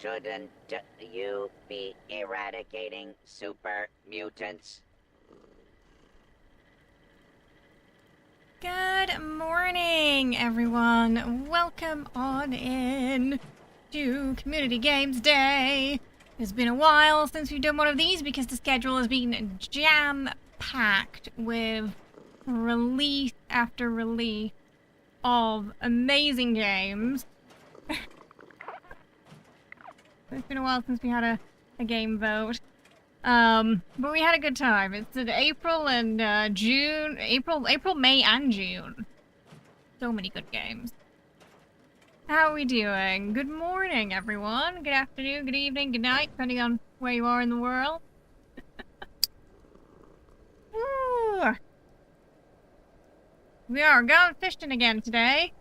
Shouldn't you be eradicating super mutants? Good morning, everyone. Welcome on in to Community Games Day. It's been a while since we've done one of these because the schedule has been jam-packed with release after release of amazing games. It's been a while since we had a game vote. But we had a good time. It's in April and June. April, May, and June. So many good games. How are we doing? Good morning, everyone. Good afternoon, good evening, good night, depending on where you are in the world. Woo. We are going fishing again today.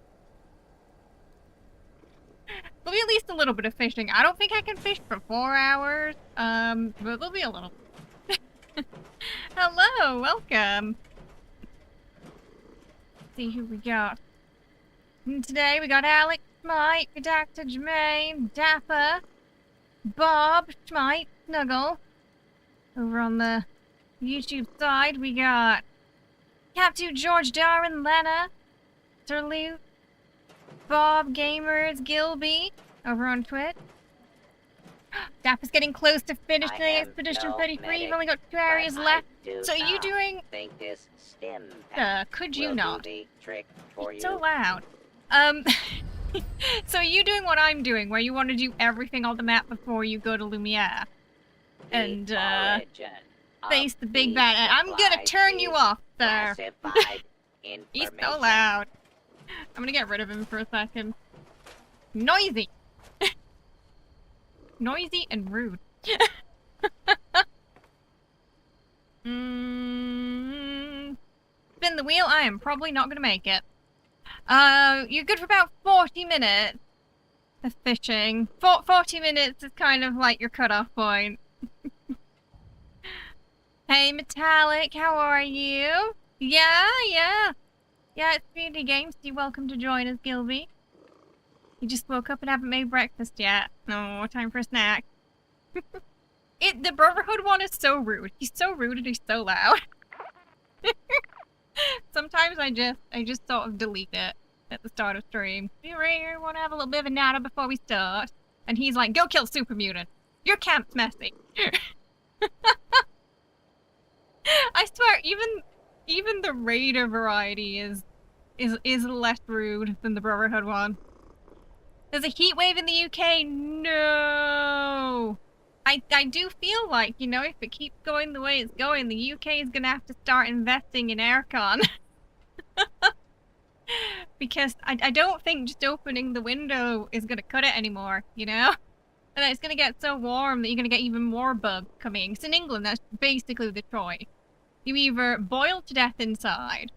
There'll be at least a little bit of fishing. I don't think I can fish for 4 hours, but there'll be a little. Hello, welcome. Let's see who we got. And today we got Alex, Smite, Redacted, Jermaine, Dapper, Bob, Smite, Snuggle. Over on the YouTube side we got Cap2, George, Darwin, Lena, Sir Luke, Bob, Gamers, Gilby, over on Twitch. Dapper's getting close to finishing Expedition 33. You've only got 2 areas left. So are you doing... Think this stim could you not? Trick for It's so loud. So are you doing what I'm doing, where you want to do everything on the map before you go to Lumiere? And, face the big bad... I'm gonna turn you off, sir. He's so loud. I'm gonna get rid of him for a second. Noisy! Noisy and rude. Spin the wheel. I am probably not gonna make it. You're good for about 40 minutes of fishing. 40 minutes is kind of like your cutoff point. Hey, Metallic, how are you? Yeah. Yeah, it's Community Games. You're welcome to join us, Gilby. You just woke up and haven't made breakfast yet. No, time for a snack. The Brotherhood one is so rude. He's so rude and he's so loud. Sometimes I just sort of delete it at the start of stream. You want to have a little bit of a natter before we start? And he's like, go kill super mutant. Your camp's messy. I swear, even the Raider variety is less rude than the Brotherhood one. There's a heat wave in the UK? No! I do feel like, you know, if it keeps going the way it's going, the UK is gonna have to start investing in aircon. Because I don't think just opening the window is gonna cut it anymore, you know? And it's gonna get so warm that you're gonna get even more bugs coming. Because in England, that's basically the choice. You either boil to death inside,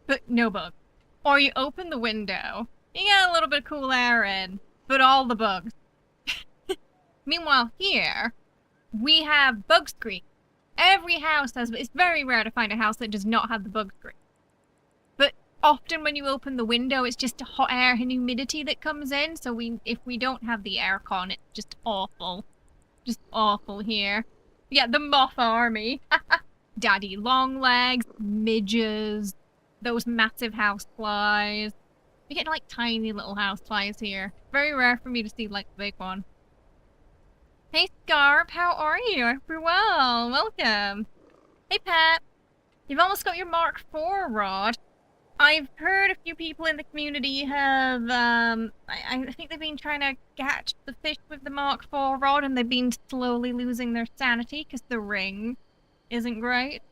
but no bugs. Or you open the window, you get a little bit of cool air in, but all the bugs. Meanwhile here, we have bug screen. Every house has, it's very rare to find a house that does not have the bug screen. But often when you open the window, it's just hot air and humidity that comes in, so if we don't have the aircon, it's just awful. Just awful here. Yeah, the moth army. Daddy long legs, midges, those massive house flies. We get like tiny little house flies here. Very rare for me to see like the big one. Hey Scarp, how are you? I hope you're well. Welcome. Hey Pat. You've almost got your Mark IV rod. I've heard a few people in the community have, I think they've been trying to catch the fish with the Mark IV rod and they've been slowly losing their sanity because the ring isn't great.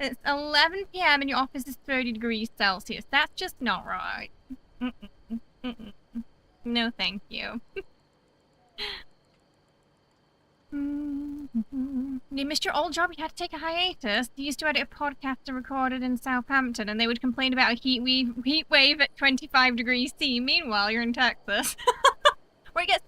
It's 11 PM and your office is 30 degrees Celsius. That's just not right. No, thank you. You missed your old job, you had to take a hiatus. You used to edit a podcast and record it in Southampton and they would complain about a heat wave at 25 degrees C. Meanwhile, you're in Texas. Where it gets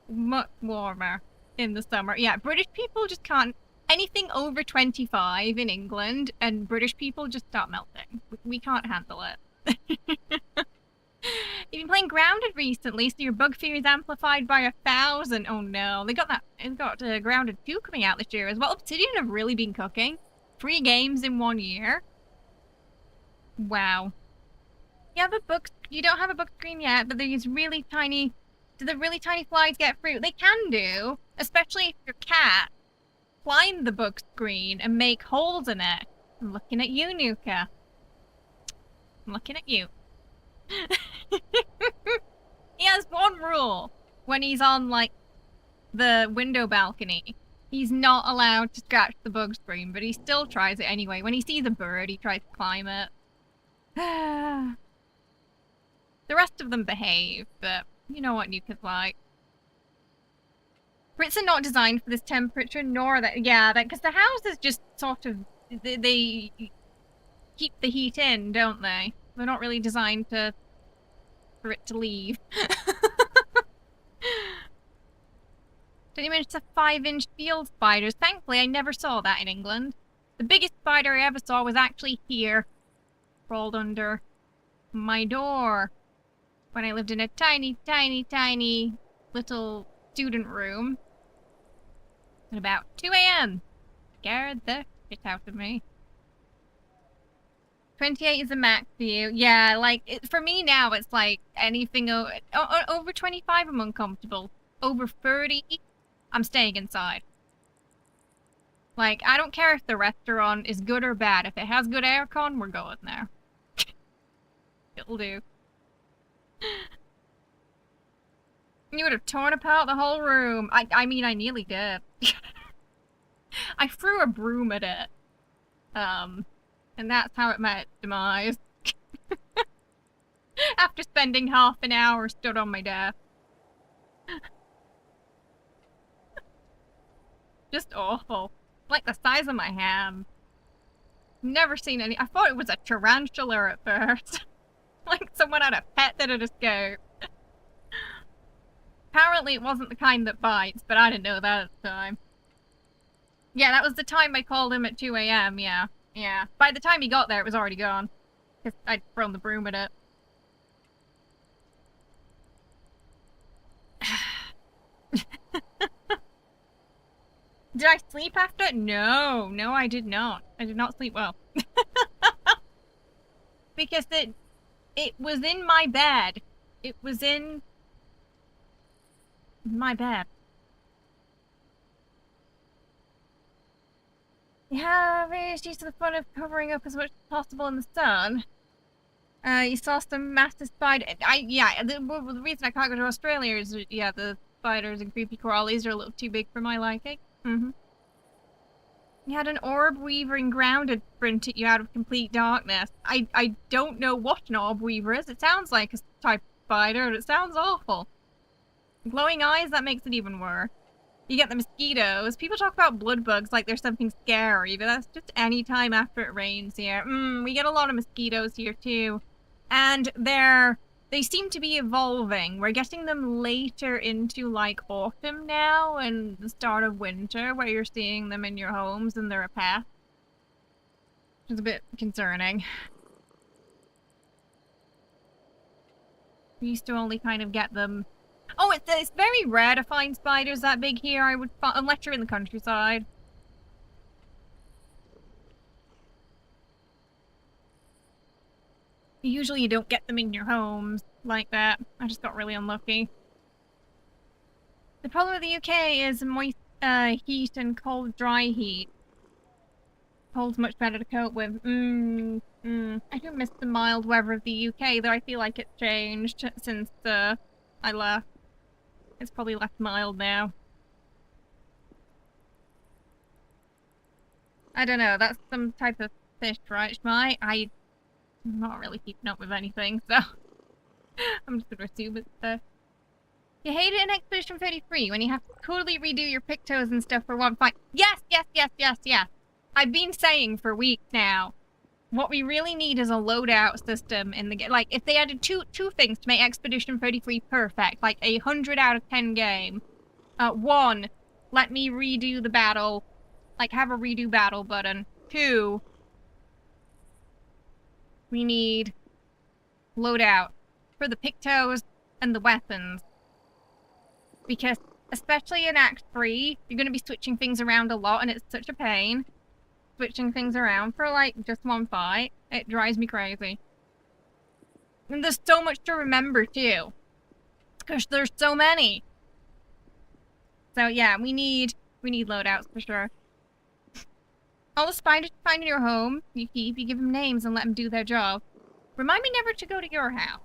much warmer in the summer. Yeah, British people just can't. Anything over 25 in England and British people just start melting. We can't handle it. You've been playing Grounded recently, so your bug fear is amplified by 1,000. Oh no, they got that. They got Grounded 2 coming out this year as well. Obsidian have really been cooking. 3 games in 1 year. Wow. You have a book. You don't have a book screen yet, but these really tiny. Do the really tiny flies get fruit? They can do, especially if your cat climb the book screen and make holes in it. I'm looking at you, Nuka. I'm looking at you. He has one rule when he's on, like, the window balcony. He's not allowed to scratch the bug screen, but he still tries it anyway. When he sees a bird, he tries to climb it. The rest of them behave, but you know what Nuka's like. Brits are not designed for this temperature, nor that. Yeah, because the houses just sort of they keep the heat in, don't they? They're not really designed for it to leave. Did you mention 5-inch field spiders? Thankfully, I never saw that in England. The biggest spider I ever saw was actually here, crawled under my door when I lived in a tiny, tiny, tiny little student room at about 2 a.m. Scared the shit out of me. 28 is a max for you. Yeah, like, for me now, it's like anything over 25, I'm uncomfortable. Over 30, I'm staying inside. Like, I don't care if the restaurant is good or bad. If it has good aircon, we're going there. It'll do. You would have torn apart the whole room. I mean, I nearly did. I threw a broom at it. And that's how it met its demise. After spending half an hour stood on my desk. Just awful. Like the size of my hand. Never seen any. I thought it was a tarantula at first. Like someone had a pet that had escaped. Apparently it wasn't the kind that bites, but I didn't know that at the time. Yeah, that was the time I called him at 2 a.m., yeah. Yeah. By the time he got there, it was already gone. Because I'd thrown the broom at it. Did I sleep after? No. No, I did not. I did not sleep well. Because it was in my bed. It was in my bed. Yeah, various use of the fun of covering up as much as possible in the sun. You saw some massive spider. The reason I can't go to Australia is, yeah, the spiders and creepy crawlies are a little too big for my liking. You had an orb weaver and Grounded sprint at you out of complete darkness. I don't know what an orb weaver is. It sounds like a type of spider, and it sounds awful. Glowing eyes, that makes it even worse. You get the mosquitoes. People talk about blood bugs like there's something scary, but that's just any time after it rains here. We get a lot of mosquitoes here too. And they seem to be evolving. We're getting them later into like autumn now and the start of winter where you're seeing them in your homes and they're a pest. Which is a bit concerning. We used to only kind of get them. Oh, it's very rare to find spiders that big here, I would find, unless you're in the countryside. Usually you don't get them in your homes like that. I just got really unlucky. The problem with the UK is moist heat and cold, dry heat. Cold's much better to cope with. I do miss the mild weather of the UK, though I feel like it's changed since I left. It's probably less mild now. I don't know, that's some type of fish, right, Shmai? I'm not really keeping up with anything, so I'm just gonna assume it's You hate it in Expedition 33 when you have to totally redo your pictos and stuff for one fight. Yes! I've been saying for weeks now, what we really need is a loadout system in the game. Like, if they added two things to make Expedition 33 perfect, like a 100 out of 10 game. One, let me redo the battle. Like, have a redo battle button. Two, we need loadout. for the pictos and the weapons. Because, especially in Act 3, you're going to be switching things around a lot, and it's such a pain. Switching things around for, like, just one fight. It drives me crazy. And there's so much to remember, too. Because there's so many. So, yeah, we need loadouts for sure. All the spiders you find in your home, you keep, you give them names and let them do their job. Remind me never to go to your house.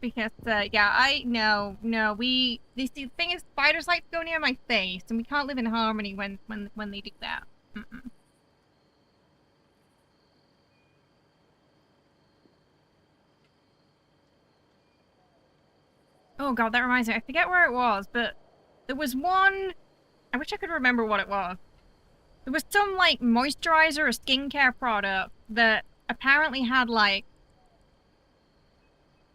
Because, yeah, no, the thing is, spiders like to go near my face, and we can't live in harmony when they do that. Oh god, that reminds me, I forget where it was, but there was one, I wish I could remember what it was. There was some, like, moisturizer or skincare product that apparently had, like,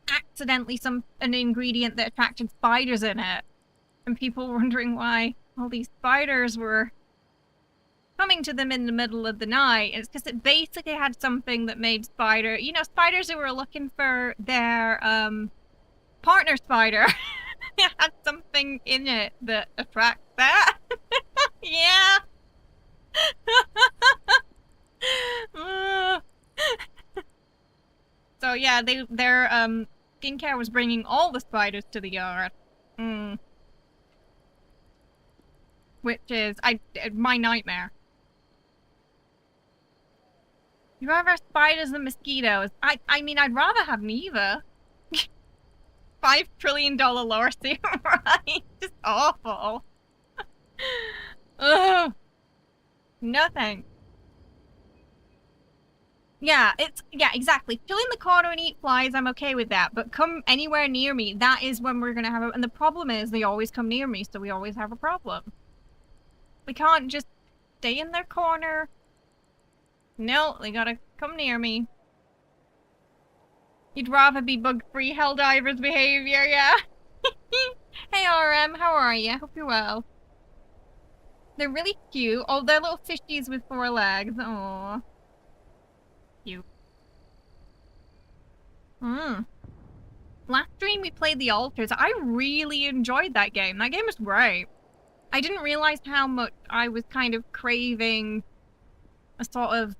accidentally an ingredient that attracted spiders in it. And people were wondering why all these spiders were coming to them in the middle of the night. And it's because it basically had something that made spiders who were looking for their, partner spider. It had something in it that attracts that. Yeah. So yeah, their skincare was bringing all the spiders to the yard. Which is my nightmare. You rather have spiders than mosquitoes? I mean, I'd rather have neither. $5 trillion lawsuit, right? Just awful. Ugh. Nothing. Yeah, exactly. Chill in the corner and eat flies, I'm okay with that. But come anywhere near me, that is when we're gonna have and the problem is they always come near me, so we always have a problem. We can't just stay in their corner. No, they gotta come near me. You'd rather be bug-free Helldiver's behavior, yeah? Hey RM, how are you? Hope you're well. They're really cute. Oh, they're little fishies with 4 legs. Aww. Cute. Last stream we played The Altars. I really enjoyed that game. That game was great. I didn't realize how much I was kind of craving a sort of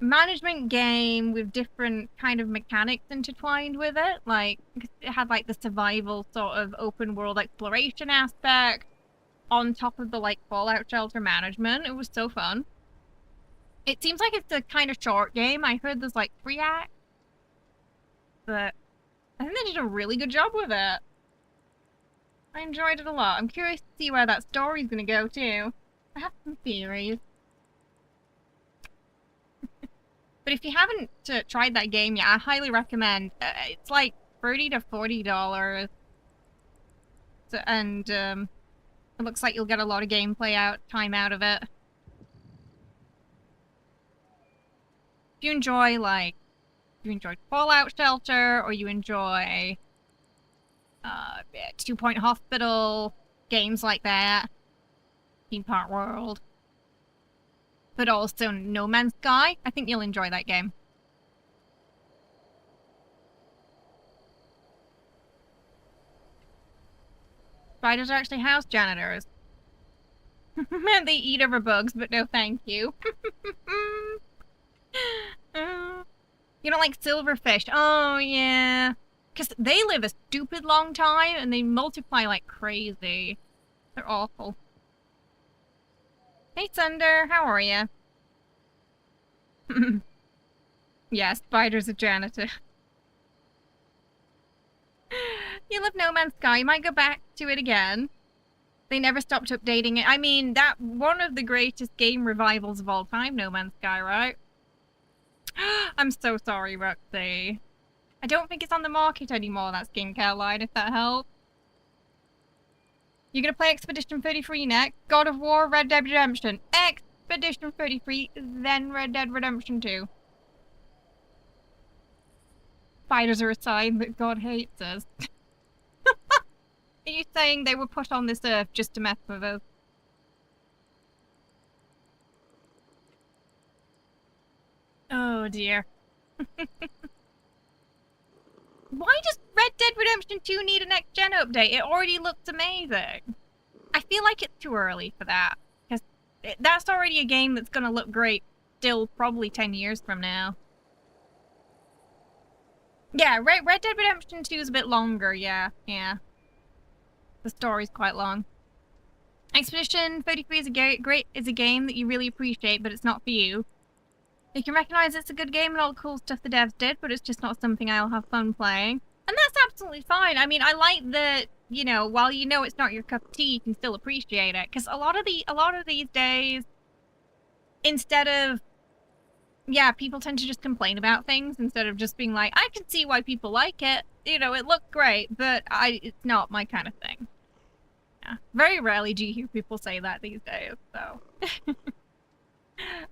management game with different kind of mechanics intertwined with it. Like, it had like the survival sort of open world exploration aspect on top of the like Fallout Shelter management. It was so fun. It seems like it's a kind of short game. I heard there's like 3 acts. But I think they did a really good job with it. I enjoyed it a lot. I'm curious to see where that story's gonna go too. I have some theories. But if you haven't tried that game yet, I highly recommend. It's like $30 to $40. So, and it looks like you'll get a lot of gameplay time out of it. If you enjoy Fallout Shelter, or you enjoy 2 Point Hospital, games like that, Theme Park World, but also No Man's Sky, I think you'll enjoy that game. Spiders are actually house janitors. They eat other bugs, but no thank you. You don't like silverfish? Oh, yeah. Because they live a stupid long time, and they multiply like crazy. They're awful. Hey, Thunder, how are you? Yeah, spiders are janitor. You love No Man's Sky. You might go back to it again. They never stopped updating it. I mean, that one of the greatest game revivals of all time, No Man's Sky, right? I'm so sorry, Roxy. I don't think it's on the market anymore, that skincare line, if that helps. You're gonna play Expedition 33 next? God of War, Red Dead Redemption. Expedition 33, then Red Dead Redemption 2. Spiders are a sign that God hates us. Are you saying they were put on this earth just to mess with us? Oh dear. Why does Red Dead Redemption 2 need a next-gen update? It already looks amazing. I feel like it's too early for that. Because that's already a game that's going to look great still probably 10 years from now. Yeah, Red Dead Redemption 2 is a bit longer, yeah. The story's quite long. Expedition 33 is a game that you really appreciate, but it's not for you. You can recognize it's a good game and all the cool stuff the devs did, but it's just not something I'll have fun playing. And that's absolutely fine. I mean, I like that, you know, while you know it's not your cup of tea, you can still appreciate it. Because a lot of these days, instead of, yeah, people tend to just complain about things instead of just being like, I can see why people like it. You know, it looked great, but it's not my kind of thing. Yeah. Very rarely do you hear people say that these days, so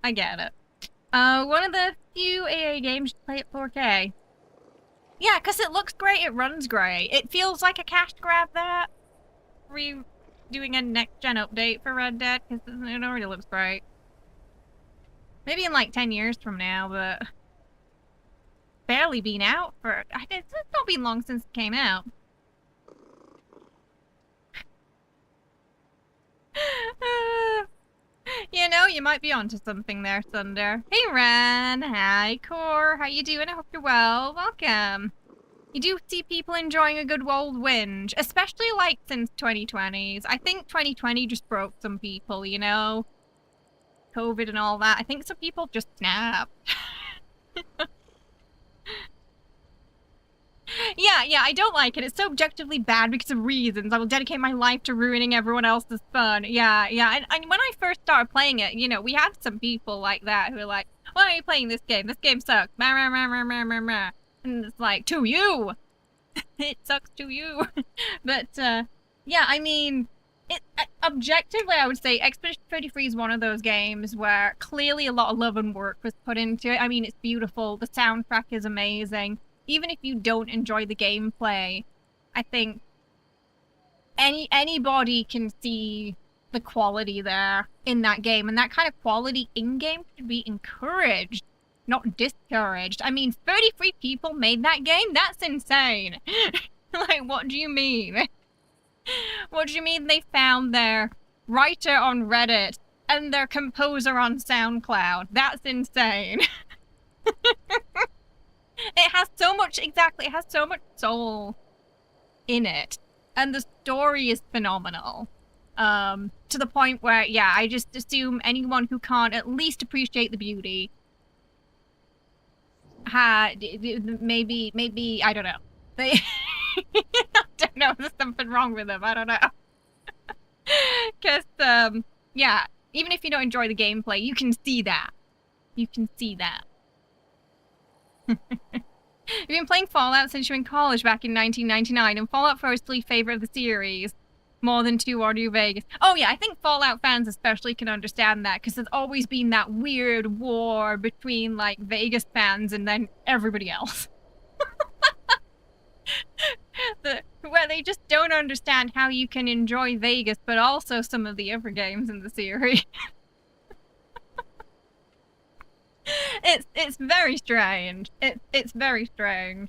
I get it. One of the few AA games you play at 4K. Yeah, because it looks great, it runs great. It feels like a cash grab that. Doing a next-gen update for Red Dead, because it already looks great. Maybe in like 10 years from now, but barely been out for... It's not been long since it came out. You know, you might be onto something there, Thunder. Hey, Ren. Hi, Core. How you doing? I hope you're well. Welcome. You do see people enjoying a good old whinge, especially, like, since 2020s. I think 2020 just broke some people, you know? COVID and all that. I think some people just snapped. Yeah, I don't like it. It's so objectively bad because of reasons. I will dedicate my life to ruining everyone else's fun. Yeah. And when I first started playing it, you know, we had some people like that who were like, why are you playing this game? This game sucks. And it's like, to you! It sucks to you. But, yeah, I mean, objectively, I would say Expedition 33 is one of those games where clearly a lot of love and work was put into it. I mean, it's beautiful. The soundtrack is amazing. Even if you don't enjoy the gameplay, I think anybody can see the quality there in that game. And that kind of quality in-game should be encouraged, not discouraged. I mean, 33 people made that game? That's insane. Like, what do you mean? What do you mean they found their writer on Reddit and their composer on SoundCloud? That's insane. It has so much, exactly, it has so much soul in it. And the story is phenomenal. To the point where, yeah, I just assume anyone who can't at least appreciate the beauty maybe, I don't know. I don't know, there's something wrong with them, I don't know. Because, yeah, even if you don't enjoy the gameplay, you can see that. You can see that. You've been playing Fallout since you were in college back in 1999, and Fallout 4 is still your favorite of the series, more than 2 or New Vegas. Oh yeah, I think Fallout fans especially can understand that, because there's always been that weird war between, like, Vegas fans and then everybody else. Where they just don't understand how you can enjoy Vegas, but also some of the other games in the series. It's very strange. It's very strange.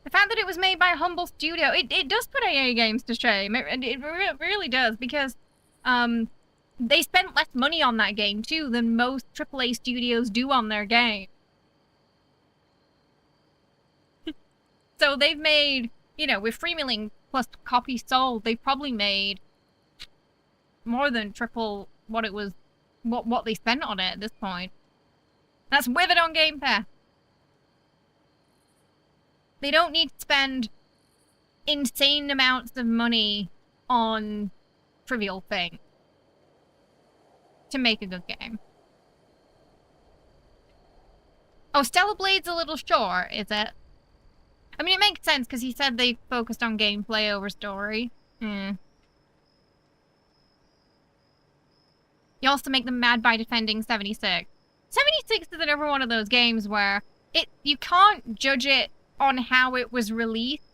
The fact that it was made by a humble studio, it does put AA games to shame. It really does, because they spent less money on that game too than most AAA studios do on their game. So they've made, you know, with freemailing plus copies sold, they've probably made more than triple what it was, what they spent on it at this point. That's with it on Game Pass. They don't need to spend insane amounts of money on trivial things to make a good game. Oh, Stellar Blade's a little short, is it? I mean, it makes sense because he said they focused on gameplay over story. You also make them mad by defending 76. 76 is another one of those games where you can't judge it on how it was released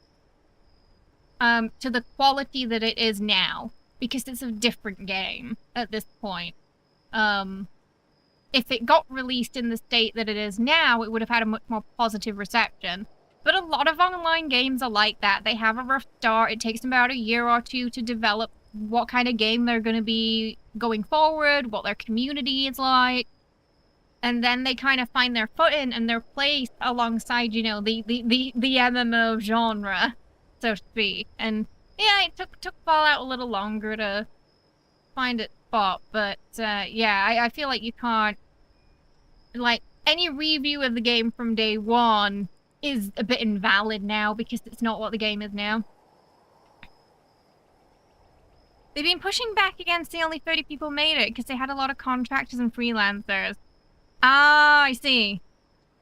to the quality that it is now, because it's a different game at this point. If it got released in the state that it is now, it would have had a much more positive reception. But a lot of online games are like that. They have a rough start. It takes them about a year or two to develop what kind of game they're going to be going forward, what their community is like. And then they kind of find their footing and their place alongside, you know, the MMO genre, so to speak. And yeah, it took Fallout a little longer to find its spot, but yeah, I feel like you can't, like, any review of the game from day one is a bit invalid now because it's not what the game is now. They've been pushing back against the only 30 people made it because they had a lot of contractors and freelancers. Ah, I see.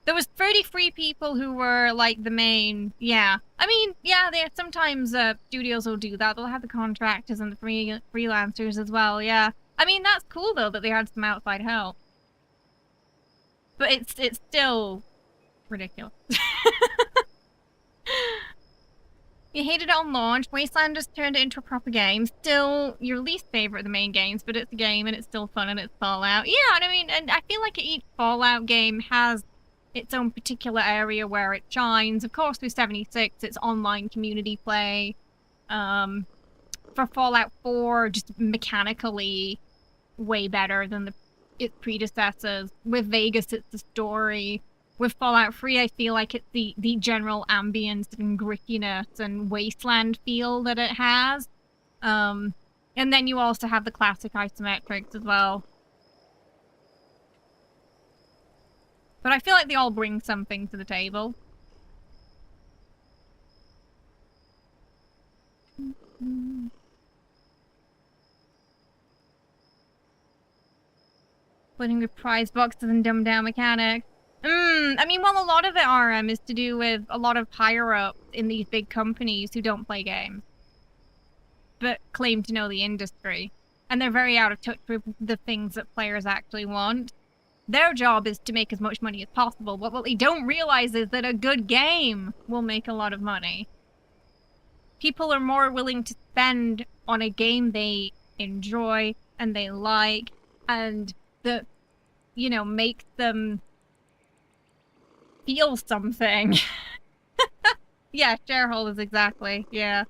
There was 33 people who were, like, the main, yeah. I mean, yeah, sometimes studios will do that. They'll have the contractors and the freelancers as well, yeah. I mean, that's cool, though, that they had some outside help. But it's still ridiculous. You hated it on launch. Wasteland just turned it into a proper game. Still your least favorite of the main games, but it's a game and it's still fun and it's Fallout. Yeah, and I mean, and I feel like each Fallout game has its own particular area where it shines. Of course, with 76, it's online community play. For Fallout 4, just mechanically way better than its predecessors. With Vegas, it's the story. With Fallout 3, I feel like it's the general ambience and grittiness and wasteland feel that it has. And then you also have the classic isometrics as well. But I feel like they all bring something to the table. Splitting with prize boxes and dumbed down mechanics. I mean, well, a lot of it, RM, is to do with a lot of higher-ups in these big companies who don't play games, but claim to know the industry. And they're very out of touch with the things that players actually want. Their job is to make as much money as possible, but what they don't realize is that a good game will make a lot of money. People are more willing to spend on a game they enjoy and they like, and that, you know, makes them feel something. Yeah, shareholders, exactly. Yeah.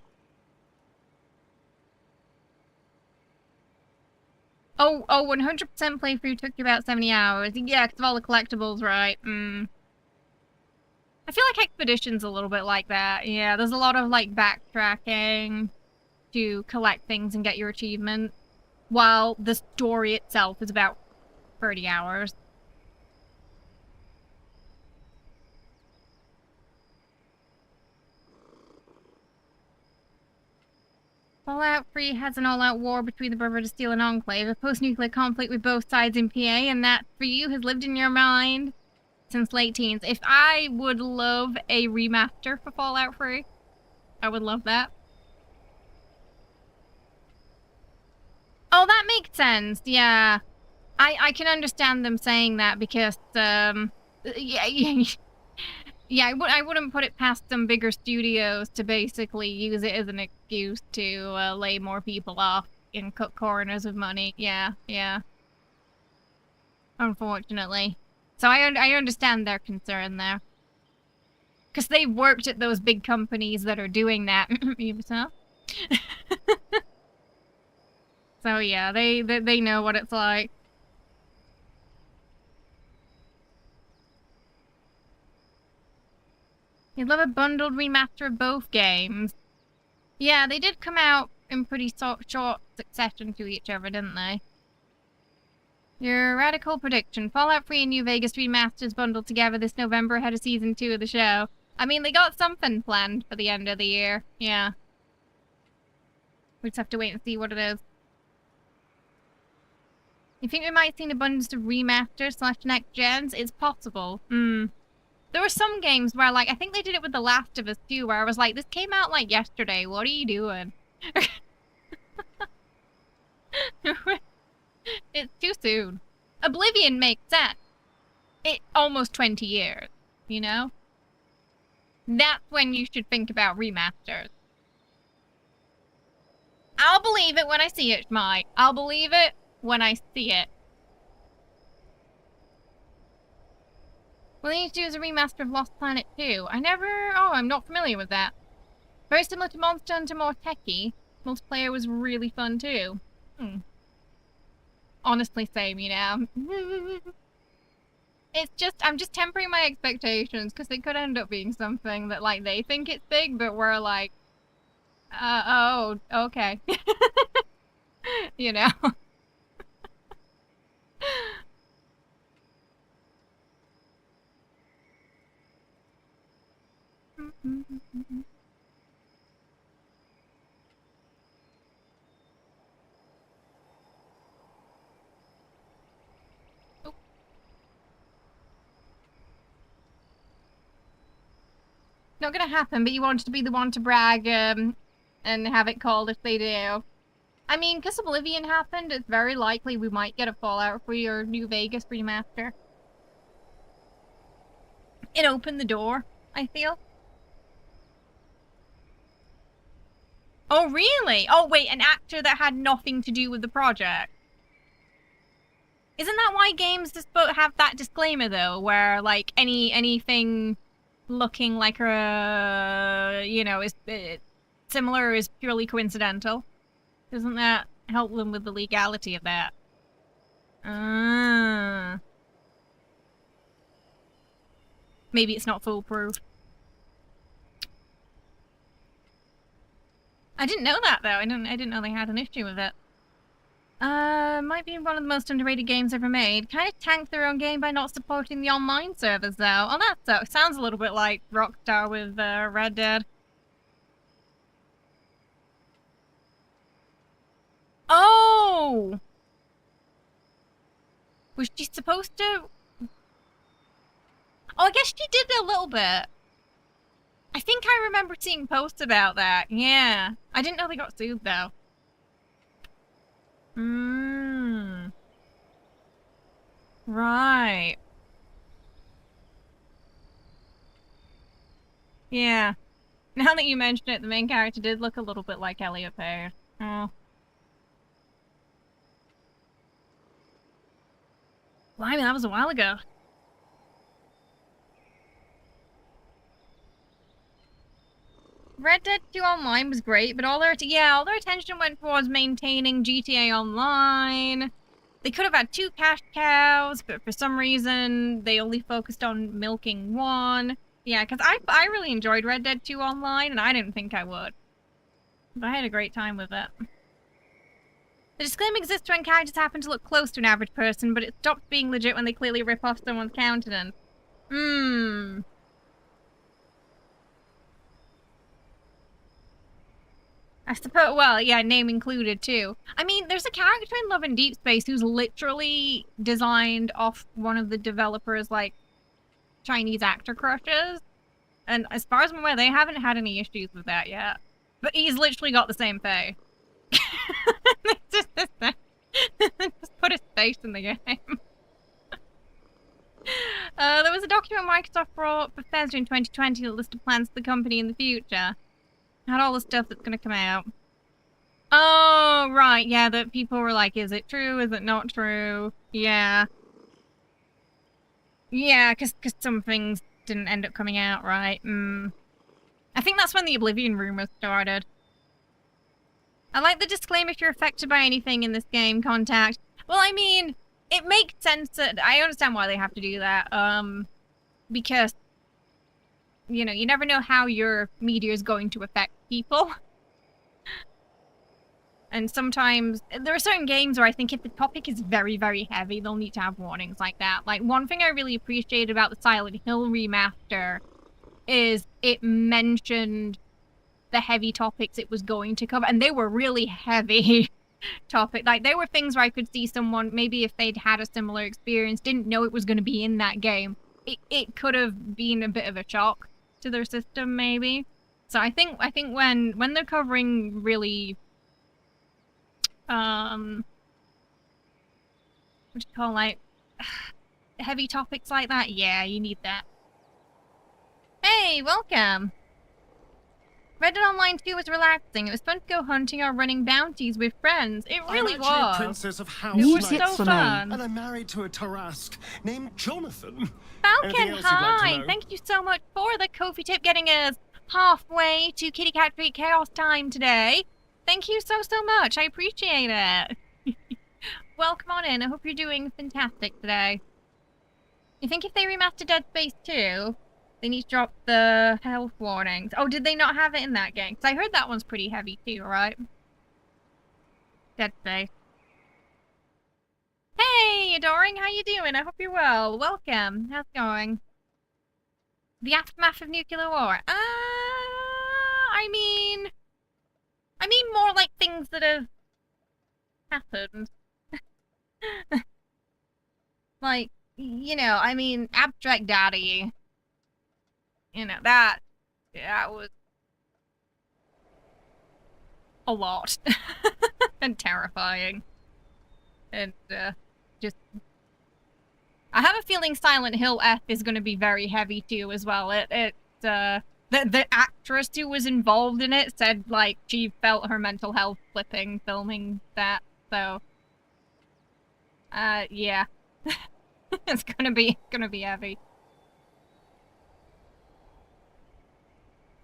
Oh, 100% playthrough took you about 70 hours. Yeah, because of all the collectibles, right? I feel like Expedition's a little bit like that. Yeah, there's a lot of, like, backtracking to collect things and get your achievement, while the story itself is about 30 hours. Fallout 3 has an all-out war between the Brotherhood of Steel and Enclave, a post-nuclear conflict with both sides in PA, and that, for you, has lived in your mind since late teens. If I would love a remaster for Fallout 3, I would love that. Oh, that makes sense, yeah. I can understand them saying that because, yeah, I wouldn't put it past some bigger studios to basically use it as an excuse to lay more people off and cut corners of money. Yeah. Unfortunately. So I understand their concern there. Because they've worked at those big companies that are doing that. Ubisoft. So yeah, they know what it's like. You'd love a bundled remaster of both games. Yeah, they did come out in pretty short succession to each other, didn't they? Your radical prediction. Fallout 3 and New Vegas remasters bundled together this November ahead of Season 2 of the show. I mean, they got something planned for the end of the year. Yeah. We just have to wait and see what it is. You think we might see an abundance of remasters / next gens? It's possible. There were some games where, like, I think they did it with The Last of Us 2, where I was like, this came out, like, yesterday. What are you doing? It's too soon. Oblivion makes sense. It's almost 20 years, you know? That's when you should think about remasters. I'll believe it when I see it, Schmite. I'll believe it when I see it. Well, they need to do is a remaster of Lost Planet 2. I'm not familiar with that. Very similar to Monster Hunter, more techy. Multiplayer was really fun too. Honestly, same, you know. I'm just tempering my expectations, because it could end up being something that, like, they think it's big, but we're like, oh, okay. You know? Not gonna happen, but you wanted to be the one to brag, and have it called if they do. I mean, because Oblivion happened, it's very likely we might get a Fallout 3 or New Vegas remaster. It opened the door, I feel. Oh, really? Oh, wait, an actor that had nothing to do with the project. Isn't that why games have that disclaimer, though, where, like, anything looking like is similar is purely coincidental? Doesn't that help them with the legality of that? Maybe it's not foolproof. I didn't know that, though. I didn't know they had an issue with it. Might be one of the most underrated games ever made. Kind of tanked their own game by not supporting the online servers, though. Oh, that sounds a little bit like Rockstar with Red Dead. Oh! Was she supposed to? Oh, I guess she did a little bit. I think I remember seeing posts about that. Yeah. I didn't know they got sued, though. Right. Yeah. Now that you mention it, the main character did look a little bit like Elliot Page. Oh. Blimey, that was a while ago. Red Dead 2 Online was great, but all their attention went towards maintaining GTA Online. They could have had 2 cash cows, but for some reason, they only focused on milking 1. Yeah, because I really enjoyed Red Dead 2 Online, and I didn't think I would. But I had a great time with it. The disclaimer exists when characters happen to look close to an average person, but it stops being legit when they clearly rip off someone's countenance. I suppose, well, yeah, name included too. I mean, there's a character in Love and Deep Space who's literally designed off one of the developers' like Chinese actor crushes, and as far as I'm aware, they haven't had any issues with that yet. But he's literally got the same face. Just put his face in the game. There was a document Microsoft brought Bethesda in 2020 that listed plans for the company in the future. Had all the stuff that's gonna come out. Oh, right, yeah, that people were like, is it true? Is it not true? Yeah. Yeah, because some things didn't end up coming out, right? I think that's when the Oblivion rumors started. I like the disclaimer if you're affected by anything in this game, contact. Well, I mean, it makes sense that I understand why they have to do that. Because, you know, you never know how your media is going to affect people. And sometimes, there are certain games where I think if the topic is very, very heavy, they'll need to have warnings like that. Like, one thing I really appreciated about the Silent Hill remaster is it mentioned the heavy topics it was going to cover, and they were really heavy topics. Like, they were things where I could see someone, maybe if they'd had a similar experience, didn't know it was going to be in that game. It could have been a bit of a shock to their system, maybe. So I think when they're covering really what do you call, like, heavy topics like that, yeah, you need that. Hey, welcome. Read Dead Online 2 was relaxing. It was fun to go hunting or running bounties with friends. It really I'm actually was. a princess of House It was Knight, so fun. and I'm married to a Tarask named Jonathan. Falcon, Anything else you'd like to hi! know? Thank you so much for the Kofi tip, getting us halfway to Kitty Cat Treat Chaos time today. Thank you so much. I appreciate it. Welcome on in. I hope you're doing fantastic today. You think if they remastered Dead Space 2, they need to drop the health warnings? Oh, did they not have it in that game? Because I heard that one's pretty heavy too, right? Dead Space. Hey, Adoring, how you doing? I hope you're well. Welcome. How's it going? The aftermath of nuclear war. I mean more like things that have happened. Like, you know, I mean, Abstract Daddy. You know, that was a lot. And terrifying. And, just... I have a feeling Silent Hill F is going to be very heavy, too, as well. The actress who was involved in it said, like, she felt her mental health flipping filming that, so... yeah. It's gonna be heavy.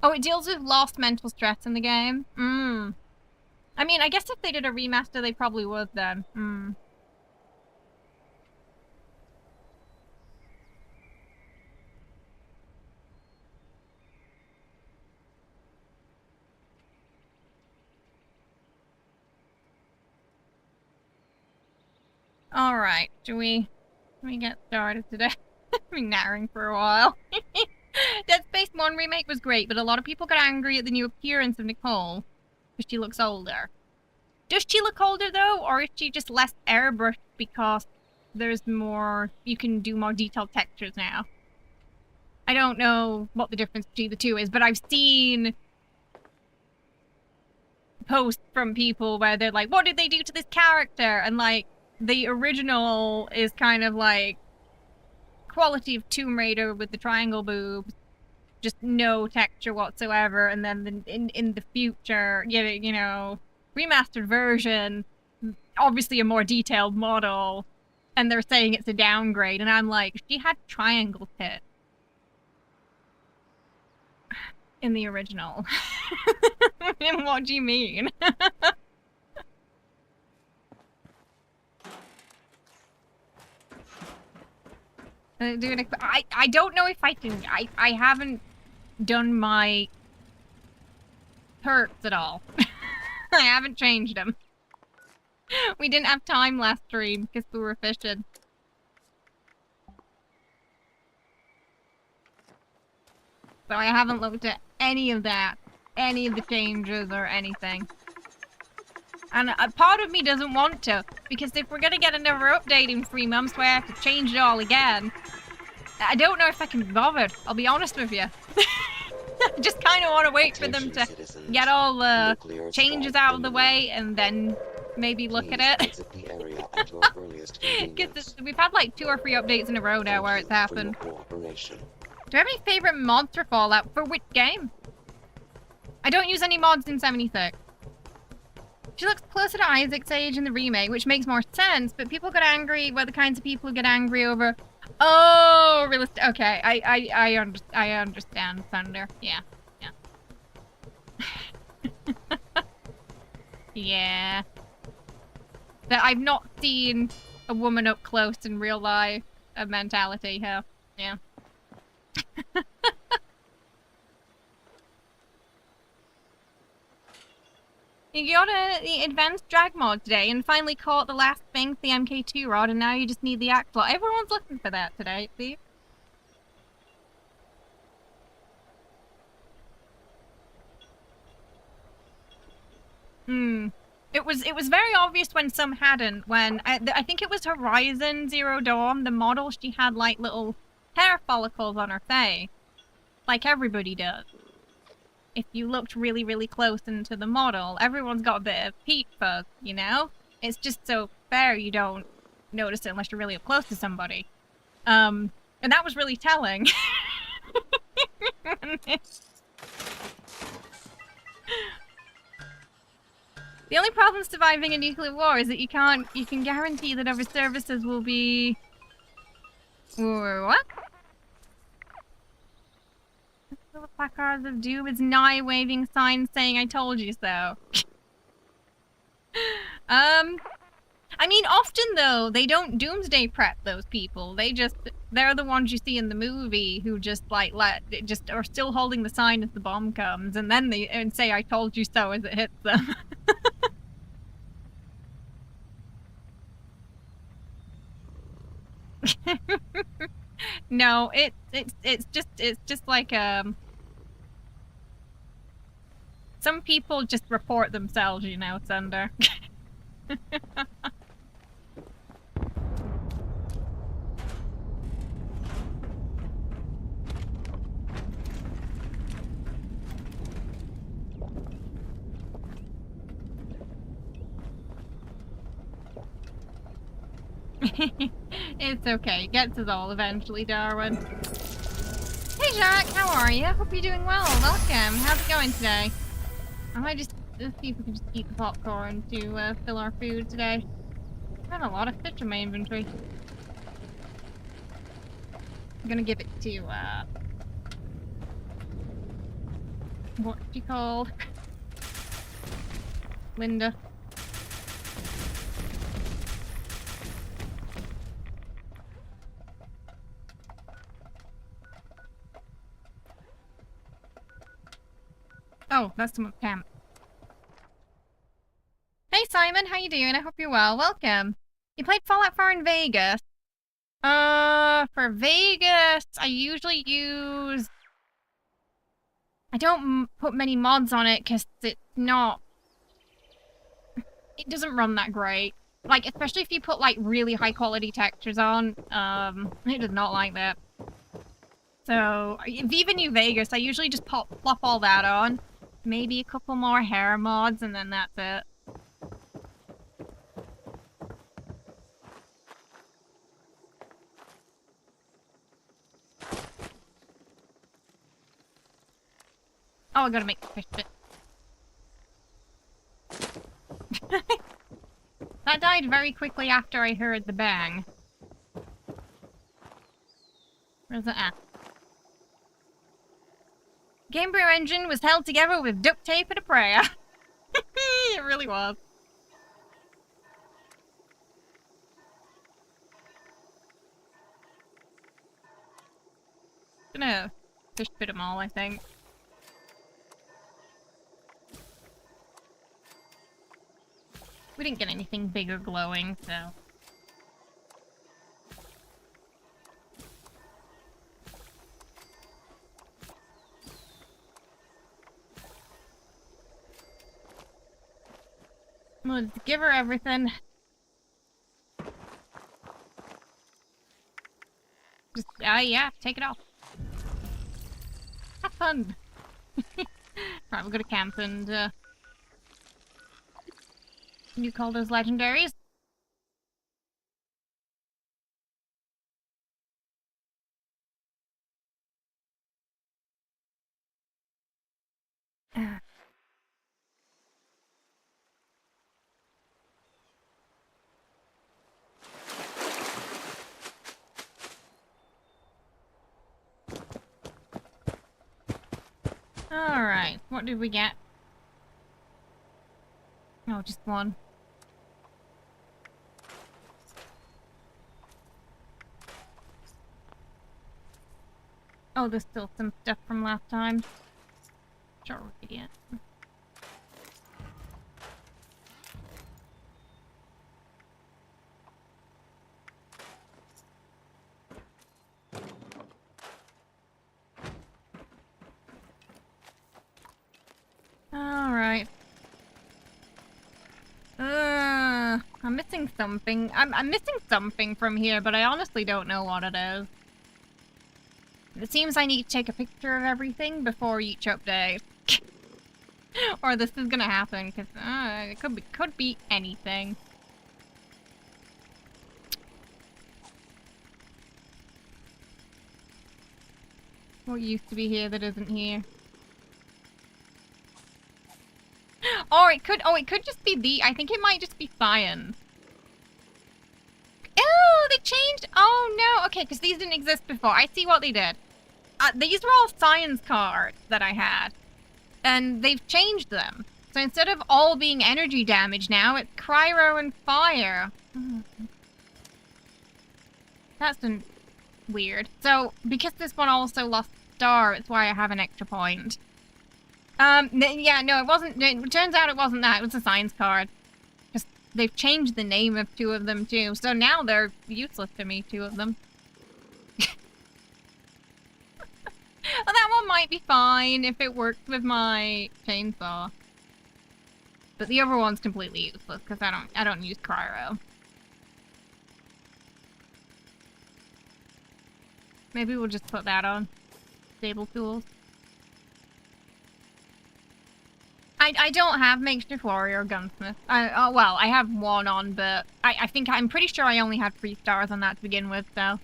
Oh, it deals with lost mental stress in the game? I mean, I guess if they did a remaster, they probably would then. Alright, should we get started today? I've been nattering for a while. Dead Space 1 remake was great, but a lot of people got angry at the new appearance of Nicole, because she looks older. Does she look older, though, or is she just less airbrushed because there's more... you can do more detailed textures now? I don't know what the difference between the two is, but I've seen posts from people where they're like, what did they do to this character? And, like, the original is kind of like quality of Tomb Raider with the triangle boobs, just no texture whatsoever, and then in the future, you know, remastered version, obviously a more detailed model, and they're saying it's a downgrade, and I'm like, she had triangle tits in the original. And what do you mean? I don't know if I can... I haven't done my perks at all. I haven't changed them. We didn't have time last stream because we were fishing. So I haven't looked at any of that. Any of the changes or anything. And a part of me doesn't want to, because if we're gonna get another update in 3 months where I have to change it all again, I don't know if I can be bothered, I'll be honest with you. I just kind of want to wait for them to get all the changes out of the way and then maybe look at it. Because we've had like 2 or 3 updates in a row now where it's happened. Do you have any favorite mods for Fallout? For which game? I don't use any mods in 76. She looks closer to Isaac's age in the remake, which makes more sense, but people get angry, well, the kinds of people who get angry over... Oh, realistic. Okay, I understand, Thunder. Yeah. Yeah. That I've not seen a woman up close in real life, a mentality here. Yeah. You got the advanced drag mod today and finally caught the last thing with the MK2 rod, and now you just need the axle. Everyone's looking for that today, see? It was very obvious when some hadn't. When I think it was Horizon Zero Dawn, the model, she had like little hair follicles on her face, like everybody does. If you looked really, really close into the model, everyone's got a bit of peat fuzz, you know? It's just so fair you don't notice it unless you're really up close to somebody. And that was really telling. The only problem surviving a nuclear war is that you can guarantee that other services will be... What? The placards of doom is nigh waving signs saying I told you so. I mean, often though, they don't doomsday prep those people. They're the ones you see in the movie who just like are still holding the sign as the bomb comes, and then they say I told you so as it hits them. No, it's just like some people just report themselves, you know, Thunder. It's okay. Gets us all eventually, Darwin. Hey, Jacques. How are you? Hope you're doing well. Welcome. How's it going today? I might just see if we can just eat the popcorn to fill our food today. I have a lot of fish in my inventory. I'm gonna give it to, what's she called? Linda. Oh, that's someone's camp. Hey Simon, how you doing? I hope you're well. Welcome. You played Fallout 4 in Vegas. For Vegas, I usually use... I don't put many mods on it because it's not... It doesn't run that great. Like, especially if you put, like, really high-quality textures on. It does not like that. So, Viva New Vegas, I usually just plop all that on. Maybe a couple more hair mods, and then that's it. Oh, I gotta make the fish bit. That died very quickly after I heard the bang. Where's it at? Game Brew engine was held together with duct tape and a prayer. It really was. Gonna fish pit them all, I think. We didn't get anything big or glowing, so... Let's give her everything. Just, yeah, take it off. Have fun. Right, we'll go to camp and, you call those legendaries? Alright, what did we get? Oh, just one. Oh, there's still some stuff from last time. Sure, we could get. Alright. I'm missing something. I'm missing something from here, but I honestly don't know what it is. It seems I need to take a picture of everything before each update. Or this is gonna happen, because it could be anything. What used to be here that isn't here? Or it could just be the, I think it might just be science. Oh, they changed, oh no, okay, because these didn't exist before. I see what they did. These were all science cards that I had. And they've changed them. So instead of all being energy damage now, it's cryo and fire. That's weird. So, because this one also lost star, it's why I have an extra point. Yeah, no, it wasn't, it turns out it wasn't that, it was a science card. Just, they've changed the name of 2 of them too, so now they're useless to me, 2 of them. Well, that one might be fine if it works with my chainsaw. But the other one's completely useless because I don't use cryo. Maybe we'll just put that on. Stable tools. I don't have makeshift warrior or gunsmith. Well, I have one on, but I'm pretty sure I only had 3 stars on that to begin with, so.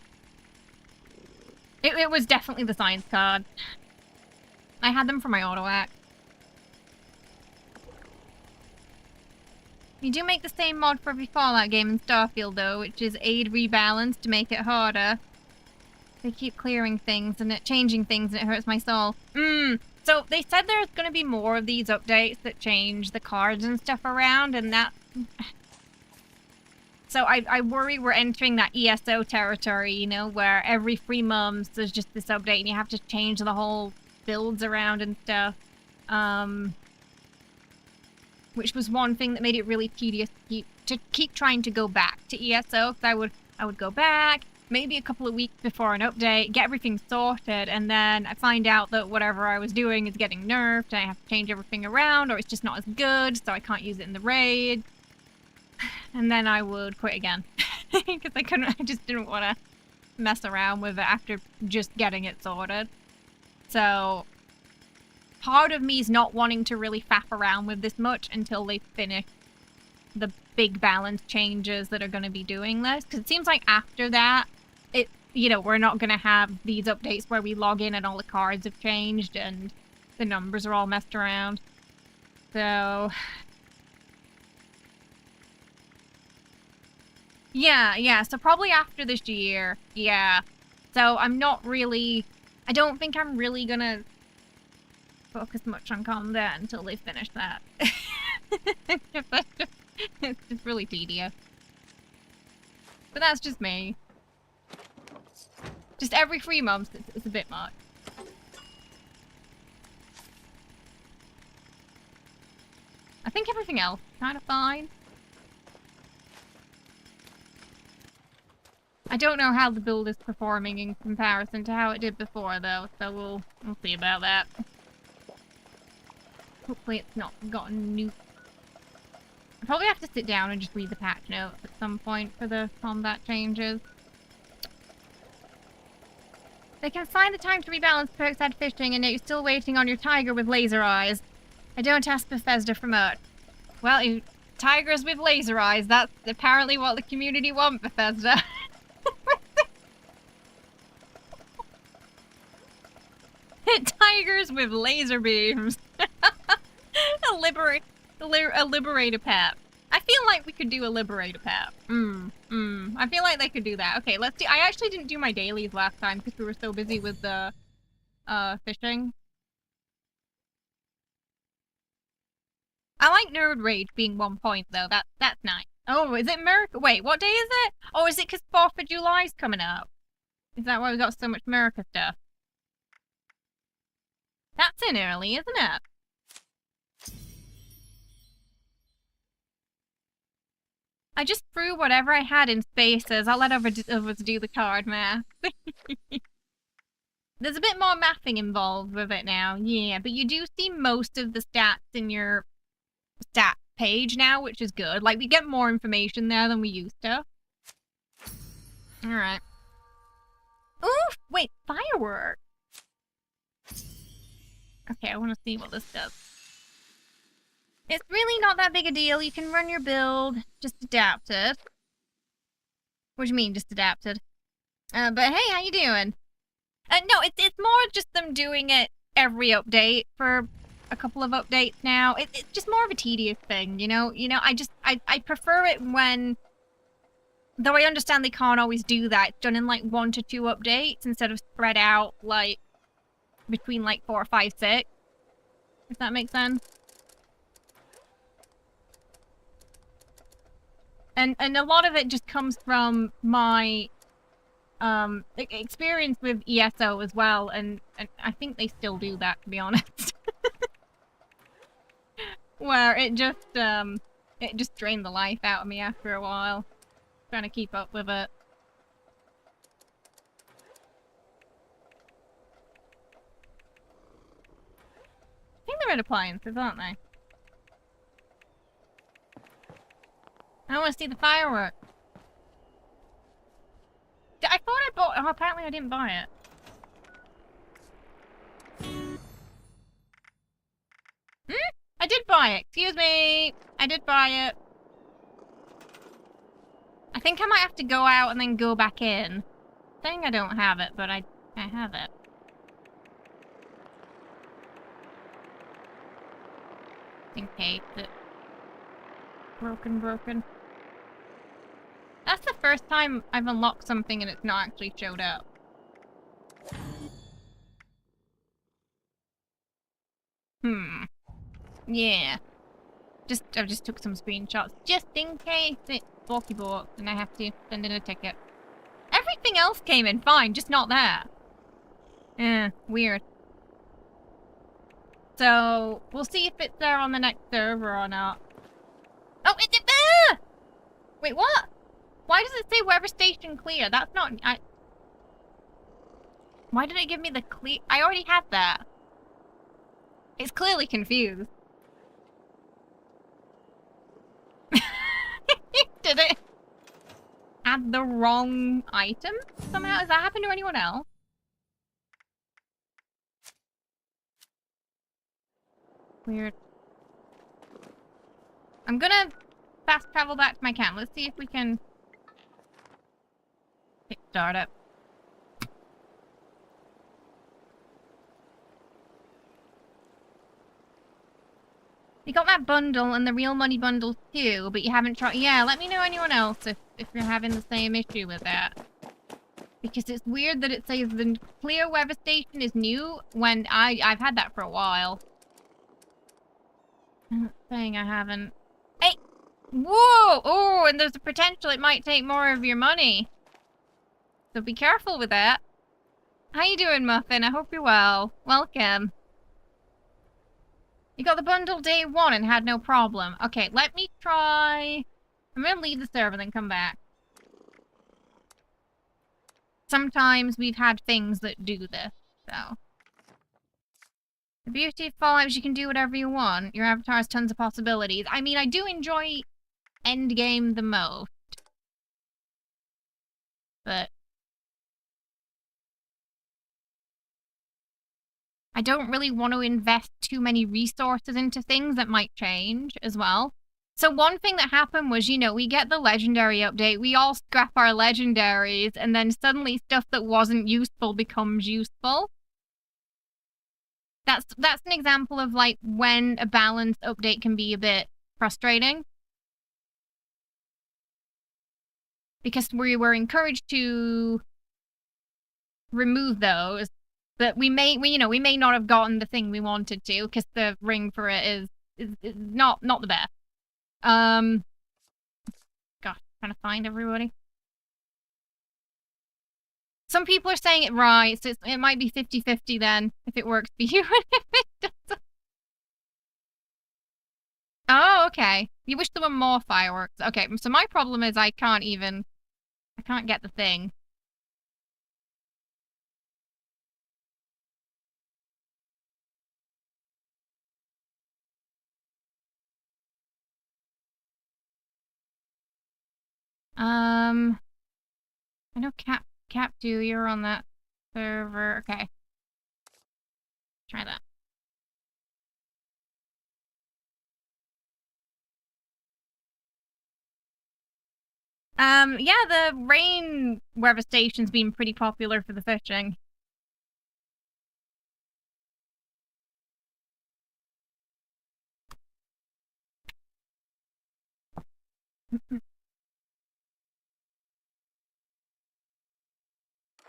It was definitely the science card. I had them for my auto act. You do make the same mod for every Fallout game in Starfield though, which is aid rebalance to make it harder. They keep clearing things and changing things and it hurts my soul. So they said there's gonna be more of these updates that change the cards and stuff around, and that... So I worry we're entering that ESO territory, you know, where every 3 months there's just this update and you have to change the whole builds around and stuff. Which was one thing that made it really tedious to keep trying to go back to ESO, because I would go back, maybe a couple of weeks before an update, get everything sorted, and then I find out that whatever I was doing is getting nerfed, and I have to change everything around, or it's just not as good, so I can't use it in the raid. And then I would quit again. Because I just didn't want to mess around with it after just getting it sorted. So, part of me is not wanting to really faff around with this much until they finish the big balance changes that are going to be doing this. Because it seems like after that, we're not going to have these updates where we log in and all the cards have changed and the numbers are all messed around. So... Yeah, so probably after this year, yeah. So I don't think I'm really gonna focus much on combat until they finish that. It's just really tedious. But that's just me. Just every 3 months, it's a bit much. I think everything else is kind of fine. I don't know how the build is performing in comparison to how it did before, though, so we'll see about that. Hopefully it's not gotten new. I probably have to sit down and just read the patch notes at some point for the combat changes. They can find the time to rebalance perks at fishing, and yet you're still waiting on your tiger with laser eyes. I don't ask Bethesda for much. Well, tigers with laser eyes, that's apparently what the community want, Bethesda. Tigers with laser beams. a liberator pet. I feel like we could do a liberator pet. I feel like they could do that. Okay, let's do. I actually didn't do my dailies last time because we were so busy with the fishing. I like Nerd Rage being 1 point though. That's nice. Oh, is it America? Wait, what day is it? Oh, is it because 4th of July's coming up? Is that why we got so much America stuff? That's in early, isn't it? I just threw whatever I had in spaces. I'll let others do the card math. There's a bit more mathing involved with it now, yeah, but you do see most of the stats in your stat page now, which is good. Like, we get more information there than we used to. Alright. Oof! Wait, fireworks! Okay, I want to see what this does. It's really not that big a deal. You can run your build, just adapt it. What do you mean, just adapted? But hey, how you doing? No, it's more just them doing it every update for a couple of updates now. It's just more of a tedious thing, you know? I prefer it when, though I understand they can't always do that, it's done in like 1 to 2 updates instead of spread out like between like 4, 5, 6. If that makes sense. And a lot of it just comes from my experience with ESO as well, and I think they still do that, to be honest. Where it just drained the life out of me after a while, trying to keep up with it. I think they're in appliances, aren't they? I want to see the fireworks. I thought I bought... Oh, apparently I didn't buy it. I did buy it. Excuse me. I did buy it. I think I might have to go out and then go back in. Saying I don't have it, but I have it. In case it's broken. That's the first time I've unlocked something and it's not actually showed up. Yeah. I just took some screenshots just in case it's bulky bought and I have to send in a ticket. Everything else came in fine, just not that. Weird. So, we'll see if it's there on the next server or not. Oh, it's there! Wait, what? Why does it say weather station clear? That's not... Why did it give me the clear... I already had that. It's clearly confused. Did it add the wrong item somehow? Has that happened to anyone else? Weird. I'm gonna fast travel back to my camp. Let's see if we can start up. You got that bundle and the real money bundle too, but you haven't tried. Yeah, let me know anyone else if you're having the same issue with that. Because it's weird that it says the clear weather station is new when I've had that for a while. I'm not saying I haven't. Hey! Whoa! Oh, and there's a potential it might take more of your money. So be careful with that. How you doing, Muffin? I hope you're well. Welcome. You got the bundle day 1 and had no problem. Okay, let me try... I'm gonna leave the server and then come back. Sometimes we've had things that do this, so... The beauty of Fallout is you can do whatever you want. Your avatar has tons of possibilities. I mean, I do enjoy Endgame the most. But... I don't really want to invest too many resources into things that might change as well. So one thing that happened was, you know, we get the legendary update, we all scrap our legendaries, and then suddenly stuff that wasn't useful becomes useful. That's an example of, like, when a balanced update can be a bit frustrating. Because we were encouraged to remove those, but we may not have gotten the thing we wanted to, because the ring for it is not the best. Gosh, trying to find everybody. Some people are saying it right, so it might be 50-50 then, if it works for you, and if it doesn't. Oh, okay. You wish there were more fireworks. Okay, so my problem is I can't get the thing. I know Cap2, you're on that server. Okay. Try that. Yeah, the rain weather station's been pretty popular for the fishing.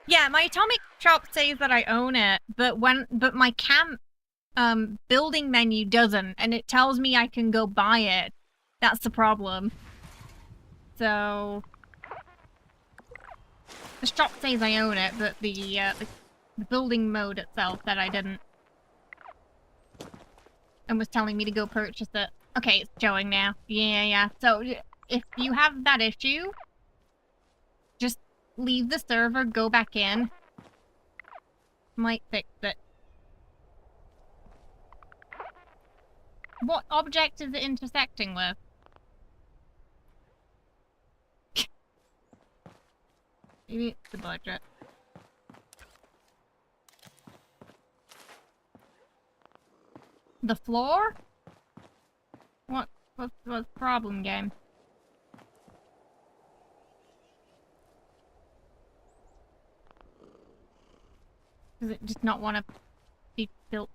Yeah, my atomic shop says that I own it, but my camp building menu doesn't, and it tells me I can go buy it. That's the problem. So the shop says I own it, but the building mode itself said I didn't, and was telling me to go purchase it. Okay, it's showing now. Yeah. So if you have that issue, just leave the server, go back in. Might fix it. What object is it intersecting with? Maybe it's the budget. The floor? What's the problem, game? Does it just not want to be built?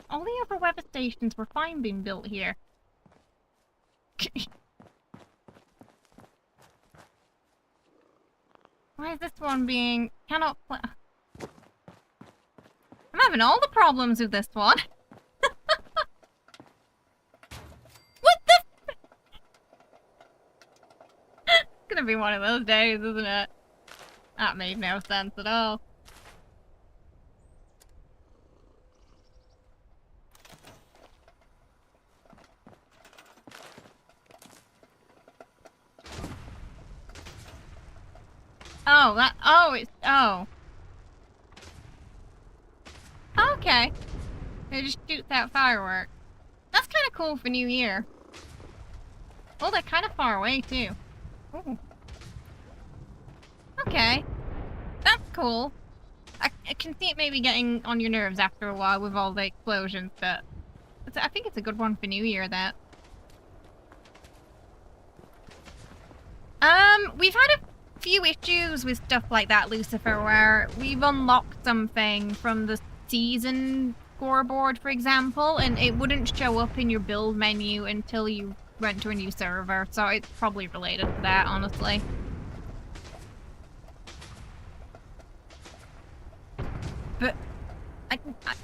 All the other weather stations were fine being built here. Why is this one being... cannot play... I'm having all the problems with this one. What the... It's gonna be one of those days, isn't it? That made no sense at all. Oh, that... oh, it's... oh. Okay. It just shoots out fireworks. That's kind of cool for New Year. Oh, they're kind of far away, too. Ooh. Okay. That's cool. I can see it maybe getting on your nerves after a while with all the explosions, but... I think it's a good one for New Year, that. We've had a few issues with stuff like that, Lucifer, where we've unlocked something from the season scoreboard, for example, and it wouldn't show up in your build menu until you went to a new server, so it's probably related to that, honestly. But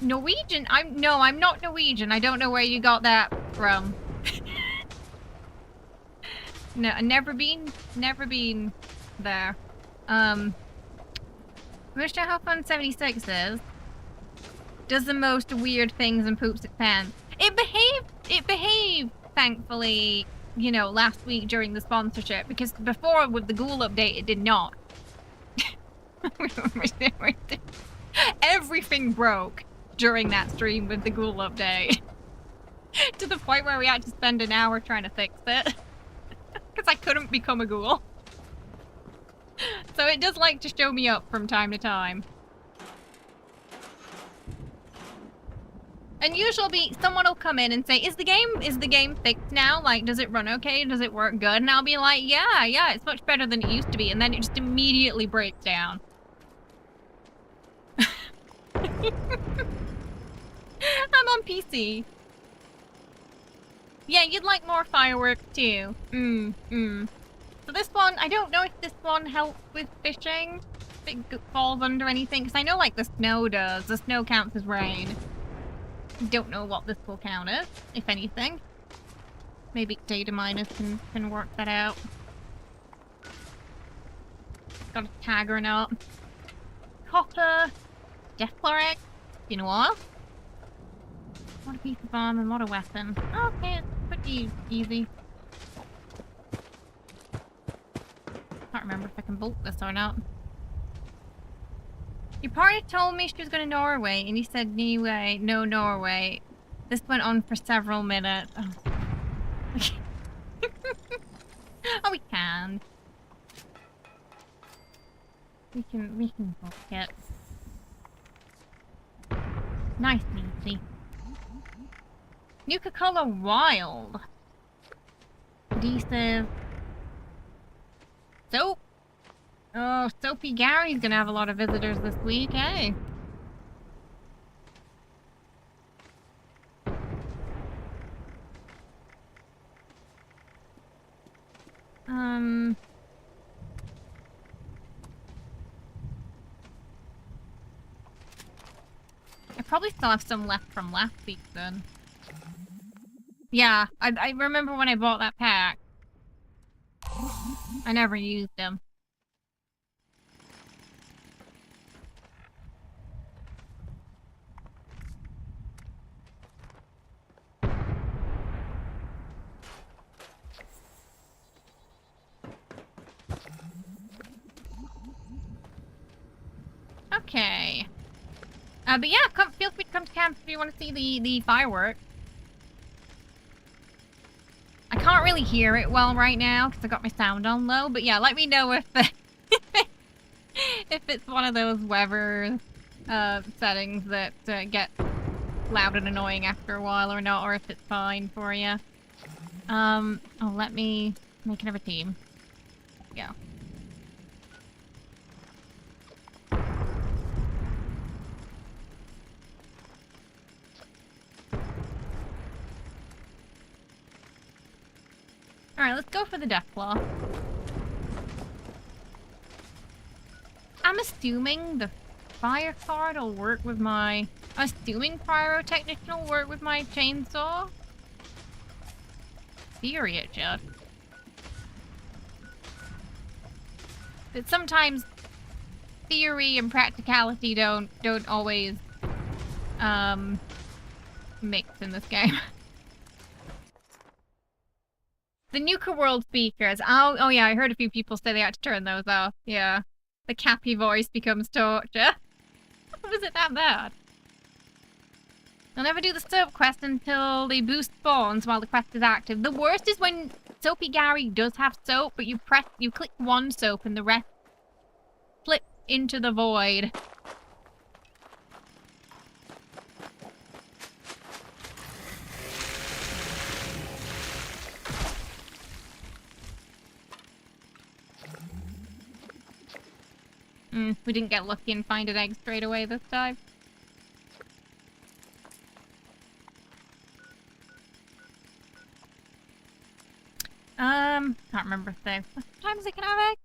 Norwegian? I'm not Norwegian. I don't know where you got that from. No, never been there. I'm not sure how fun 76 is. Does the most weird things and poops its pants. It behaved, thankfully, you know, last week during the sponsorship, because before with the Ghoul update, it did not. Everything broke during that stream with the Ghoul update. To the point where we had to spend an hour trying to fix it. Because I couldn't become a ghoul. So it does like to show me up from time to time. And usually someone will come in and say, is the game fixed now? Like, does it run okay? Does it work good? And I'll be like, yeah, it's much better than it used to be. And then it just immediately breaks down. I'm on PC. Yeah, you'd like more fireworks too. So this one, I don't know if this one helps with fishing. If it falls under anything. Because I know like the snow does. The snow counts as rain. Don't know what this will count as, if anything. Maybe data miners can work that out. Got a tagger up. Copper. Deflorex. Been a while. What a piece of armor and what a weapon. Okay, it's pretty easy. Can't remember if I can bolt this or not. Your party told me she was going to Norway, and you said anyway, no Norway. This went on for several minutes. Oh, oh we can. We can book it. Nice and easy. Nuka-Cola Wild. Adhesive. Soap. Oh, Soapy Gary's gonna have a lot of visitors this week, eh? I probably still have some left from last week then. Yeah, I remember when I bought that pack. I never used them. Okay. But yeah, feel free to come to camp if you want to see the fireworks. I can't really hear it well right now because I got my sound on low, but yeah, let me know if if it's one of those weather settings that get loud and annoying after a while or not, or if it's fine for you. Oh, let me make another team. Go. Alright, let's go for the Deathclaw. I'm assuming the fire card will work with my... I'm assuming pyrotechnician will work with my chainsaw. Theory it should. But sometimes theory and practicality don't always mix in this game. The Nuka World speakers. Oh yeah, I heard a few people say they had to turn those off. Yeah. The Cappy voice becomes torture. Was it that bad? I'll never do the soap quest until they boost spawns while the quest is active. The worst is when Soapy Gary does have soap, but you click one soap and the rest flip into the void. We didn't get lucky and find an egg straight away this time. Can't remember if they... Sometimes they can have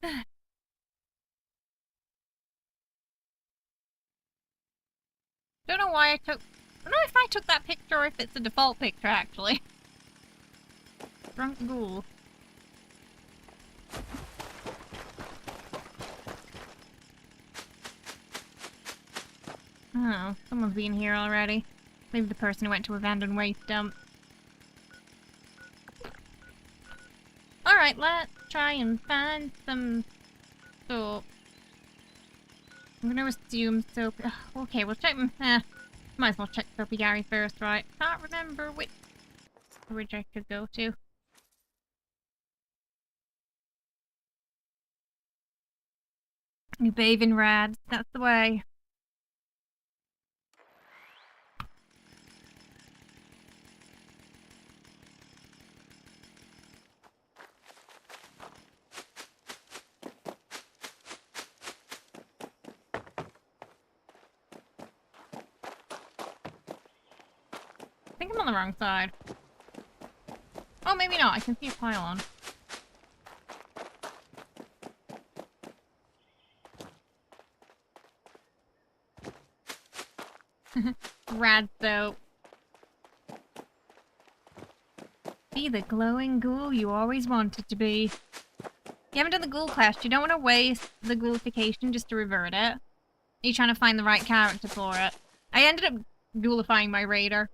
eggs. Don't know why I took... I don't know if I took that picture or if it's a default picture, actually. Drunk ghoul. Oh, someone's been here already. Maybe the person who went to abandoned waste dump. Alright, let's try and find some soap. I'm gonna assume soap. Ugh, okay, we'll check. Might as well check Soapy Gary first, right? Can't remember which bridge I could go to. You bathe in rads. That's the way. I think I'm on the wrong side. Oh, maybe not. I can see a pylon. Rad soap. Be the glowing ghoul you always wanted to be. You haven't done the ghoul quest. You don't want to waste the ghoulification just to revert it. You're trying to find the right character for it. I ended up ghoulifying my raider.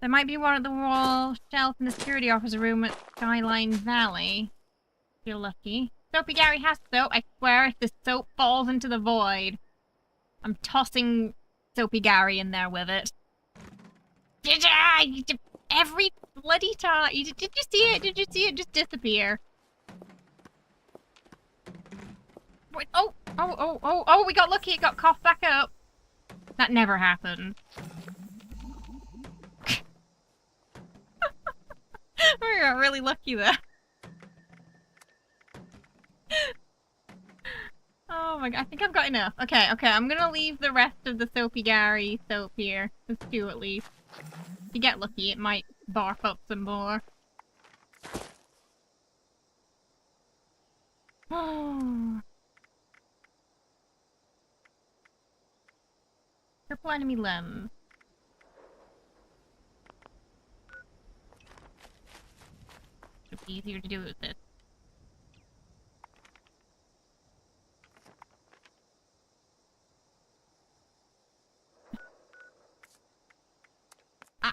There might be one at the wall shelf in the security officer room at Skyline Valley. If you're lucky. Soapy Gary has soap. I swear if the soap falls into the void, I'm tossing Soapy Gary in there with it. Every bloody time. Did you see it? Did you see it just disappear? Wait, oh, we got lucky. It got coughed back up. That never happened. We got really lucky there. Oh my god, I think I've got enough. Okay, I'm gonna leave the rest of the Soapy Gary soap here. There's two at least. If you get lucky, it might barf up some more. Oh. Purple enemy limb. Should be easier to do with this.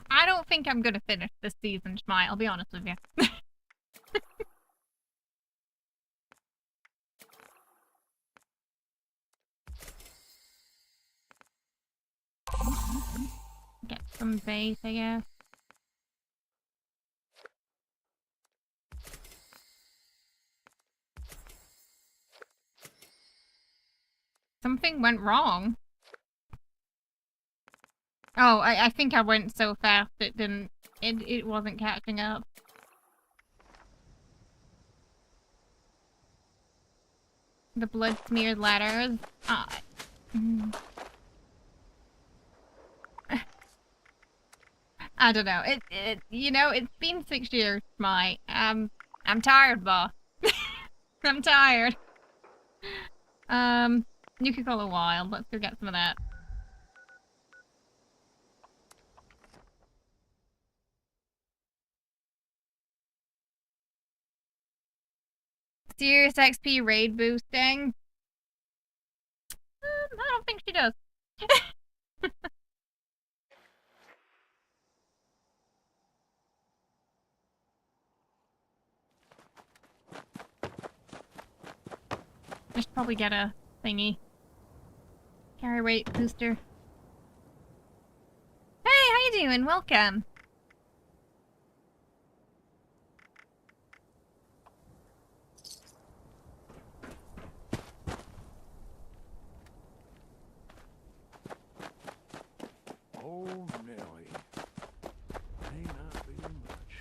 I don't think I'm gonna finish this season, Shmai, I'll be honest with you. Get some base, I guess. Something went wrong. Oh, I think I went so fast it wasn't catching up. The blood smeared letters. I don't know. You know, it's been 6 years, my. I'm tired, boss. I'm tired. Nuka-Cola Wild. Let's go get some of that. Serious XP raid boosting? I don't think she does. I should probably get a thingy. Carry weight booster. Hey, how you doing? Welcome. Oh, Nelly. May not be much.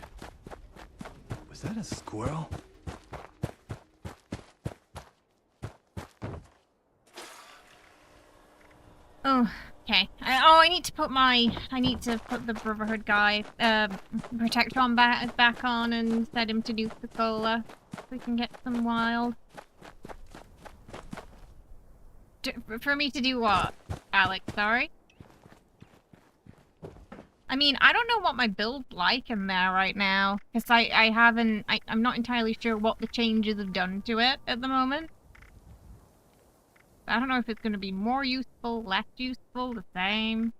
Was that a squirrel? Oh, okay. I need to put the Brotherhood guy, Protectron back on and set him to do Coca-Cola. So we can get some wild. For me to do what, Alex? Sorry? I mean, I don't know what my build's like in there right now. Because I'm not entirely sure what the changes have done to it at the moment. I don't know if it's going to be more useful, less useful, the same.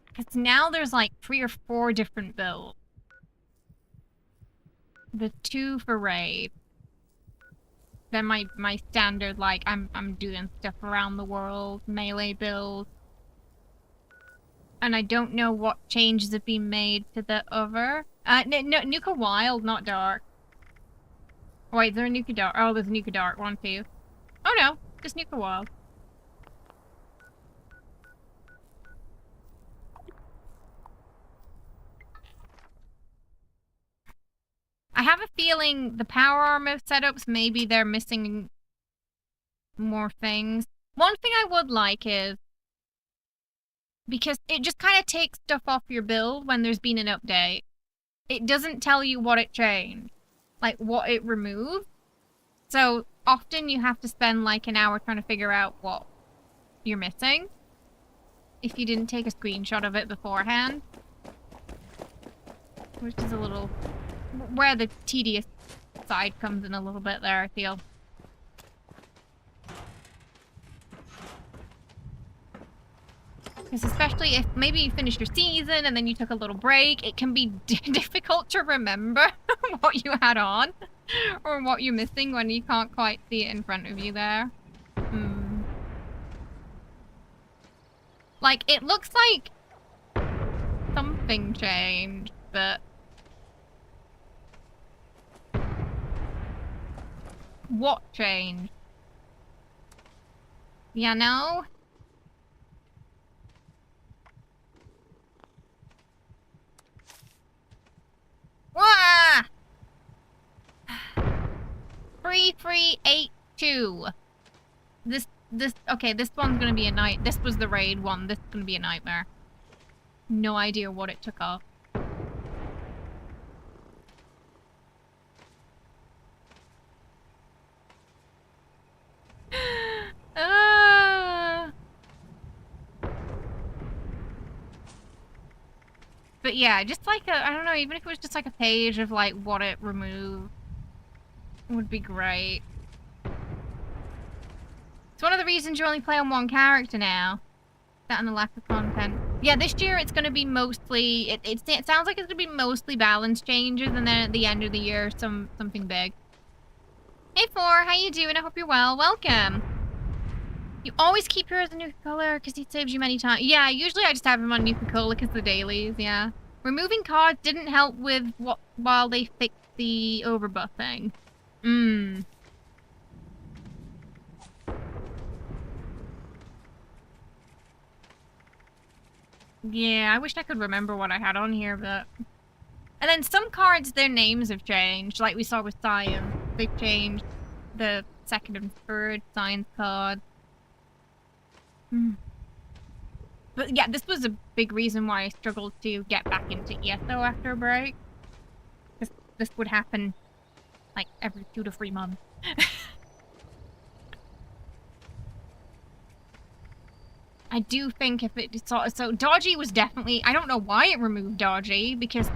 Because now there's like 3 or 4 different builds. The 2 for raid. Then my standard, like, I'm doing stuff around the world, melee build. And I don't know what changes have been made to the other. No, Nuka Wild, not Dark. Wait, is there a Nuka Dark? Oh, there's a Nuka Dark one too. Oh no, just Nuka Wild. I have a feeling the power armor setups, maybe they're missing more things. One thing I would like is, because it just kind of takes stuff off your build when there's been an update. It doesn't tell you what it changed, like what it removed. So often you have to spend like an hour trying to figure out what you're missing if you didn't take a screenshot of it beforehand. Which is a little... where the tedious side comes in a little bit there, I feel. Because especially if maybe you finished your season and then you took a little break, it can be difficult to remember what you had on or what you're missing when you can't quite see it in front of you there. Like, it looks like something changed, but... what changed? Yeah, no? Wah! 3382. This Okay, this one's gonna be a night. This was the raid one. This is gonna be a nightmare. No idea what it took off. But yeah, just like I don't know, even if it was just like a page of like what it removed would be great. It's one of the reasons you only play on one character now. That and the lack of content. Yeah, this year it's going to be mostly, it sounds like it's going to be mostly balance changes, and then at the end of the year something big. Hey Four, how you doing? I hope you're well. Welcome. You always keep yours in Nuka-Cola because he saves you many times. Yeah, usually I just have him on Nuka-Cola because the dailies, yeah. Removing cards didn't help with what while they fixed the overbuff thing. Yeah, I wish I could remember what I had on here, but... And then some cards, their names have changed, like we saw with Science. They've changed the second and third Science cards. But yeah, this was a big reason why I struggled to get back into ESO after a break. This would happen, like, every 2 to 3 months. I do think if it so dodgy was definitely, I don't know why it removed dodgy, because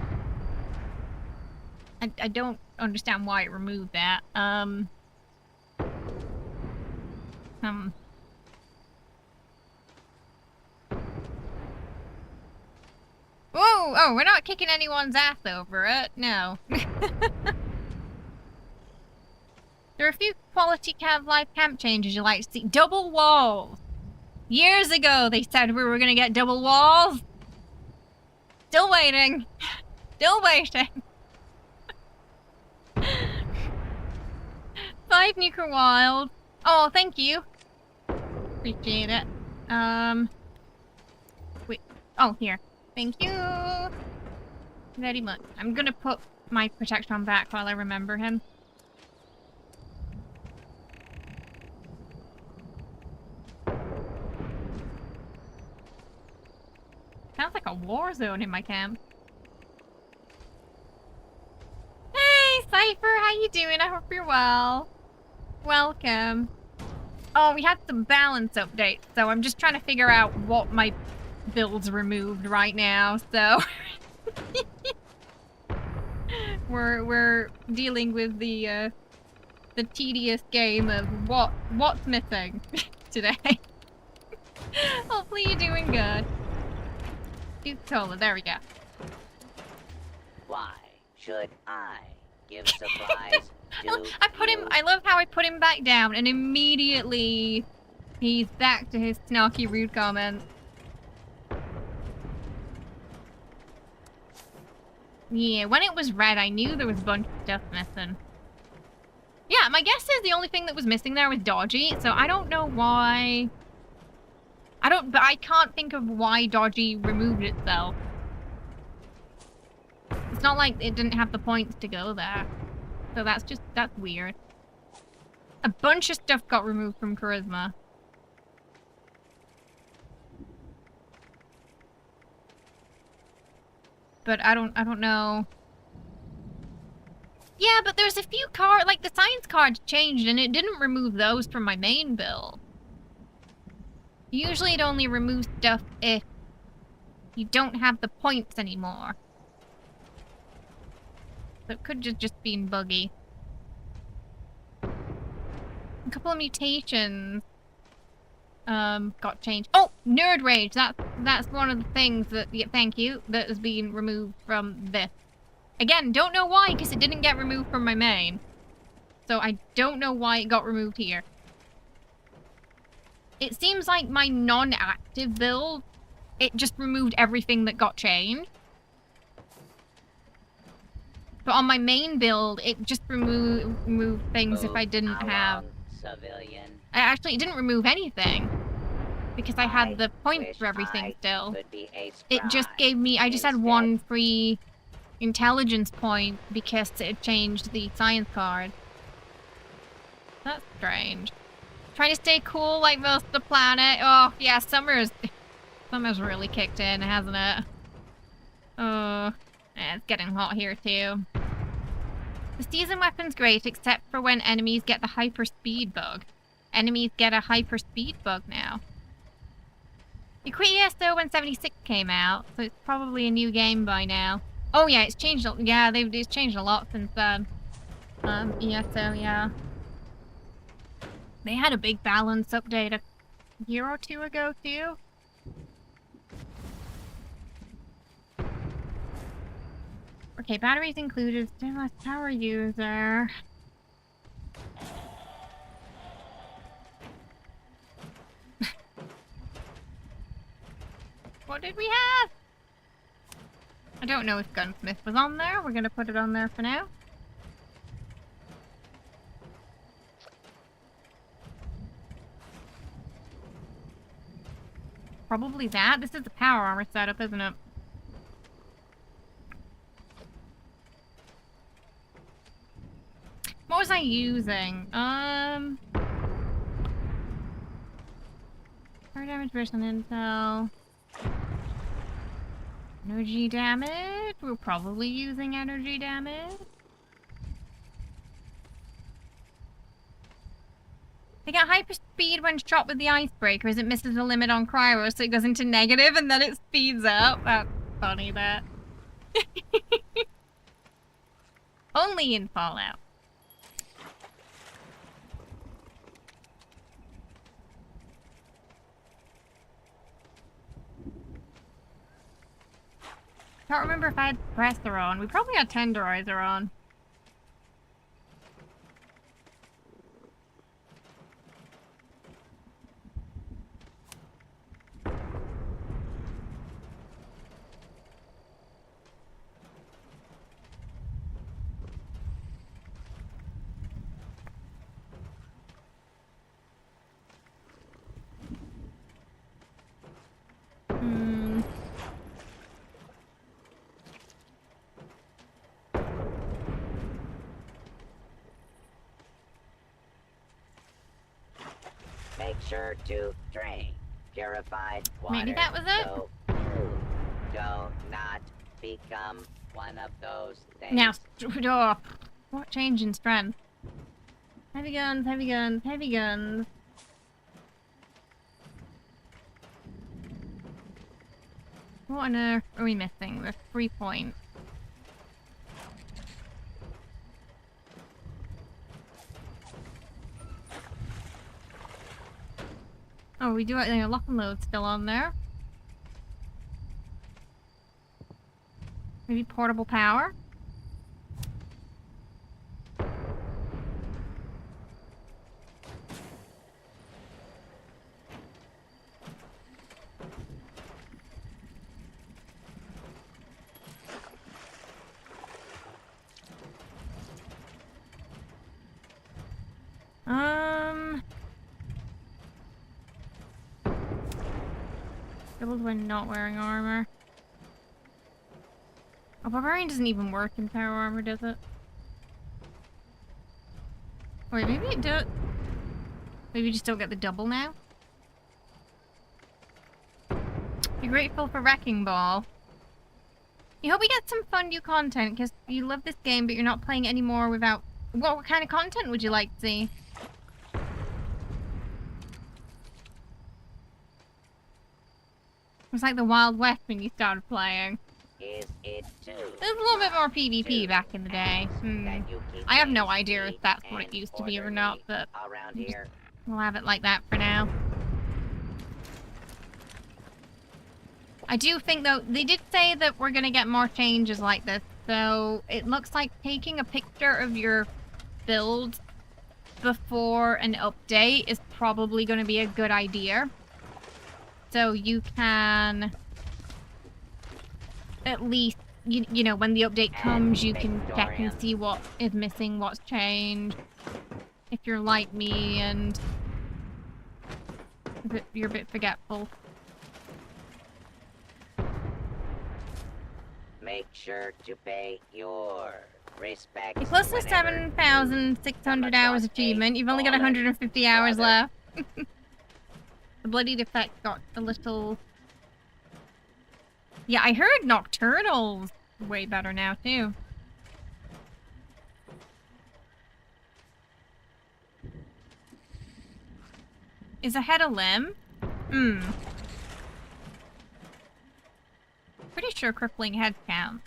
I don't understand why it removed that. Whoa! Oh, we're not kicking anyone's ass over it. No. There are a few quality Cav Life camp changes you like to see. Double walls! Years ago, they said we were gonna get double walls. Still waiting. Still waiting. 5 Nuker Wild. Oh, thank you. Appreciate it. Wait. Oh, here. Thank you. Very much. I'm gonna put my protection on back while I remember him. Sounds like a war zone in my camp. Hey, Cypher, how you doing? I hope you're well. Welcome. Oh, we had some balance updates, so I'm just trying to figure out what my build's removed right now, so... we're dealing with the tedious game of what's missing today. Hopefully you're doing good. Cola, there we go. Why should I give supplies to I put him, you? I love how I put him back down and immediately he's back to his snarky rude comment. Yeah, when it was red, I knew there was a bunch of stuff missing. Yeah, my guess is the only thing that was missing there was dodgy, so I don't know why... but I can't think of why dodgy removed itself. It's not like it didn't have the points to go there. So that's weird. A bunch of stuff got removed from charisma. But I don't know. Yeah, but there's a few cards, like the science cards changed and it didn't remove those from my main build. Usually it only removes stuff if you don't have the points anymore. So it could just be buggy. A couple of mutations got changed. Oh, Nerd Rage. That's one of the things that, yeah, thank you, that is being removed from this. Again, don't know why, because it didn't get removed from my main. So I don't know why it got removed here. It seems like my non-active build, it just removed everything that got changed. But on my main build, it just removed things if I didn't have... Civilian. Actually, it didn't remove anything. Because I had the points for everything still. It just gave me... I just had one free intelligence point because it changed the science card. That's strange. Trying to stay cool like most of the planet. Oh, yeah, summer's really kicked in, hasn't it? Oh, yeah, it's getting hot here too. The season weapon's great, except for when enemies get the hyper speed bug. Enemies get a hyper speed bug now. You quit ESO when 76 came out, so it's probably a new game by now. Oh yeah, it's changed. Yeah, it's changed a lot since then. ESO, yeah. They had a big balance update a year or two ago too. Okay, batteries included, stainless power user. What did we have? I don't know if Gunsmith was on there. We're gonna put it on there for now. Probably that. This is the power armor setup, isn't it? What was I using? Fire damage versus intel. Energy damage? We're probably using energy damage. They get hyper speed when shot with the icebreaker as it misses the limit on cryo, so it goes into negative and then it speeds up. That's funny, that. Only in Fallout. I can't remember if I had suppressor on. We probably had tenderizer on. Make sure to drain purified water. Maybe that was it? So you do not become one of those things. Now, oh, what change in strength? Heavy guns, heavy guns, heavy guns. What on earth are we missing? There's 3 points. Oh, we do it. Lock and load still on there. Maybe portable power. Doubled when not wearing armor. Oh, Barbarian doesn't even work in power armor, does it? Wait, maybe it does. Maybe you just don't get the double now? Be grateful for Wrecking Ball. You hope we get some fun new content, because you love this game, but you're not playing anymore without... What kind of content would you like to see? It was like the Wild West when you started playing. Is it too? There's a little bit more PvP back in the day. I have no idea if that's what it used to be or not, but around here. we'll have it like that for now. I do think, though, they did say that we're going to get more changes like this, so it looks like taking a picture of your build before an update is probably going to be a good idea. So you can, at least, you know, when the update comes, you can check and see what is missing, what's changed. If you're like me and you're a bit forgetful. Make sure to pay your respect. Plus the 7,600 hours achievement. You've only got 150 hours left. The bloodied effect got a little... Yeah, I heard Nocturnal's way better now, too. Is a head a limb? Pretty sure crippling heads count.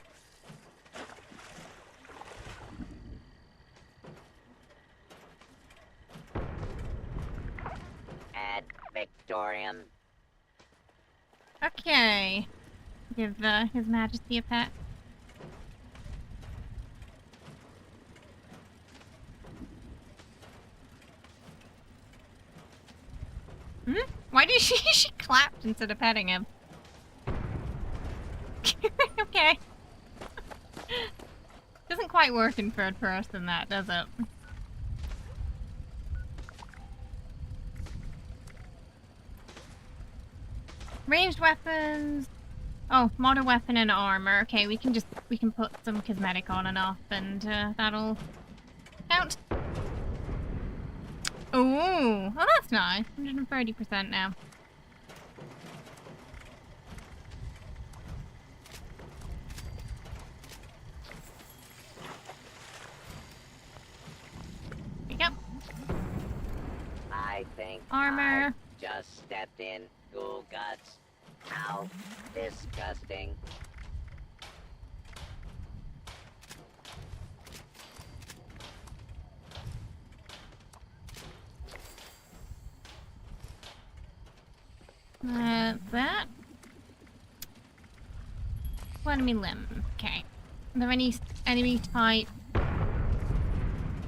Ad Victorium. Okay. Give His Majesty a pet. Why did she clapped instead of petting him? Okay. Doesn't quite work in third person, that, does it? Ranged weapons. Oh, modern weapon and armor. Okay, we can put some cosmetic on and off, and that'll count. Ooh, oh, that's nice. 130% now. There you go. I think Armor. I just stepped in ghoul guts. How disgusting. That. Enemy limb. Okay. Are there any enemy type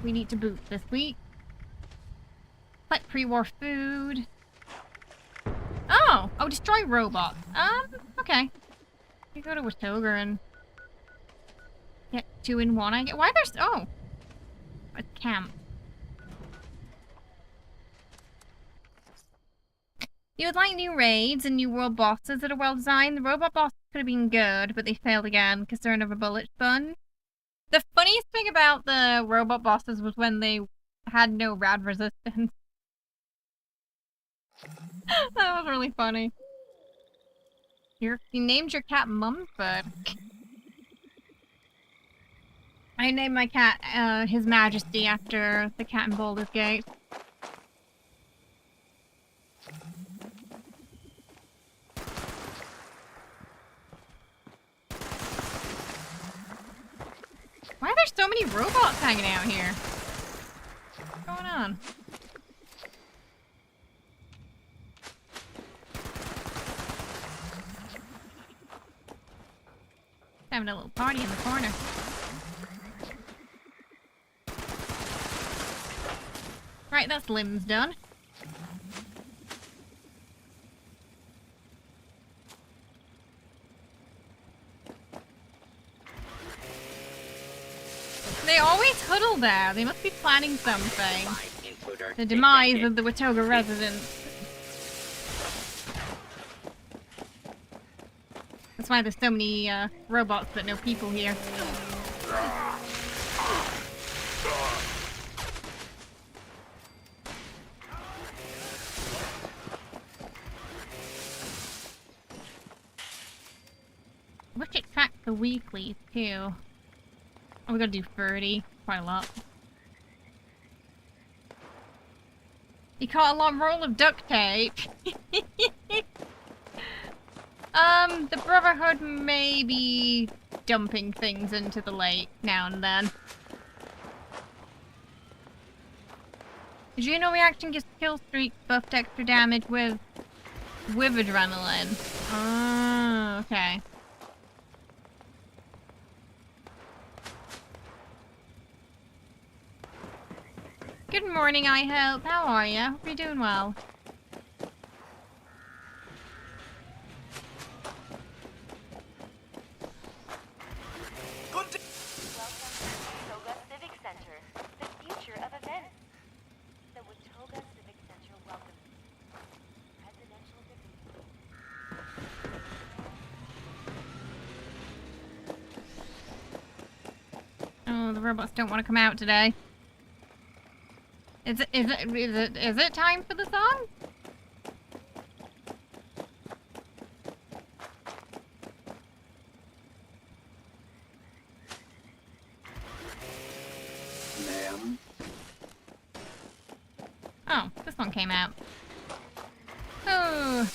we need to boot this week? Collect pre-war food. Oh! Oh, destroy robots. Okay. You go to Watoga and get 2 in 1, I get. Why there's... Oh! A camp. You would like new raids and new world bosses that are well designed. The robot bosses could have been good, but they failed again because they're another bullet sponge. The funniest thing about the robot bosses was when they had no rad resistance. That was really funny. You named your cat Mumford. I named my cat His Majesty after the cat in Baldur's Gate. Why are there so many robots hanging out here? What's going on? Having a little party in the corner. Right, that's limbs done. They always huddle there. They must be planning something. The demise of the Watoga residents. That's why there's so many robots but no people here. I wish it tracked the weeklies too. Oh, we gotta do 30. Quite a lot. You caught a long roll of duct tape. The Brotherhood may be dumping things into the lake now and then. Did you know reaction gives kill streak buffed extra damage with adrenaline? Oh, okay. Good morning, I hope. How are you? Hope you're doing well. Welcome to Watoga Civic Center, the future of events. The Watoga Civic Center welcomes presidential debate. Oh, the robots don't want to come out today. Is it time for the song? Ma'am. Oh, this one came out. Oh.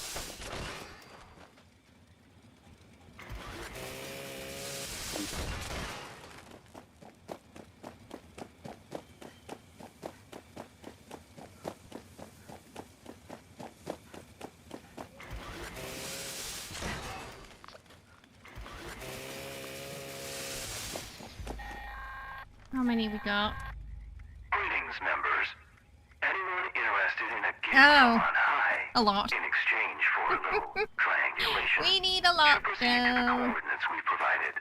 How many we got? Greetings, members. Anyone interested in a gift Oh, from on high a lot. in exchange for a little triangulation? We need a lot, To proceed to the though. coordinates we provided.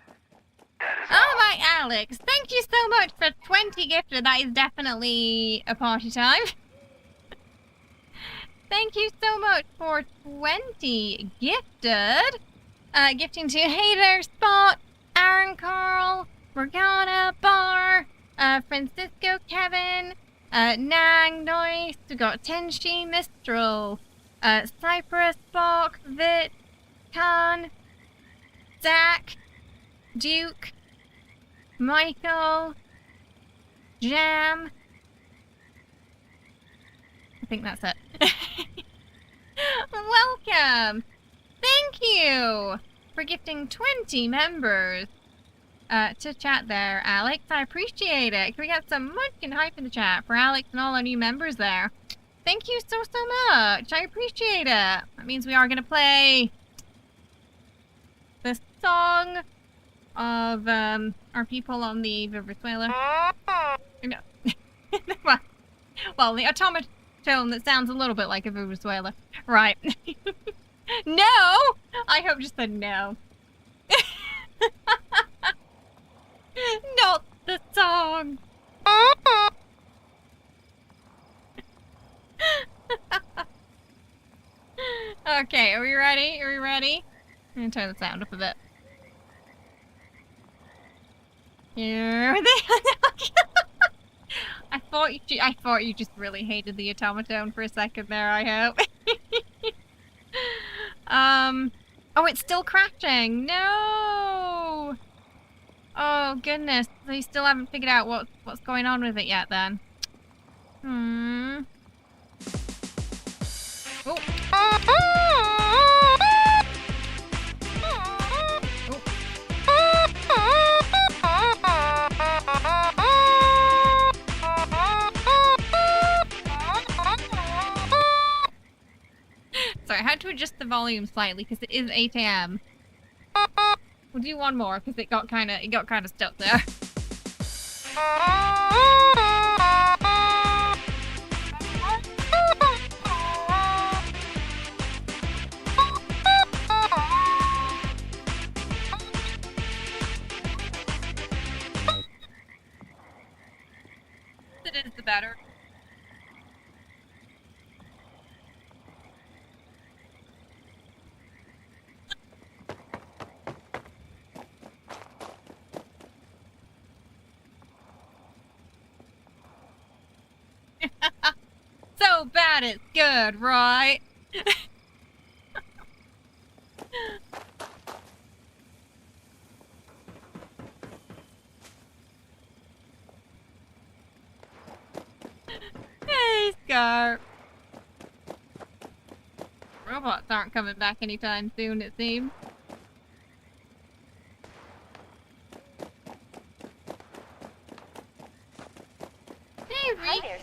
That is All all. right, Alex. Thank you so much for 20 gifted. That is definitely a party time. Thank you so much for 20 gifted. Gifting to Hater, Spot, Aaron Carl, Morgana, Bar, Francisco, Kevin, Nang, Noise. We got Tenshi, Mistral, Cypress, Bok, Vit, Khan, Zach, Duke, Michael, Jam. I think that's it. Welcome! Thank you for gifting 20 members to chat there, Alex. I appreciate it. Can we get some munchkin hype in the chat for Alex and all our new members there? Thank you so much. I appreciate it. That means we are going to play the song of our people on the Venezuela. No. well, the automaton that sounds a little bit like a Venezuela. Right. No! I hope just said no. Not the song. Okay, are we ready? Are we ready? I'm gonna turn the sound up a bit. Here I thought you just really hated the automaton for a second there, I hope. Oh, it's still crashing. No. Oh goodness. So you still haven't figured out what's going on with it yet then. Oh. Sorry, I had to adjust the volume slightly because it is 8 AM. We'll do one more because it got kind of stuck there. It is the better. So bad it's good, right? Hey, Scar. Robots aren't coming back anytime soon, it seems.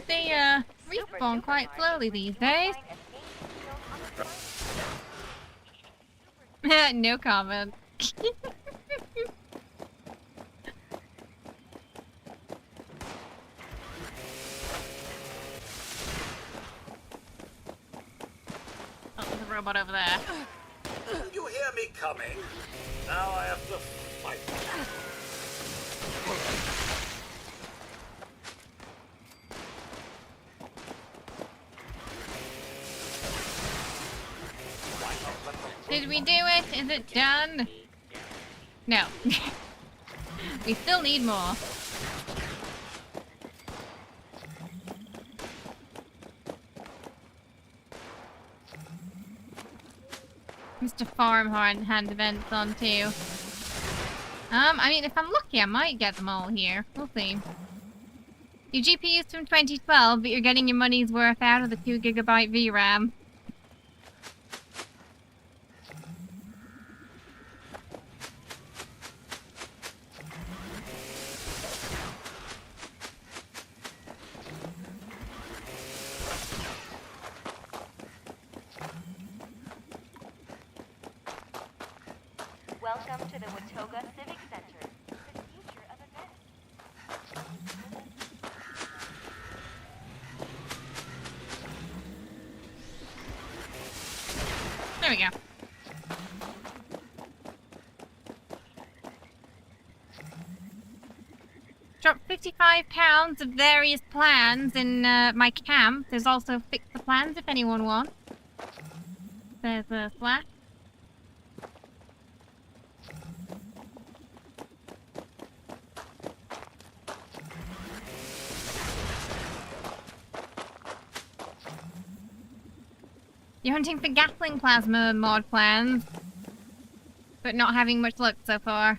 They respawn quite slowly these days. No comment. Oh, there's a robot over there. Didn't you hear me coming? Now I have to fight. Did we do it? Is it done? No. We still need more. Mr. Farmhand events on too. I mean, if I'm lucky, I might get them all here. We'll see. Your GPU's from 2012, but you're getting your money's worth out of the 2GB VRAM. Welcome to the Watoga Civic Center, the future of events. There we go. Dropped 55 pounds of various plans in my camp. There's also Fix the Plans if anyone wants. There's a flash. You're hunting for Gatling Plasma mod plans, but not having much luck so far.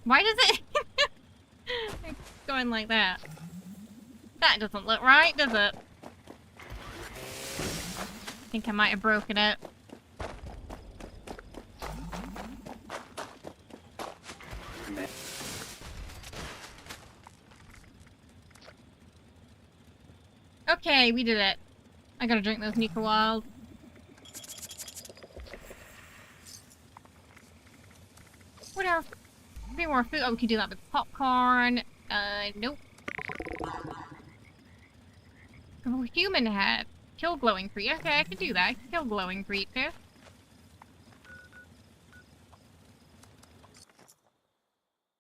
Why does it... It's going like that? That doesn't look right, does it? I think I might have broken it. Okay, we did it. I gotta drink those Nika Wild. What else? Maybe more food. Oh, we can do that with popcorn. Nope. Oh, human head. Kill glowing creep. Okay, I can do that. I can kill glowing creep too.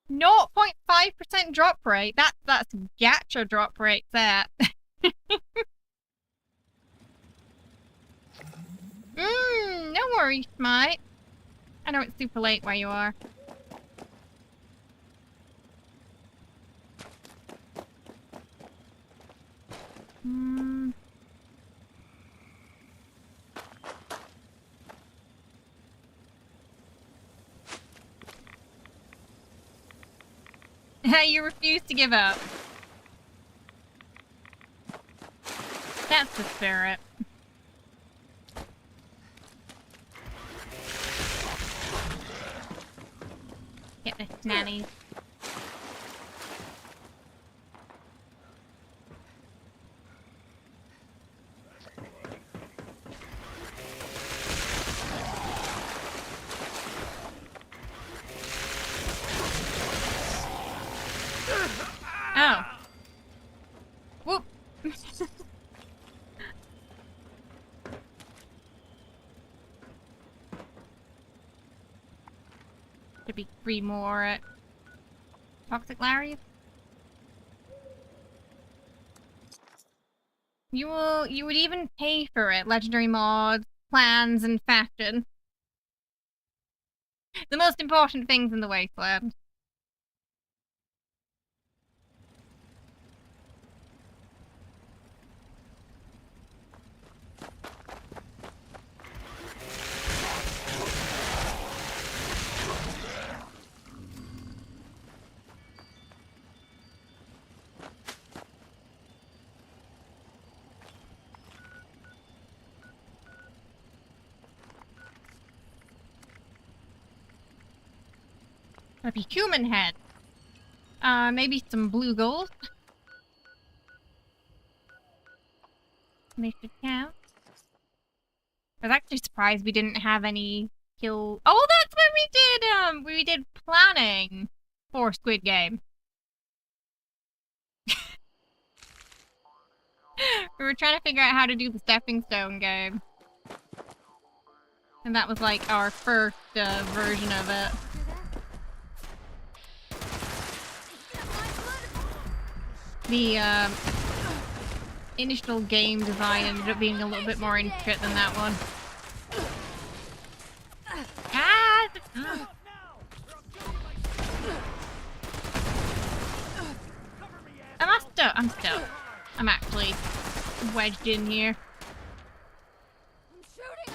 No 0.5% drop rate. That's gacha drop rate. That. No worries, mate. I know it's super late where you are. You refuse to give up. That's the spirit. Get the nannies. Oh. Whoop. Should be 3 more toxic Larrys. You would even pay for it. Legendary mods, plans, and fashion. The most important things in the Wasteland. That'd be human head. Maybe some blue gold. They should count. I was actually surprised we didn't have any kill. Oh, that's when we did planning for Squid Game. We were trying to figure out how to do the stepping stone game. And that was like our first version of it. The initial game design ended up being a little bit more intricate than that one. Ah! I'm stuck. I'm actually wedged in here. I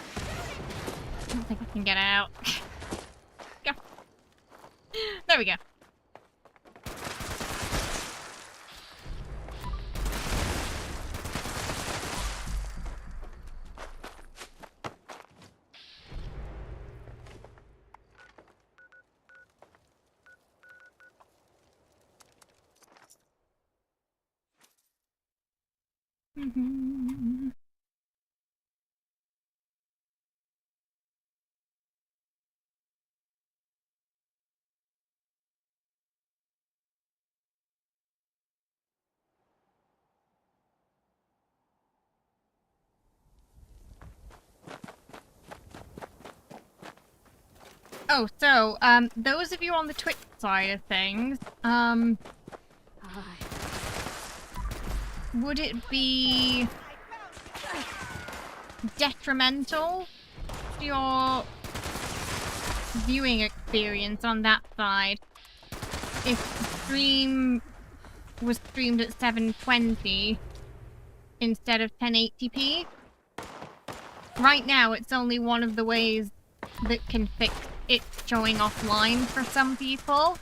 don't think I can get out. Go. There we go. Oh, so, those of you on the Twitch side of things, would it be detrimental to your viewing experience on that side if the stream was streamed at 720 instead of 1080p? Right now, it's only one of the ways that can fix it showing offline for some people,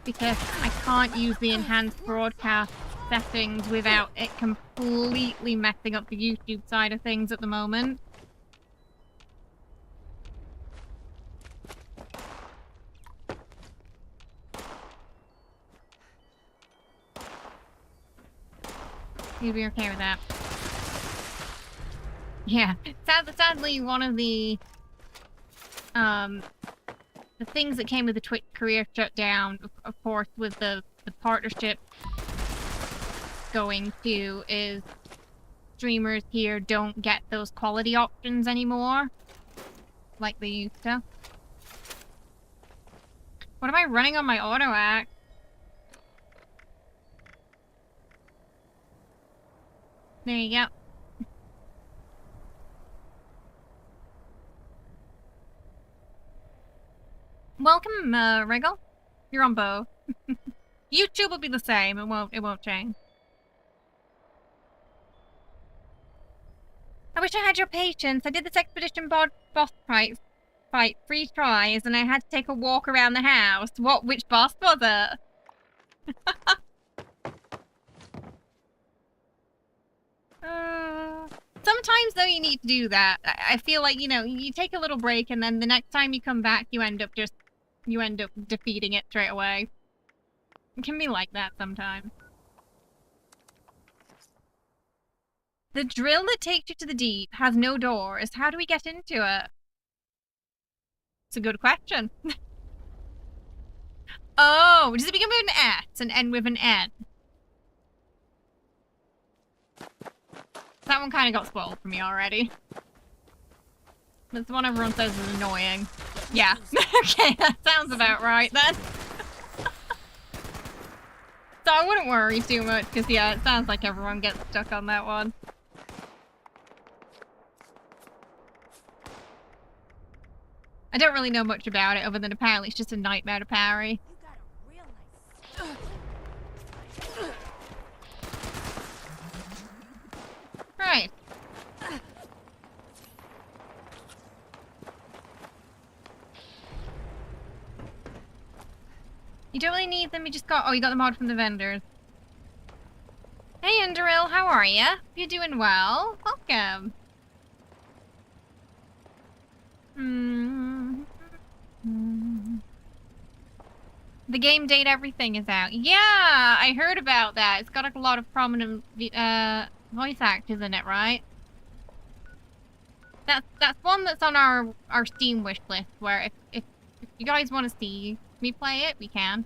because I can't use the enhanced broadcast settings without it completely messing up the YouTube side of things at the moment. You'd be okay with that. Yeah. Sadly, one of the things that came with the Twitch career shut down, of course, with the partnership going to, is streamers here don't get those quality options anymore like they used to. What am I running on my auto act? There you go. Welcome, Regal. You're on both. YouTube will be the same. It won't change. I wish I had your patience. I did this expedition boss fight 3 tries, and I had to take a walk around the house. Which boss was it? Sometimes, though, you need to do that. I feel like, you know, you take a little break, and then the next time you come back, you end up defeating it straight away. It can be like that sometimes. The drill that takes you to the deep has no doors. How do we get into it? It's a good question. Oh, does it begin with an S and end with an N? That one kind of got spoiled for me already. That's the one everyone says is annoying. Yeah. Okay, that sounds about right then. So I wouldn't worry too much, because yeah, it sounds like everyone gets stuck on that one. I don't really know much about it, other than apparently it's just a nightmare to parry. Right. You don't really need them, you just got... Oh, you got the mod from the vendors. Hey, Enderil, how are ya? You're doing well. Welcome. The game date, everything is out. Yeah, I heard about that. It's got a lot of prominent voice actors in it, right? That's one that's on our Steam wish list, where if you guys want to see me play it, we can.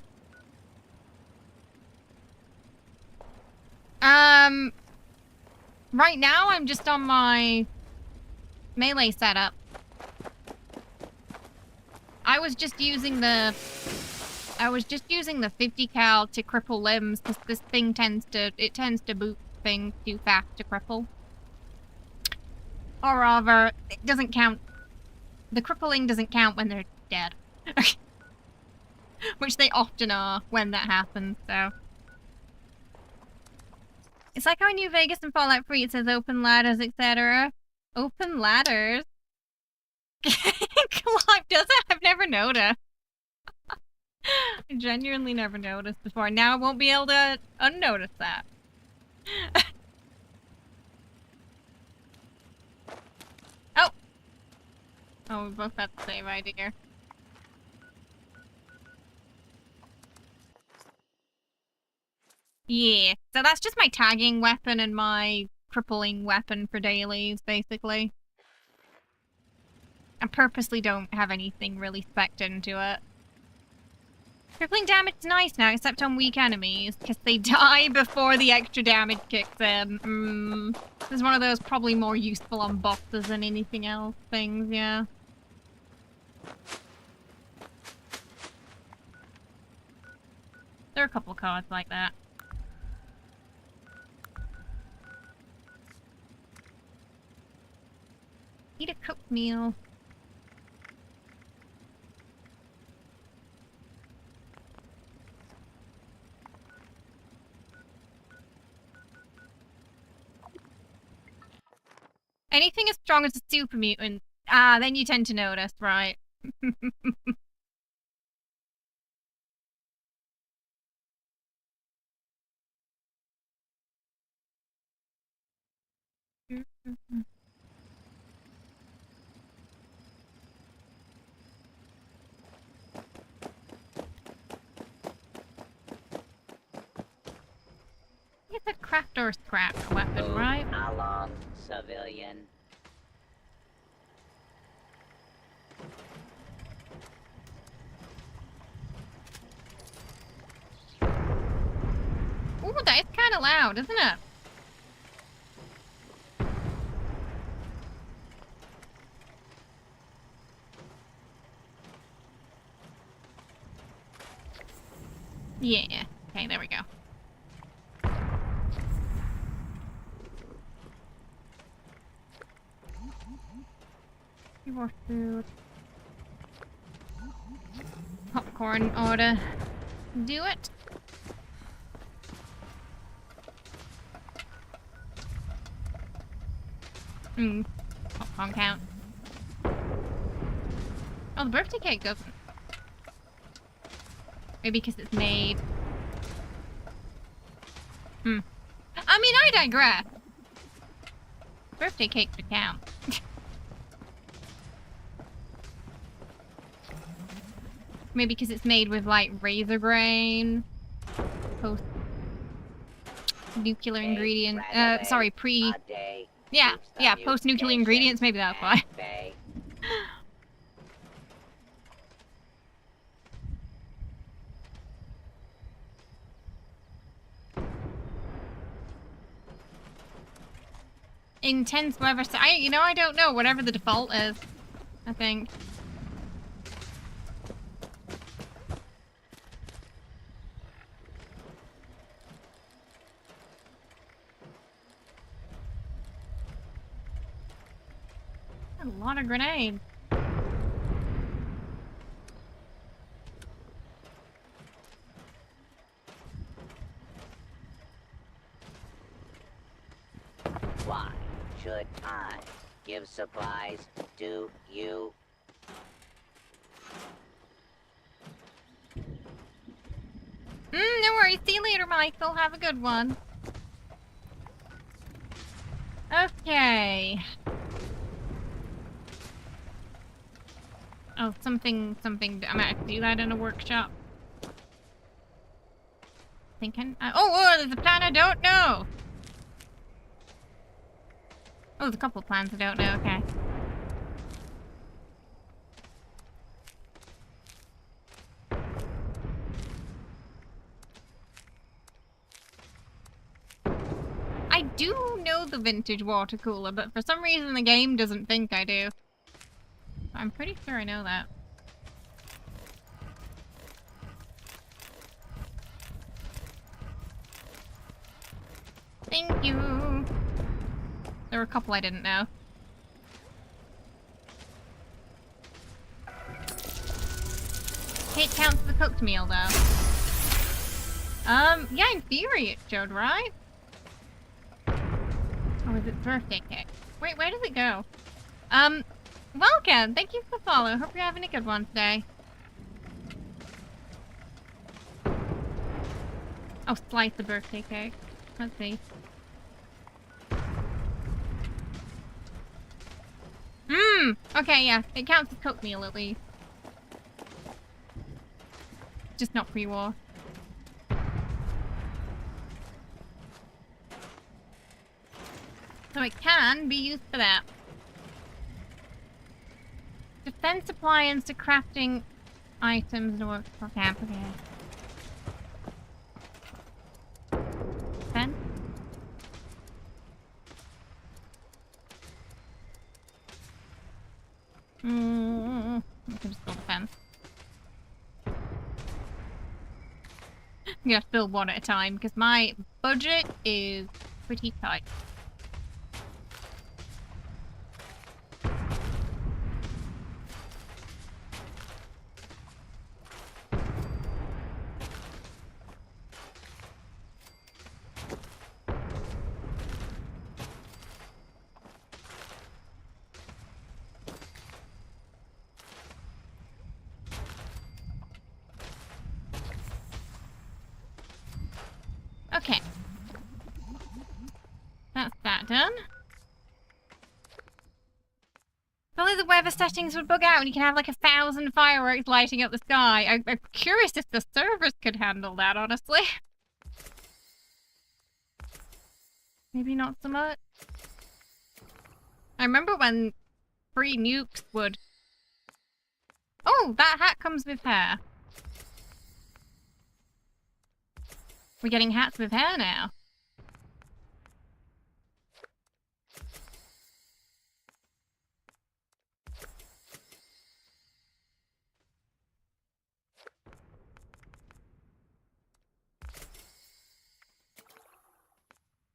Right now I'm just on my melee setup. I was just using the 50 cal to cripple limbs, because this thing tends to boot things too fast to cripple. Or rather, it doesn't count The crippling doesn't count when they're dead. Which they often are when that happens, so. It's like how in New Vegas and Fallout 3 it says open ladders, etc. Open ladders? Clock does it? I've never noticed. I genuinely never noticed before. Now I won't be able to unnotice that. Oh! Oh, we both had the same idea. Yeah, so that's just my tagging weapon and my crippling weapon for dailies, basically. I purposely don't have anything really spec'd into it. Crippling damage is nice now, except on weak enemies, because they die before the extra damage kicks in. This is one of those probably more useful on bosses than anything else things, yeah. There are a couple cards like that. Eat a cooked meal. Anything as strong as a super mutant. Ah, then you tend to notice, right? It's a craft or scrap weapon, right? How long, civilian? Ooh, that is kind of loud, isn't it? Yeah. Okay, there we go. More food. Popcorn order. Do it. Popcorn count. Oh, the birthday cake doesn't. Maybe because it's made. I mean, I digress. Birthday cake should count. Maybe because it's made with, like, razor grain. Post-nuclear ingredient. Sorry, pre... Yeah, post-nuclear ingredients. Maybe that's why. Intense weather. I don't know. Whatever the default is, I think. A lot of grenades. Why should I give supplies to you? No worries. See you later, Michael. Have a good one. Okay. Oh, something. I might have to do that in a workshop. Thinking. Oh, there's a plan I don't know. Oh, there's a couple of plans I don't know. Okay. I do know the vintage water cooler, but for some reason the game doesn't think I do. I'm pretty sure I know that. Thank you. There were a couple I didn't know. cake counts as a cooked meal, though? Yeah, in theory it showed, right? Or was it birthday cake? Wait, where does it go? Welcome! Thank you for the follow. Hope you're having a good one today. Oh, slice the birthday cake. Let's see. Okay, yeah. It counts as cooked meal, at least. Just not pre-war. So it can be used for that. Defense appliance to crafting items and work for camp. Okay. Defense? We can just build defense. I'm gonna build one at a time because my budget is pretty tight. Okay. That's that done. Probably the weather settings would bug out and you can have like 1,000 fireworks lighting up the sky. I'm curious if the servers could handle that, honestly. Maybe not so much. I remember when free nukes would... Oh, that hat comes with hair. We're getting hats with hair now.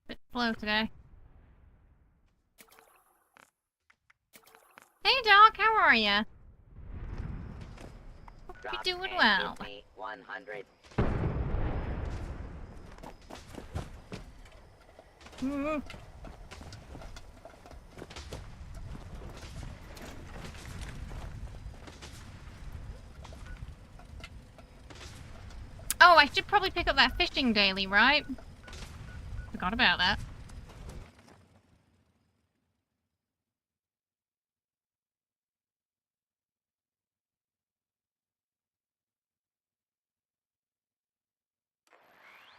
Bit slow today. Hey Doc, how are ya? Hope you're doing well. 100. Oh, I should probably pick up that fishing daily, right? Forgot about that.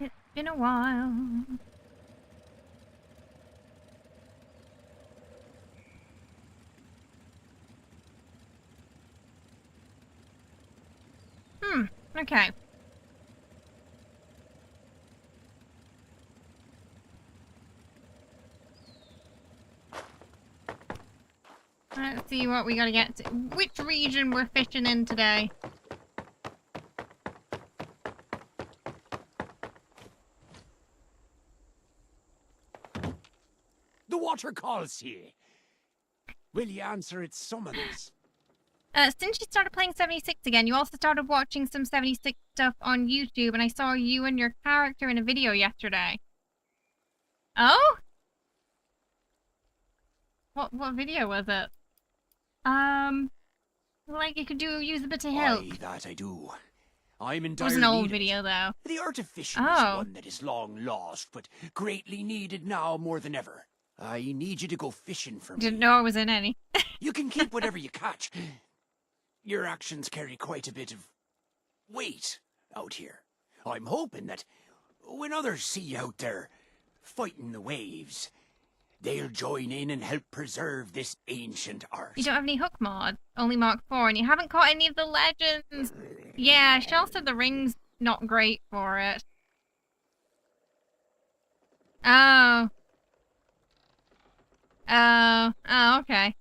It's been a while. Okay. Let's see what we gotta get to. Which region we're fishing in today? The water calls ye. Will ye answer its summons? Since you started playing 76 again, you also started watching some 76 stuff on YouTube, and I saw you and your character in a video yesterday. Oh? What video was it? Like you could use a bit of help. Aye, that I do. I'm in It dire was an old need. video, though. The art of fishing is one that is long lost, but greatly needed now more than ever. I need you to go fishing for me. Didn't know I was in any. You can keep whatever you catch. Your actions carry quite a bit of weight out here. I'm hoping that when others see you out there fighting the waves, they'll join in and help preserve this ancient art. You don't have any hook mod, only Mark 4, and you haven't caught any of the legends. Yeah, Shell said the ring's not great for it. Oh. Oh, okay.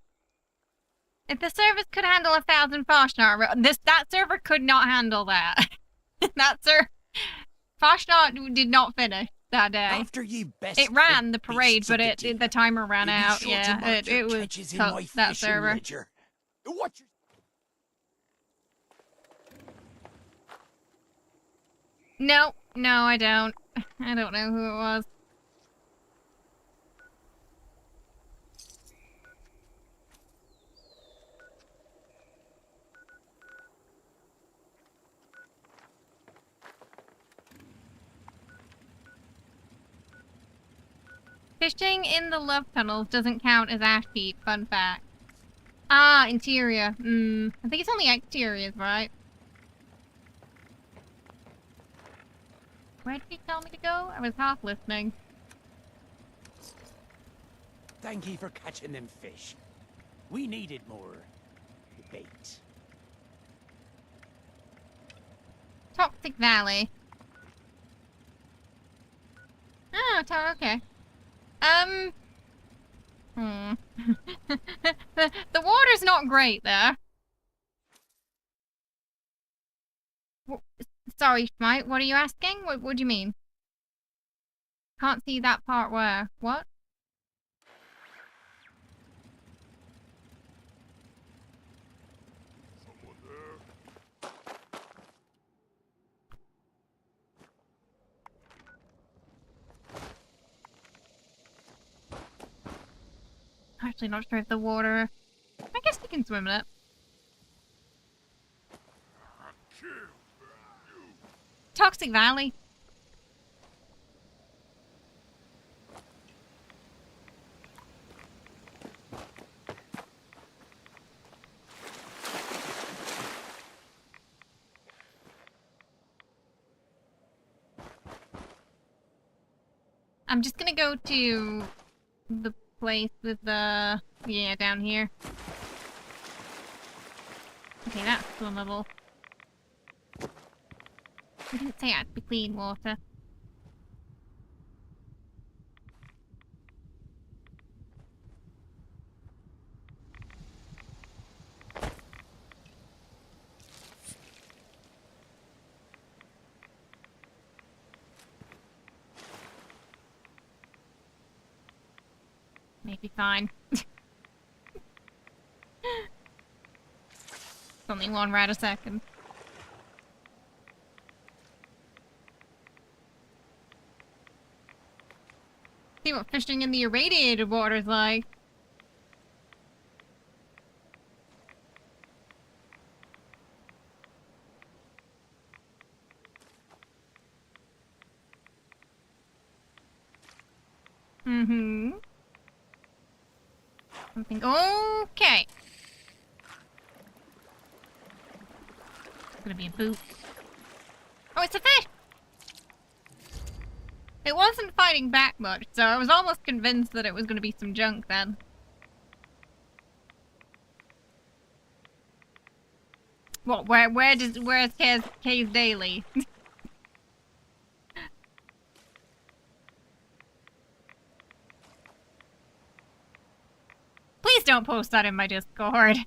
If the servers could handle 1,000 Fashnart, that server could not handle that. Fashnart did not finish that day. After ye best it ran the parade, but the the timer ran out. sure Yeah, it was tough, that server. What No, no, I don't. I don't know who it was. Fishing in the love tunnels doesn't count as ash heap, fun fact. Ah, interior. I think it's only exteriors, right? Where did he tell me to go? I was half listening. Thank ye for catching them fish. We needed more bait. Toxic Valley. Oh, okay. The water's not great there. Sorry, Schmite, what are you asking? What do you mean? Can't see that part where. What? Actually not sure if the water... I guess you can swim in it. Toxic Valley. I'm just gonna go to the place with the... yeah, down here. Okay, that's swimmable. I didn't say it had to be clean water. Maybe fine. Only one right a second. See what fishing in the irradiated water's like. Something. Okay. It's gonna be a boot. Oh, it's a fish! It wasn't fighting back much, so I was almost convinced that it was gonna be some junk then. What? Where's Kay's Daily? Please don't post that in my Discord.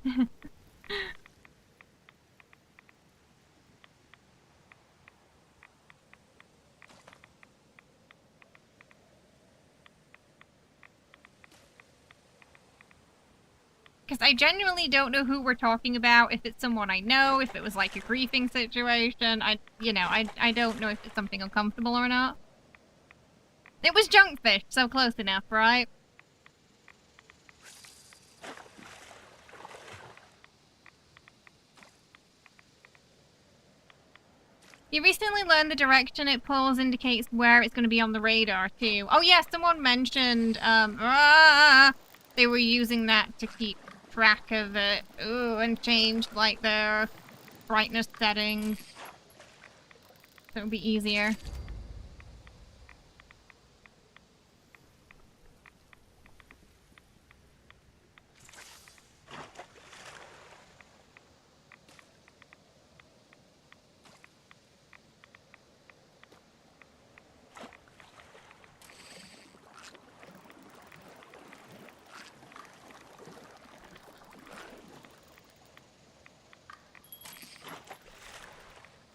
Because I genuinely don't know who we're talking about, if it's someone I know, if it was like a griefing situation. I don't know if it's something uncomfortable or not. It was junkfish, so close enough, right? You recently learned the direction it pulls indicates where it's going to be on the radar, too. Oh yeah, someone mentioned, they were using that to keep track of it. Ooh, and change, like, their brightness settings. So it would be easier.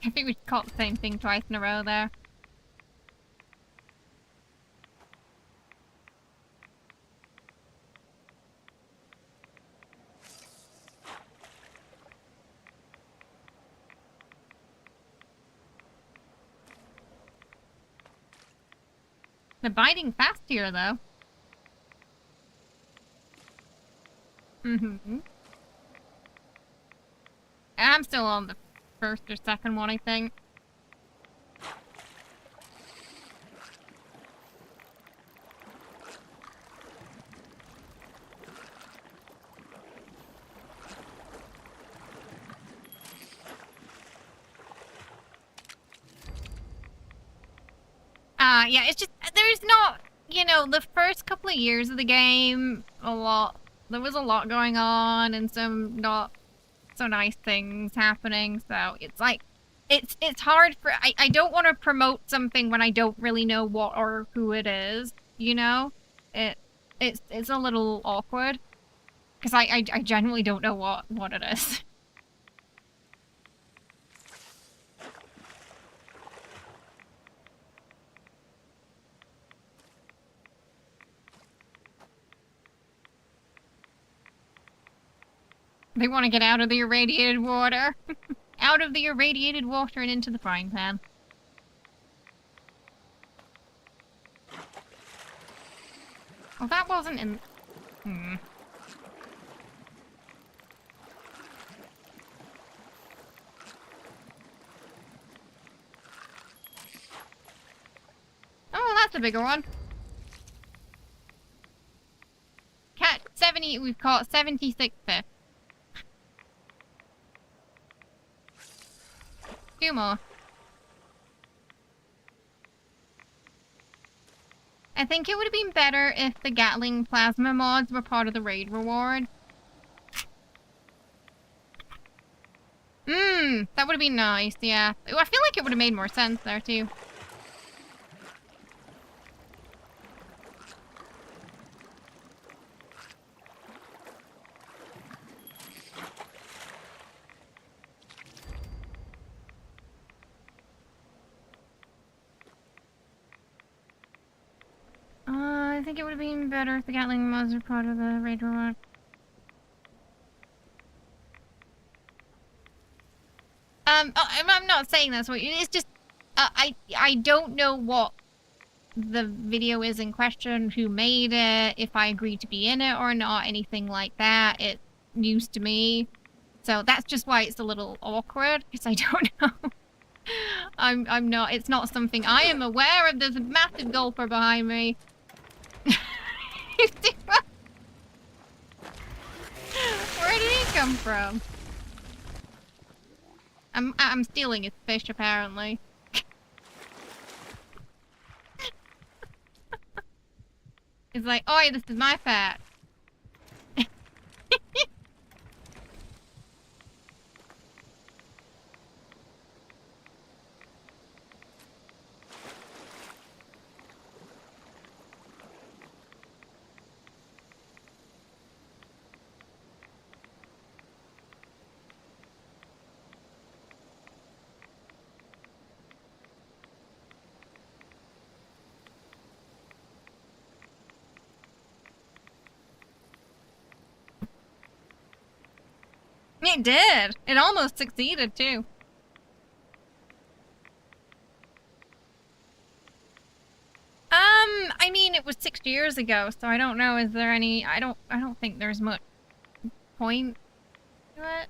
I think we caught the same thing twice in a row there. They're biting fast here, though. Mm-hmm. I'm still on the first or second one, I think. Yeah, it's just, there's not, you know, the first couple of years of the game, there was a lot going on and some not so nice things happening, so it's like, it's hard for, I don't want to promote something when I don't really know what or who it is, you know? It's a little awkward, because I genuinely don't know what it is. They want to get out of the irradiated water. Out of the irradiated water and into the frying pan. Well, that wasn't in... Oh, that's a bigger one. Catch 70, we've caught 76 fish. 2 more. I think it would have been better if the Gatling plasma mods were part of the raid reward. That would have been nice, yeah. I feel like it would have made more sense there too. I think it would have been better if the Gatling mods were part of the raid reward. I'm not saying that's what it's just, I don't know what the video is in question, who made it, if I agreed to be in it or not, anything like that. It's news to me. So that's just why it's a little awkward, because I don't know. I'm not, it's not something I am aware of. There's a massive gulper behind me. Where did he come from? I'm stealing his fish, apparently. It's like, oh, this is my fat. It did. It almost succeeded, too. I mean, it was 6 years ago, so I don't know, is there any... I don't think there's much point to it.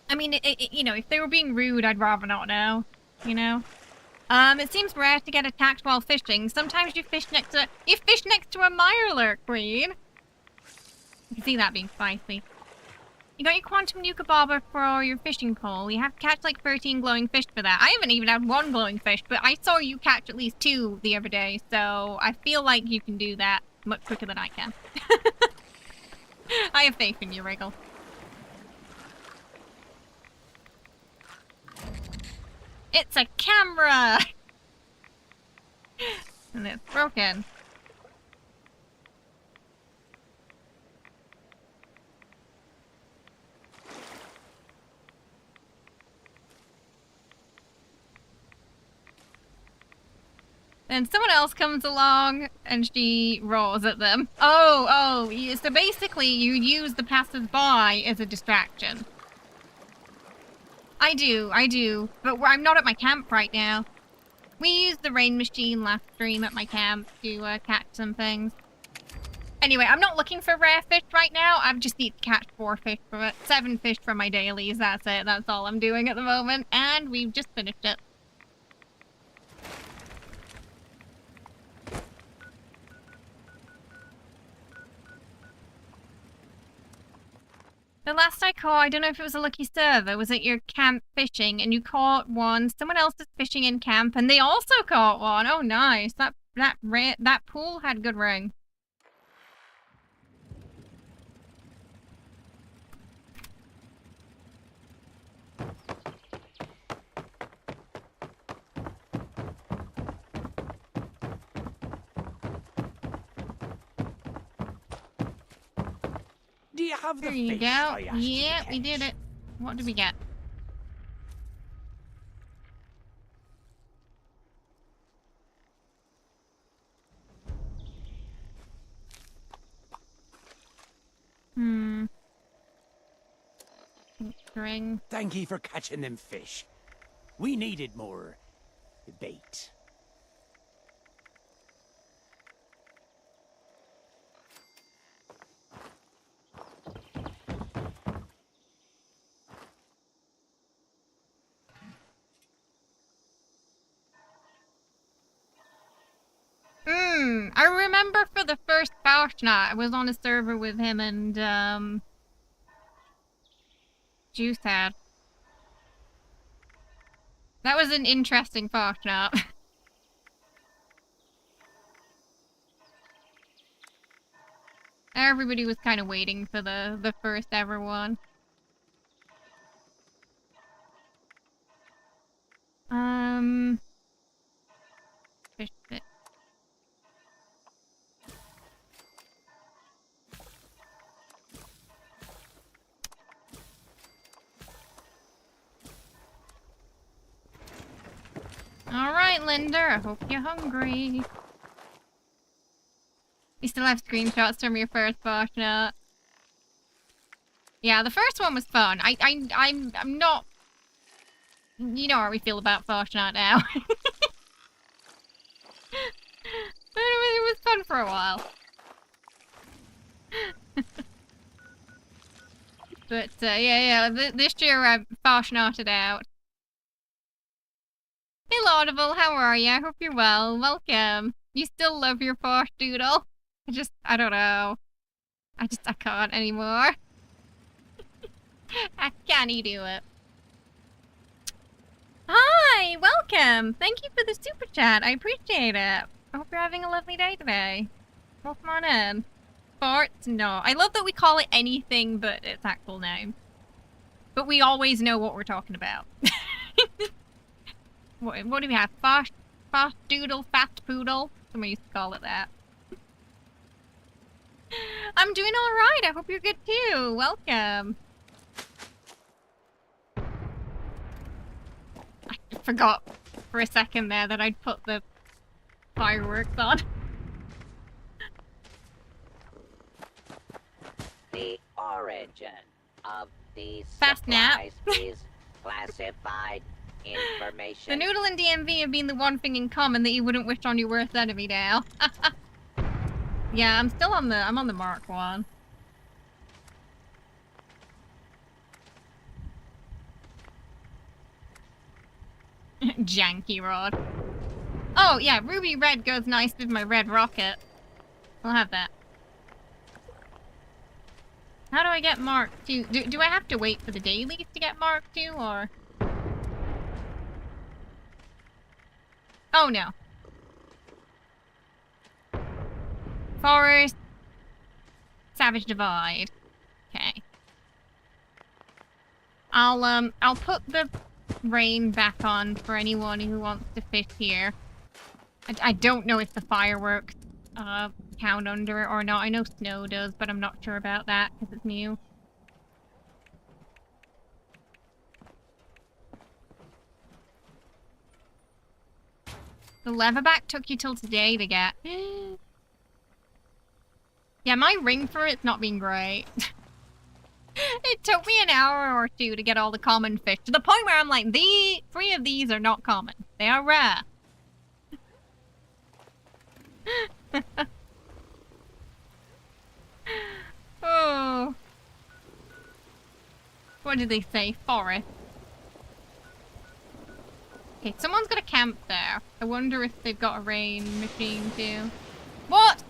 I mean, you know, if they were being rude, I'd rather not know, you know? It seems rare to get attacked while fishing. Sometimes you fish next to a mirelurk, Queen. You can see that being spicy. You got your quantum nuka bobber for your fishing pole. You have to catch like 13 glowing fish for that. I haven't even had 1 glowing fish, but I saw you catch at least 2 the other day, so I feel like you can do that much quicker than I can. I have faith in you, Wriggle. It's a camera! And it's broken. Then someone else comes along and she roars at them. Oh, so basically you use the passers-by as a distraction. I do, but I'm not at my camp right now. We used the rain machine last stream at my camp to catch some things. Anyway, I'm not looking for rare fish right now. I just need to catch 7 fish from my dailies. That's it. That's all I'm doing at the moment. And we've just finished it. The last I caught, I don't know if it was a lucky server, was at your camp fishing and you caught one. Someone else is fishing in camp and they also caught one. Oh, nice. That pool had good ring. Do you have the There you fish go. I asked you to Yeah, we catch? did it. What did we get? String. Thank ye for catching them fish. We needed more bait. I remember for the first Fasnacht, I was on a server with him and, Juice had. That was an interesting Fasnacht. Everybody was kind of waiting for the first ever one. Fish it. Alright, Linder, I hope you're hungry. You still have screenshots from your first Fasnacht. Yeah, the first one was fun. I'm not... You know how we feel about Fasnacht now. It was fun for a while. But, yeah, this year I Fasnachted out. Hey Laudable, how are you? I hope you're well. Welcome. You still love your Farsh doodle? I don't know. I can't anymore. I can't do it. Hi, welcome. Thank you for the super chat. I appreciate it. I hope you're having a lovely day today. Welcome on in. Farts? No. I love that we call it anything but its actual name. But we always know what we're talking about. What do we have? Fast doodle, fast poodle? Somebody used to call it that. I'm doing alright. I hope you're good too. Welcome. I forgot for a second there that I'd put the fireworks on. The origin of these Fast nap. supplies is classified information. The noodle and DMV have been the one thing in common that you wouldn't wish on your worst enemy now. Yeah, I'm on the Mark 1. Janky rod. Oh yeah, ruby red goes nice with my red rocket. I'll have that. How do I get Mark 2? Do I have to wait for the dailies to get Mark 2 or? Oh no. Forest. Savage Divide. Okay. I'll put the rain back on for anyone who wants to fish here. I don't know if the fireworks count under it or not. I know snow does, but I'm not sure about that because it's new. The leatherback took you till today to get. Yeah, my ring for it's not been great. It took me an hour or two to get all the common fish, to the point where I'm like, the 3 of these are not common. They are rare. Oh. What did they say? Forest. Okay, someone's got a camp there. I wonder if they've got a rain machine too. What?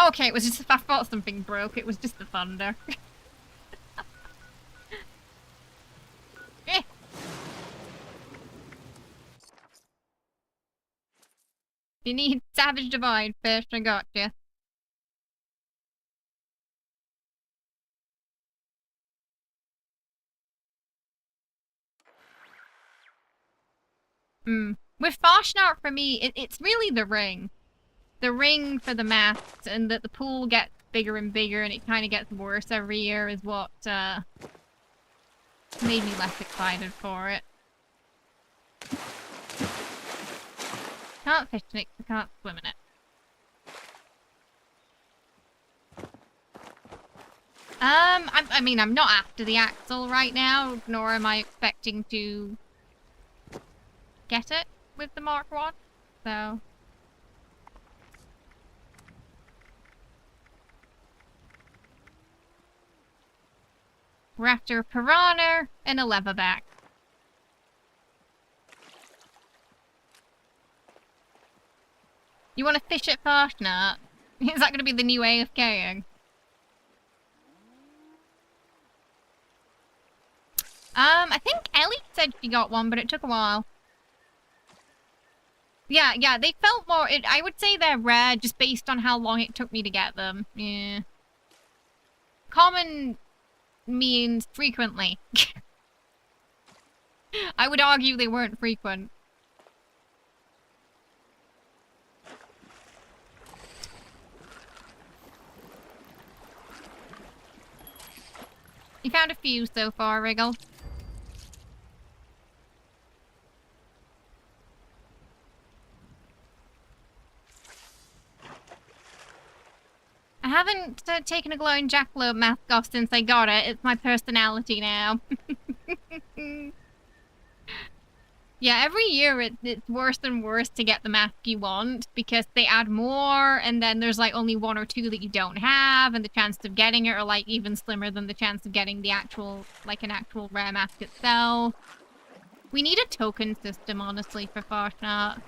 Okay, it was just, I thought something broke. It was just the thunder. Eh. You need Savage Divide fish, I got you. With Farshnart, for me, it's really the ring. The ring for the maths, and that the pool gets bigger and bigger, and it kind of gets worse every year, is what made me less excited for it. Can't fish in it, I can't swim in it. I mean, I'm not after the axle right now, nor am I expecting to get it with the Mark 1, so... We're after a piranha and a leatherback. You want to fish at Farshnart? Is that going to be the new AFKing? I think Ellie said she got one, but it took a while. Yeah, they felt more... I would say they're rare, just based on how long it took me to get them. Yeah. Common means frequently. I would argue they weren't frequent. You found a few so far, Wriggle. I haven't taken a glowing jackalope mask off since I got it. It's my personality now. Yeah, every year it's worse and worse to get the mask you want, because they add more, and then there's like only 1 or 2 that you don't have, and the chance of getting it are like even slimmer than the chance of getting the actual, like an actual rare mask itself. We need a token system, honestly, for Farshnart.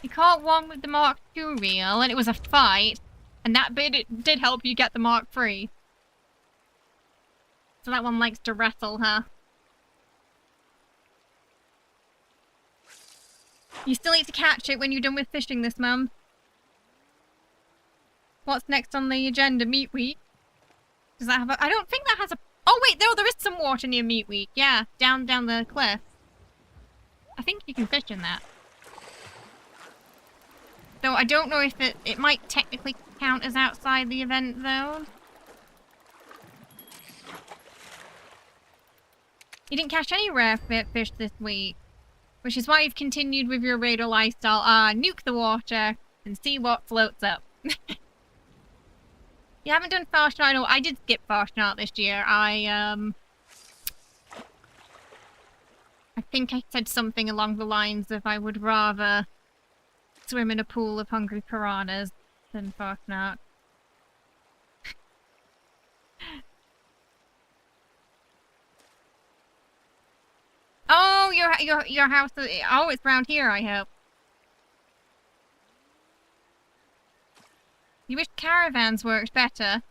You caught one with the Mark II reel, and it was a fight, and that bit it did help you get the Mark III. So that one likes to wrestle, huh? You still need to catch it when you're done with fishing this month. What's next on the agenda? Meat Week? Does that have a... I don't think that has a... Oh wait, no, there is some water near Meat Week. Yeah, down the cliff. I think you can fish in that. Though I don't know if it might technically count as outside the event zone. You didn't catch any rare fish this week, which is why you've continued with your raider lifestyle. Nuke the water and see what floats up. You haven't done Farshnart? No, I did skip Farshnart this year. I think I said something along the lines of I would rather swim in a pool of hungry piranhas than Farshnart. Oh, your house is... Oh, it's round here, I hope. You wish caravans worked better.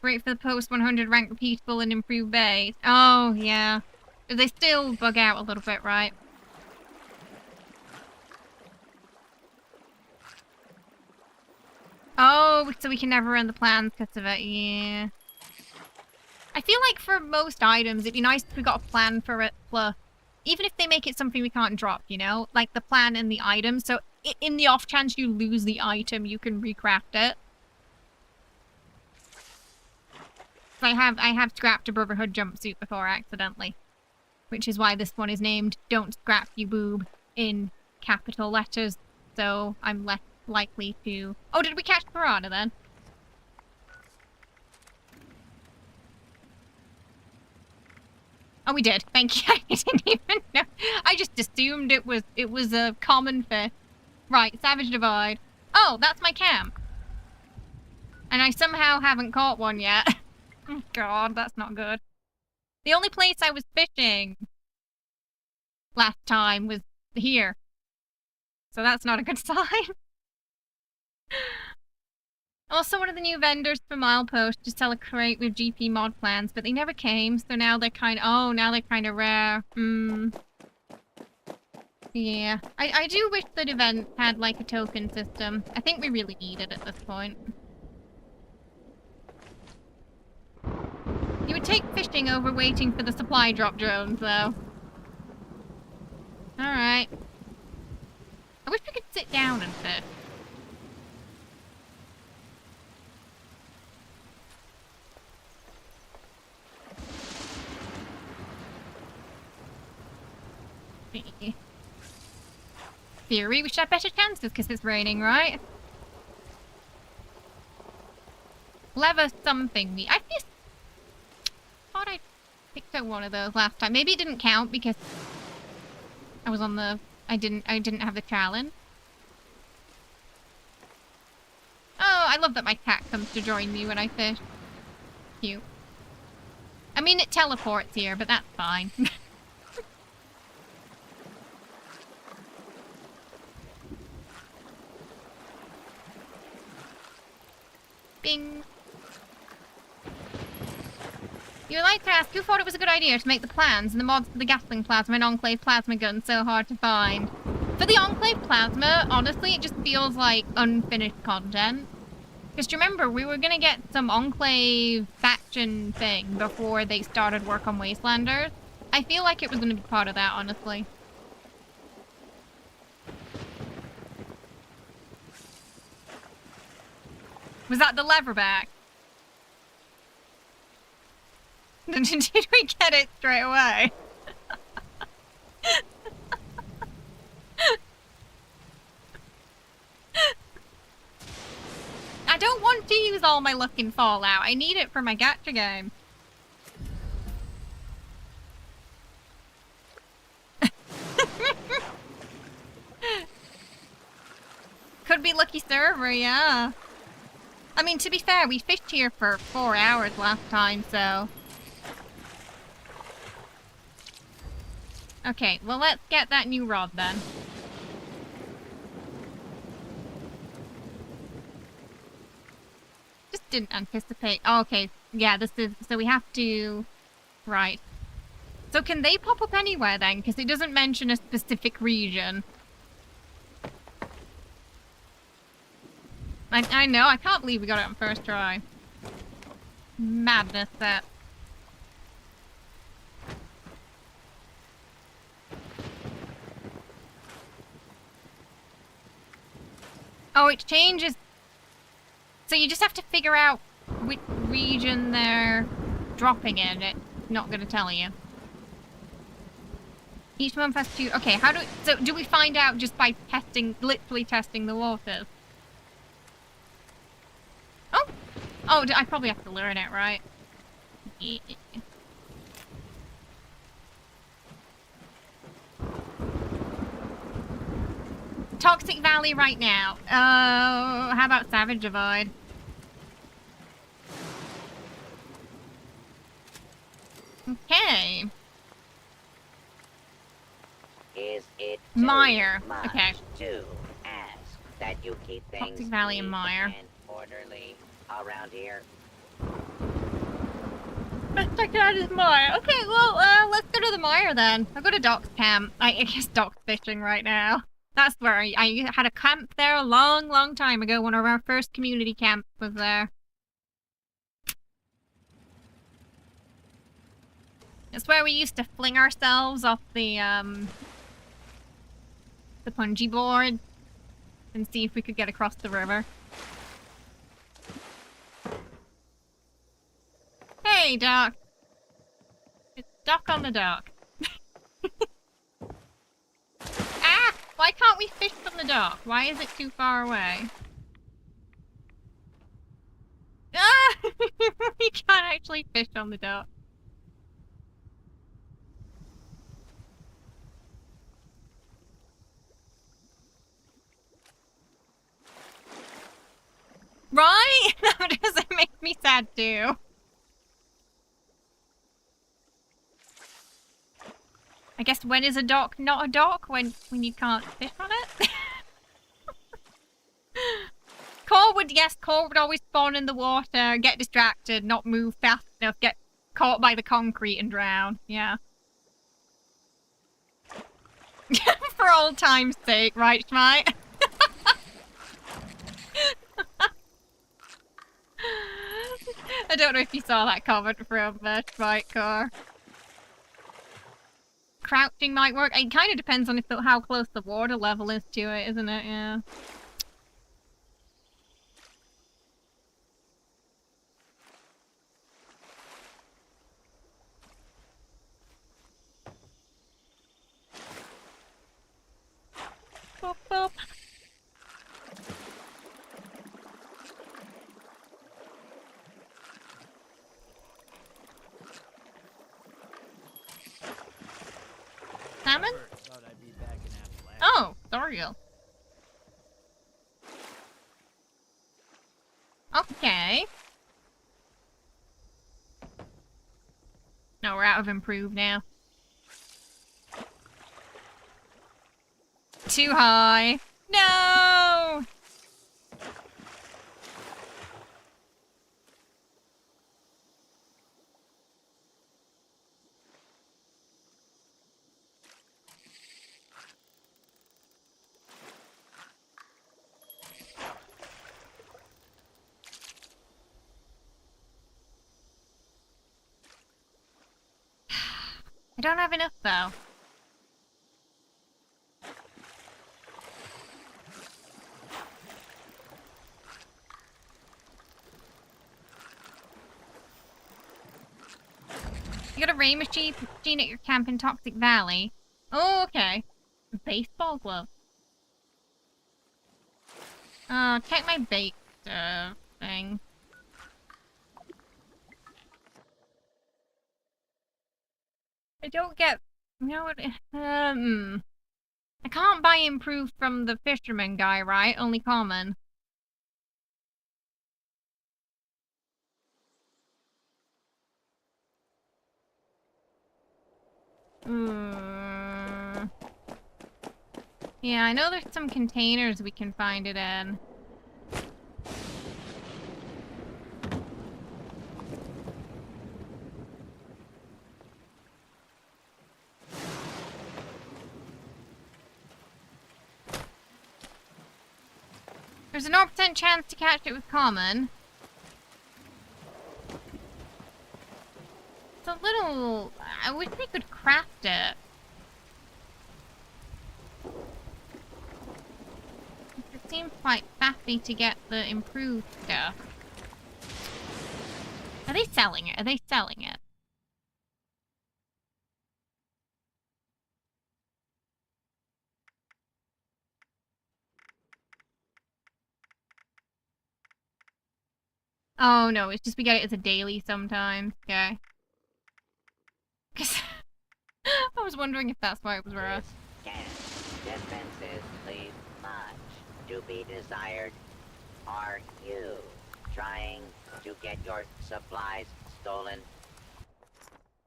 Great for the post-100 rank repeatable and improved bait. Oh, yeah. They still bug out a little bit, right? Oh, so we can never run the plans because of it, yeah. I feel like for most items, it'd be nice if we got a plan for it, plus... Even if they make it something we can't drop, you know? Like the plan and the item, so in the off chance you lose the item, you can recraft it. So I have scrapped a Brotherhood jumpsuit before accidentally. Which is why this one is named Don't Scrap You Boob in capital letters. So I'm less likely to... Oh, did we catch piranha then? Oh, we did. Thank you. I didn't even know. I just assumed it was a common fish. Right, Savage Divide. Oh, that's my camp. And I somehow haven't caught one yet. Oh, God, that's not good. The only place I was fishing last time was here. So that's not a good sign. Also, one of the new vendors for Milepost to sell a crate with GP mod plans, but they never came, so now they're kind of... Oh, now they're kind of rare. Yeah. I do wish that event had, like, a token system. I think we really need it at this point. You would take fishing over waiting for the supply drop drones, though. Alright. I wish we could sit down and fish. Theory, we should have better chances because it's raining, right? Lever something. I just thought I picked up one of those last time. Maybe it didn't count because I was on the... I didn't have the challenge. Oh, I love that my cat comes to join me when I fish. Cute. I mean, it teleports here, but that's fine. Bing. You would like to ask who thought it was a good idea to make the plans and the mods for the Gatling Plasma and Enclave Plasma gun so hard to find? For the Enclave Plasma, honestly, it just feels like unfinished content. Because do you remember, we were going to get some Enclave faction thing before they started work on Wastelanders. I feel like it was going to be part of that, honestly. Was that the leverback? Did we get it straight away? I don't want to use all my luck in Fallout. I need it for my gacha game. Could be lucky server, yeah. I mean, to be fair, we fished here for 4 hours last time, so... Okay, well, let's get that new rod, then. Just didn't anticipate... Oh, okay, yeah, this is... So we have to... Right. So can they pop up anywhere, then? Because it doesn't mention a specific region. I know, I can't believe we got it on first try. Madness, that. Oh, it changes. So you just have to figure out which region they're dropping in. It's not going to tell you. Each month has to... Okay, how do... So do we find out just by testing, literally testing the waters? Oh! Oh, I probably have to learn it, right? Yeah. Toxic Valley right now. How about Savage Divide? Okay. Is it Mire. much Okay. to ask that you keep things Toxic Valley and neat Mire. and orderly around here? Best I can is Mire. Okay, well, let's go to the Mire then. I'll go to Doc's camp. I guess Doc's fishing right now. That's where I had a camp there a long, long time ago. One of our first community camps was there. It's where we used to fling ourselves off the bungee board and see if we could get across the river. Hey, Doc. It's Doc on the dock. Why can't we fish from the dock? Why is it too far away? Ah! We can't actually fish on the dock. Right? That doesn't make me sad too. I guess when is a dock not a dock? When you can't fish on it? Core would always spawn in the water, get distracted, not move fast enough, get caught by the concrete and drown. Yeah. For old time's sake, right, Schmite? I don't know if you saw that comment from Schmite Core. Crouching might work. It kind of depends on how close the water level is to it, isn't it? Yeah. Boop, boop. Salmon? Oh, Doriel. Okay. No, we're out of improve now. Too high. No! I don't have enough though. You got a rain machine at your camp in Toxic Valley? Oh, okay. Baseball glove. Check my bait thing. I don't get... You know what? I can't buy improved from the fisherman guy, right? Only common. Yeah, I know there's some containers we can find it in. There's a 0% chance to catch it with common. It's a little... I wish we could craft it. It seems quite faffy to get the improved stuff. Are they selling it? Are they selling it? Oh no, it's just we get it as a daily sometimes. Okay. I was wondering if that's why it was rare. Defenses leave much to be desired. Are you trying to get your supplies stolen?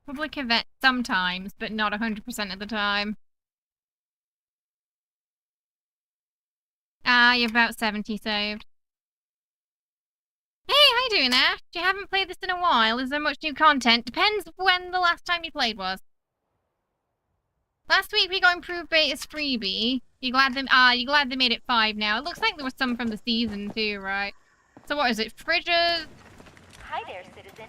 Public event sometimes, but not 100% of the time. Ah, you're about 70 saved. Hey, how you doing, Ash? You haven't played this in a while. Is there much new content? Depends when the last time you played was. Last week we got improved bait as freebie. You glad they made it 5 now. It looks like there was some from the season too, right? So what is it? Fridges? Hi there, citizen.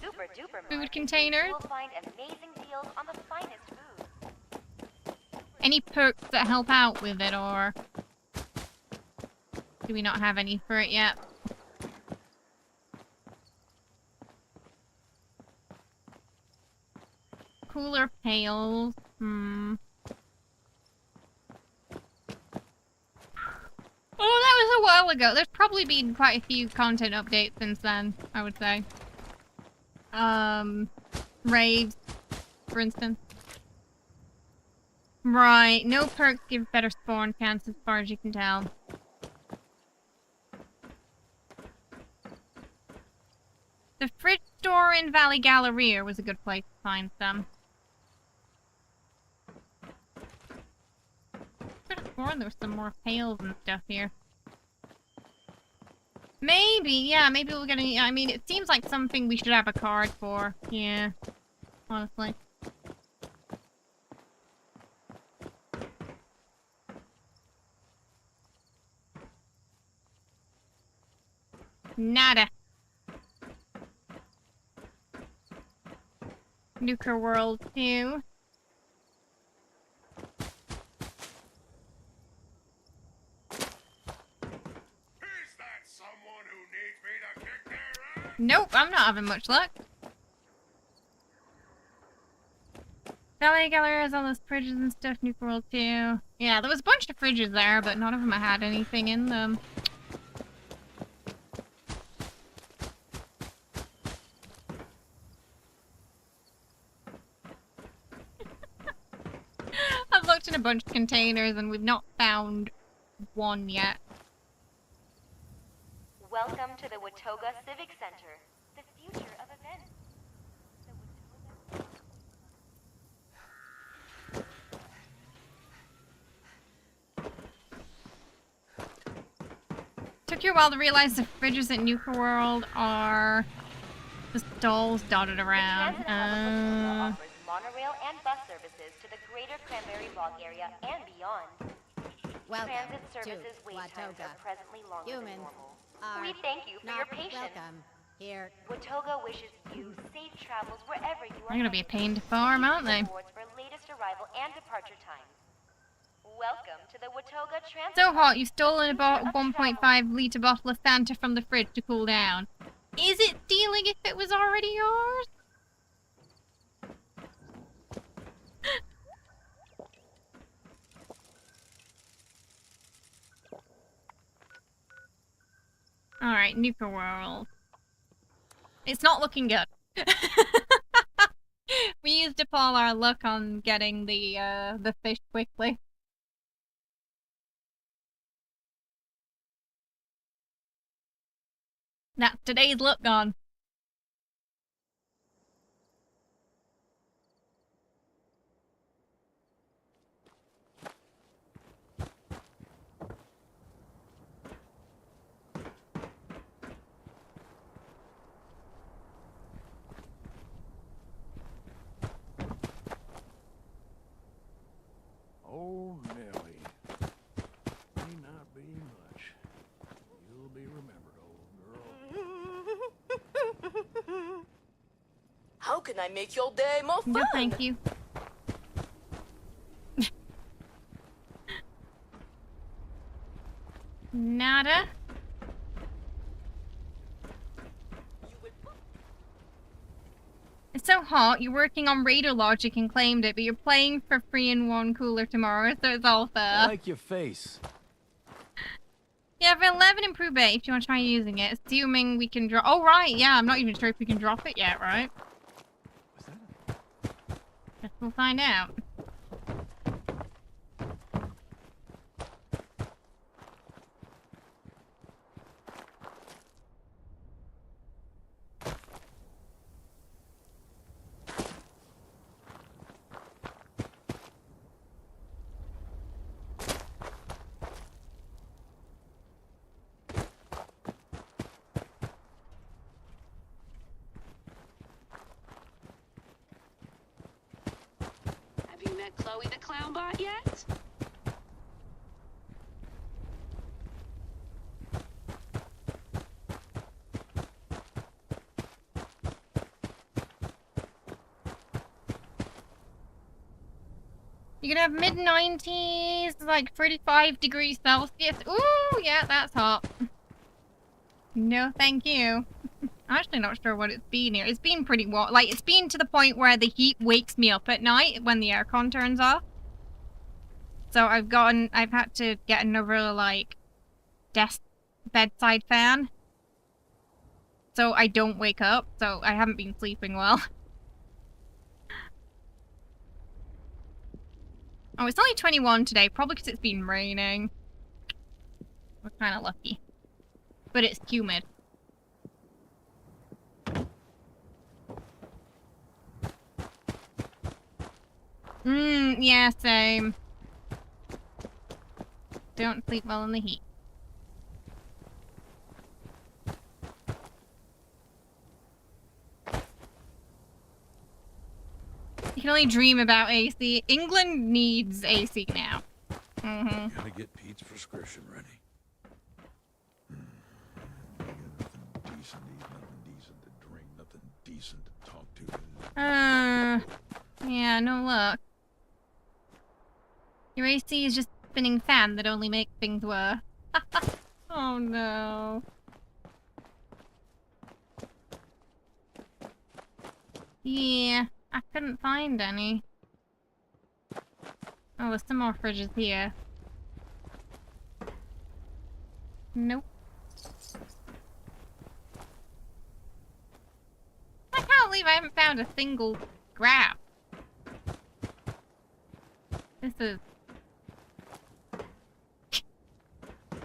Super duper Food containers? You will find amazing deals on the finest food. Any perks that help out with it, or do we not have any for it yet? Cooler pails. while ago. There's probably been quite a few content updates since then, I would say. Raids, for instance. Right, no perks give better spawn counts as far as you can tell. The Frid store in Valley Galleria was a good place to find some. Could have sworn there was some more pails and stuff here. Maybe, yeah, maybe we'll get any. I mean, it seems like something we should have a card for. Yeah, honestly. Nada. Nuker World 2. Nope, I'm not having much luck. Valley Gallery has all those fridges and stuff, Nuker World 2. Yeah, there was a bunch of fridges there, but none of them had anything in them. I've looked in a bunch of containers and we've not found one yet. Welcome to the Watoga Civic Center, the future of events. Took you a while to realize the fridges at Nuker World are just stalls dotted around. The transit hub of Watoga offers monorail and bus services to the greater Cranberry Bog area and beyond. Welcome Transit to services wait times Watoga. are presently longer than Humans normal. are We thank you for not your patience. welcome here. Watoga wishes you safe travels wherever you are. They're gonna be a headed. pain to farm, aren't they? Rewards for latest arrival and departure times. Welcome to the Watoga Transit. So hot, you've stolen a 1.5 litre bottle of Fanta from the fridge to cool down. Is it stealing if it was already yours? Alright, Nuker World. It's not looking good. We used up all our luck on getting the fish quickly. That's today's luck gone. Oh, Nelly. May not be much. You'll be remembered, old girl. How can I make your day more fun? No, thank you. Nada. It's so hot, you're working on radar logic and claimed it, but you're playing for free in one cooler tomorrow, so it's all fair. I like your face. Yeah, for 11 improved bait if you want to try using it, assuming we can drop. Oh, right, yeah, I'm not even sure if we can drop it yet, right? Was that Guess we'll find out. Have you met Chloe the Clown Bot yet? You're gonna have mid-90s, like 35 degrees Celsius. Ooh, yeah, that's hot. No, thank you. I'm actually not sure what it's been here. It's been pretty warm. Like, it's been to the point where the heat wakes me up at night when the aircon turns off. So I've had to get another, like, desk bedside fan. So I don't wake up, so I haven't been sleeping well. Oh, it's only 21 today, probably because it's been raining. We're kind of lucky. But it's humid. Yeah, same. Don't sleep well in the heat. You can only dream about AC. England needs AC now. Mm-hmm. Gotta get Pete's prescription ready. Nothing decent to eat, nothing decent to drink, nothing decent to talk to. Yeah, no luck. Your AC is just a spinning fan that only makes things worse. Oh no. Yeah, I couldn't find any. Oh, there's some more fridges here. Nope. I can't believe I haven't found a single grab. This is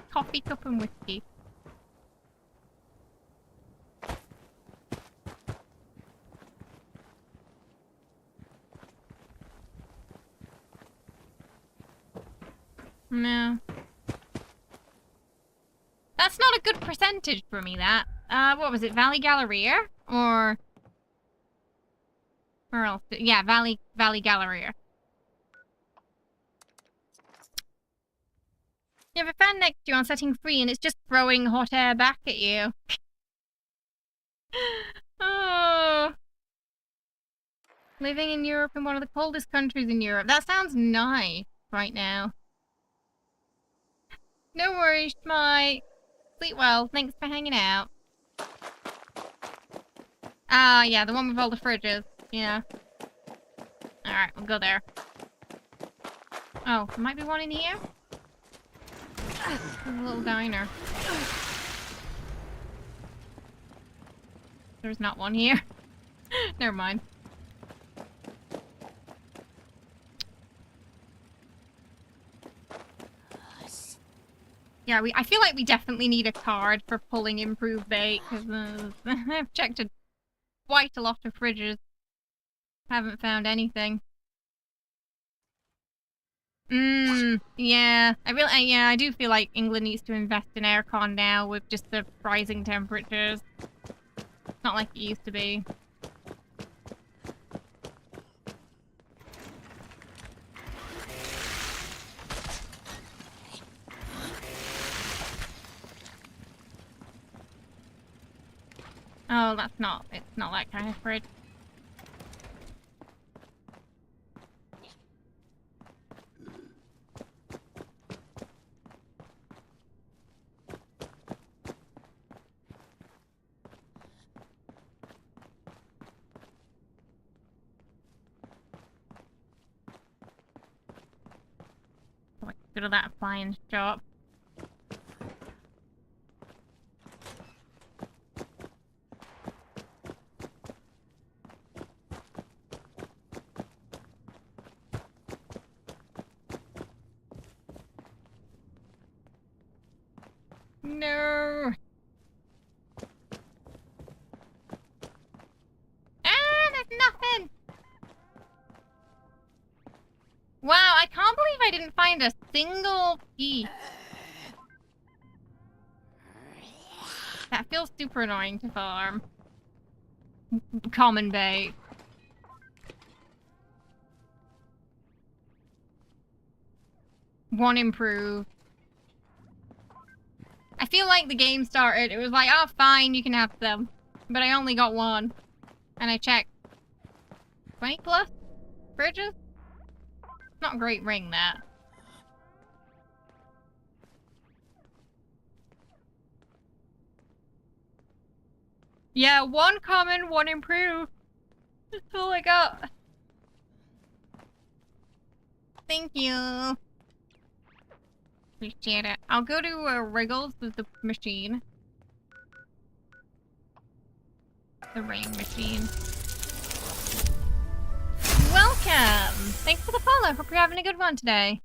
coffee cup and whiskey. No. That's not a good percentage for me, that. What was it? Valley Galleria? Or... Where else? Yeah, Valley Galleria. You have a fan next to you on setting free and it's just throwing hot air back at you. Oh. Living in Europe in one of the coldest countries in Europe. That sounds nice right now. No worries, Mike. Sleep well. Thanks for hanging out. Ah, yeah, the one with all the fridges. Yeah. Alright, we'll go there. Oh, there might be one in here? There's a little diner. There's not one here. Never mind. Yeah, I feel like we definitely need a card for pulling improved bait, because I've checked quite a lot of fridges. Haven't found anything. Yeah. I do feel like England needs to invest in aircon now with just the rising temperatures. It's not like it used to be. Oh, it's not that kind of fridge. Go to that appliance shop. No. There's nothing. Wow, I can't believe I didn't find a single piece. That feels super annoying to farm. Common bait. One improve. I feel like the game started, it was like, oh fine, you can have them. But I only got one. And I checked 20 plus fridges? Not a great ring, that. Yeah, one common, one improve. That's all I got. Thank you. Appreciate it. I'll go to Wriggles with the machine. The rain machine. Welcome! Thanks for the follow. Hope you're having a good one today.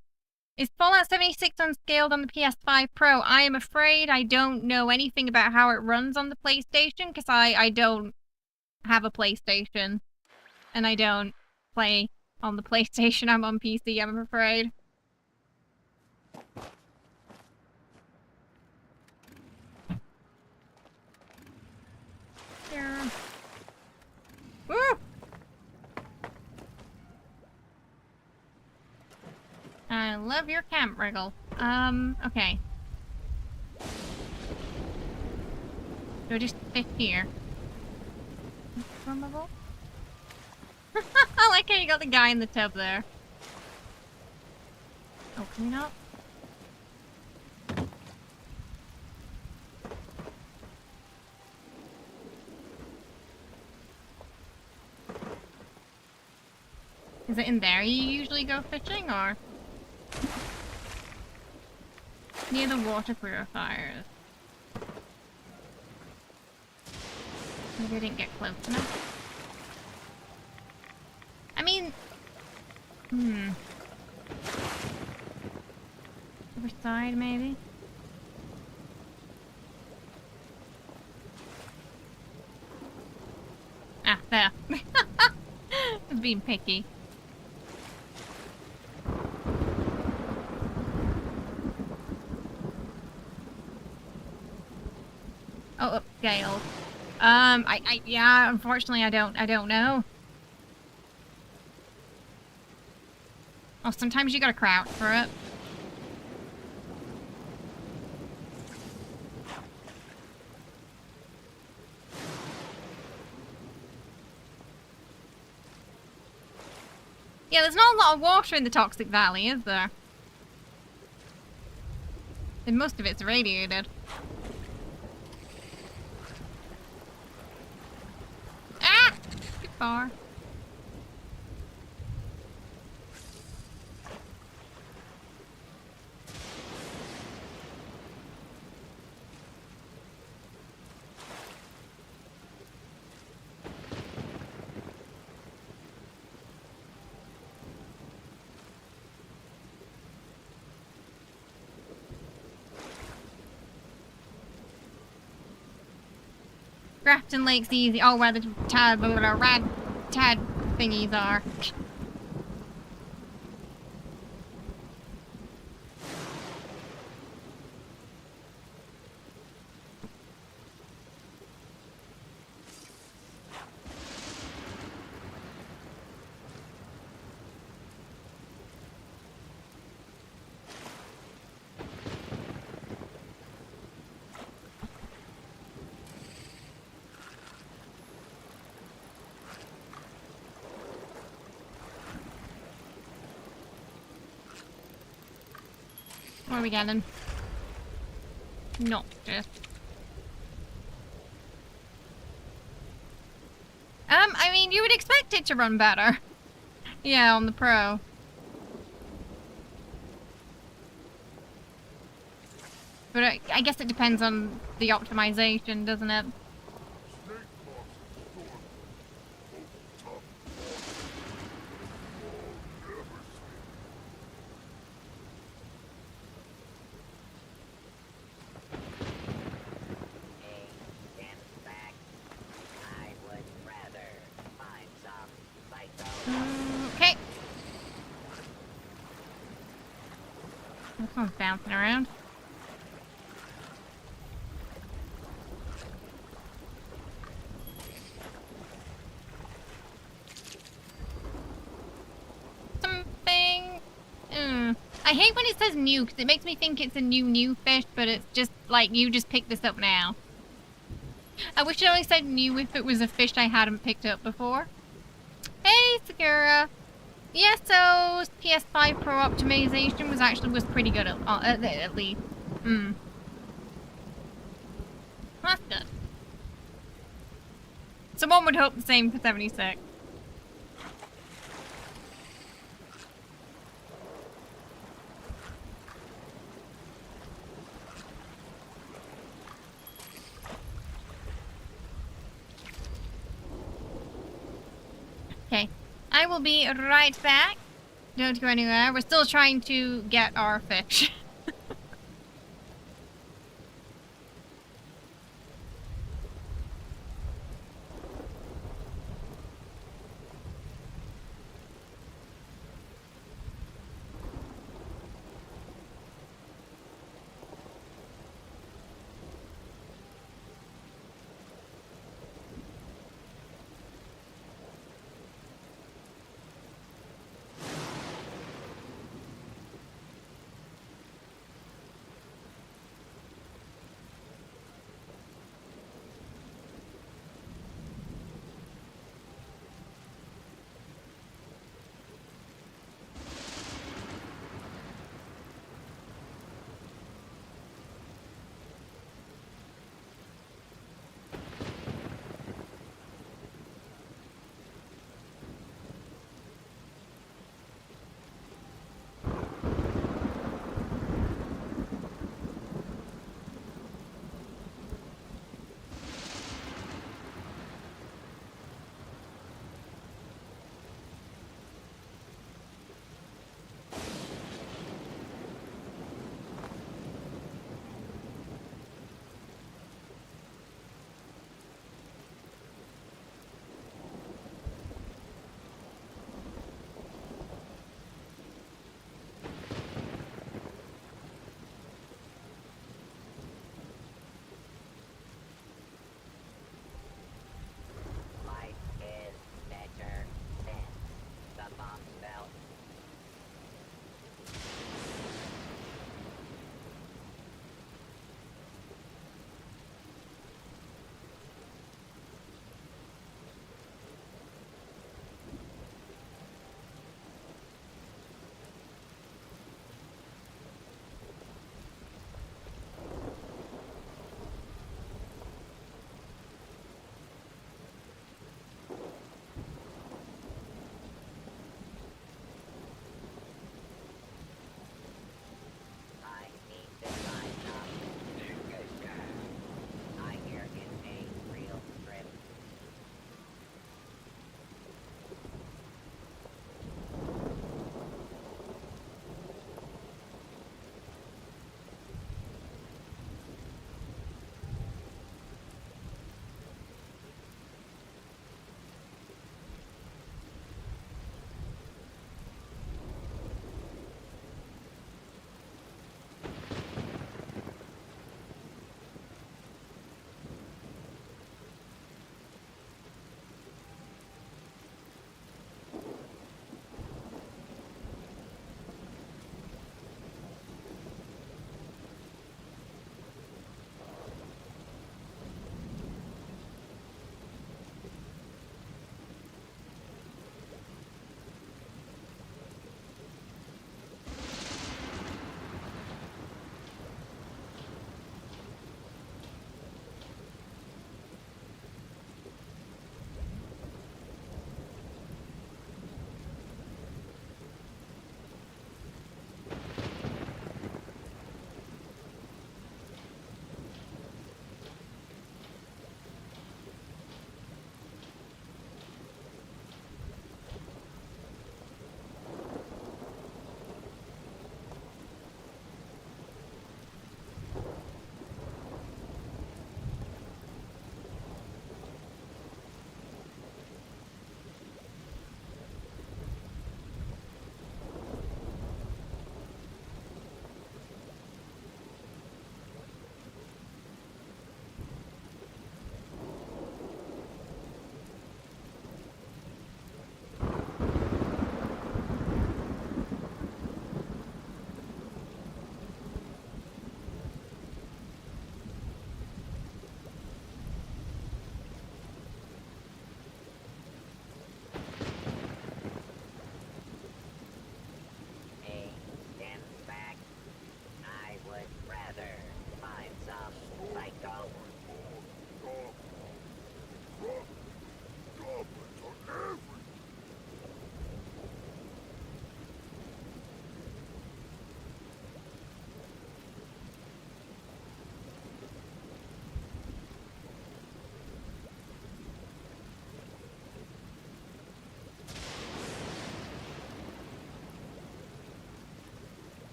Is Fallout 76 unscaled on the PS5 Pro? I am afraid I don't know anything about how it runs on the PlayStation because I don't have a PlayStation. And I don't play on the PlayStation. I'm on PC, I'm afraid. Yeah. Woo! I love your camp, Wriggle. Okay. Do I just fit here? Swimmable? I like how you got the guy in the tub there. Oh, can we not? Is it in there you usually go fishing, or? Near the water purifiers. Maybe I didn't get close enough. I mean... Other side, maybe? Ah, there. I was being picky. Oh, Gale. Yeah, unfortunately, I don't know. Oh, sometimes you gotta crouch for it. Yeah, there's not a lot of water in the Toxic Valley, is there? And most of it's radiated. Ah! Too far. Grafton Lake's easy. Oh, where the rad tad thingies are. What are we getting? Not just. I mean, you would expect it to run better. Yeah, on the Pro. But I guess it depends on the optimization, doesn't it? Okay. This one's bouncing around. Something. I hate when it says new because it makes me think it's a new fish, but it's just like you just picked this up now. I wish it only said new if it was a fish I hadn't picked up before. Hey, Sakura. Yeah, so PS5 Pro optimization was pretty good at least. That's good. Someone would hope the same for 76. I will be right back. Don't go anywhere. We're still trying to get our fish.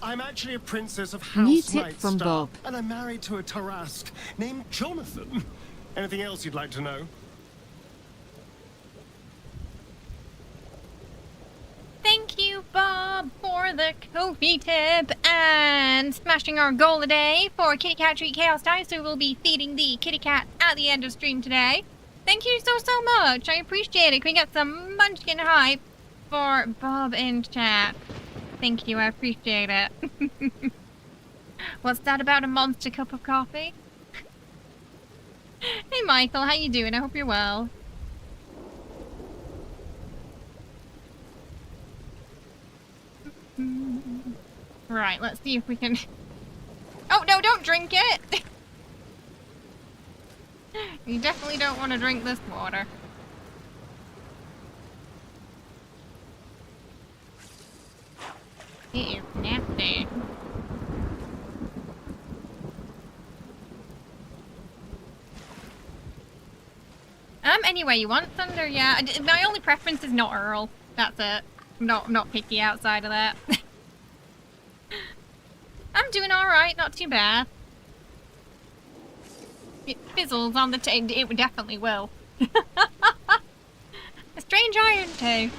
I'm actually a princess of New House tip from Nightstar, Bob. and I'm married to a Tarask named Jonathan. Anything else you'd like to know? Thank you, Bob, for the Ko-fi tip and smashing our goal a day for Kitty Cat Treat Chaos Time. So we'll be feeding the kitty cat at the end of stream today. Thank you so much. I appreciate it. Can we get some munchkin hype for Bob in chat? Thank you. I appreciate it. What's that about a monster cup of coffee? Hey, Michael. How you doing? I hope you're well. Right, let's see if we can... Oh, no, don't drink it! You definitely don't want to drink this water. It is nasty. Anyway, you want Thunder? Yeah, my only preference is not Earl. That's it. I'm not picky outside of that. I'm doing alright, not too bad. It fizzles on the it definitely will. A strange iron toe.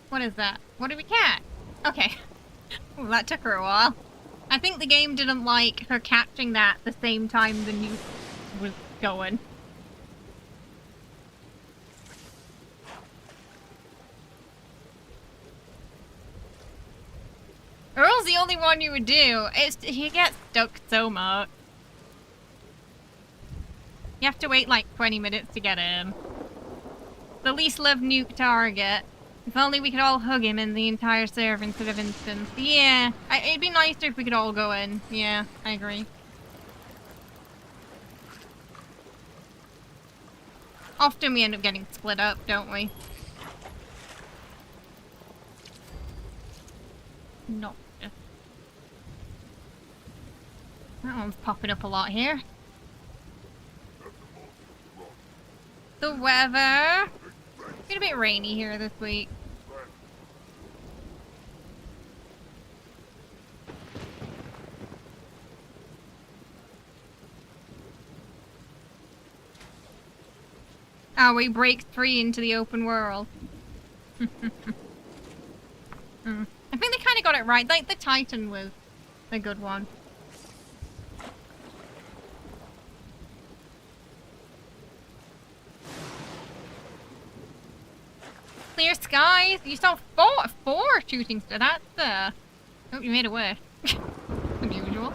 What is that? What did we catch? Okay. Well, that took her a while. I think the game didn't like her catching that the same time the nuke was going. Earl's the only one you would do. He gets stuck so much. You have to wait like 20 minutes to get him. The least loved nuke target. If only we could all hug him in the entire server instead of instance. Yeah, it'd be nicer if we could all go in. Yeah, I agree. Often we end up getting split up, don't we? Not just. That one's popping up a lot here. The weather. It's been a bit rainy here this week. Oh, we break free into the open world. I think they kind of got it right. Like, the Titan was a good one. Clear skies. You saw four shooting stars. That's oh, you made a wish. Unusual.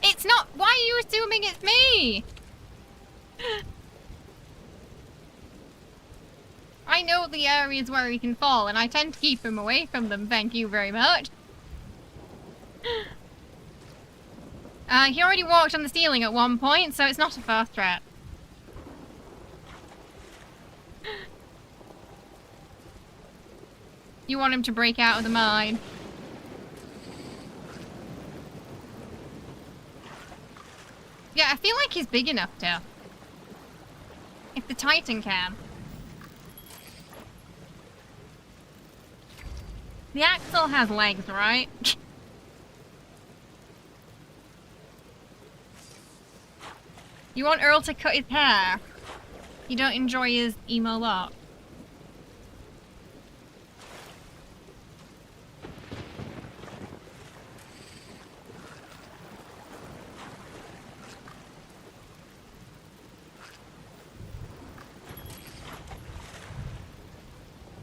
It's not. Why are you assuming it's me? I know the areas where he can fall, and I tend to keep him away from them. Thank you very much. He already walked on the ceiling at one point, so it's not a fast trap. You want him to break out of the mine. Yeah, I feel like he's big enough to. If the Titan can. The Axel has legs, right? You want Earl to cut his hair? You don't enjoy his emo look?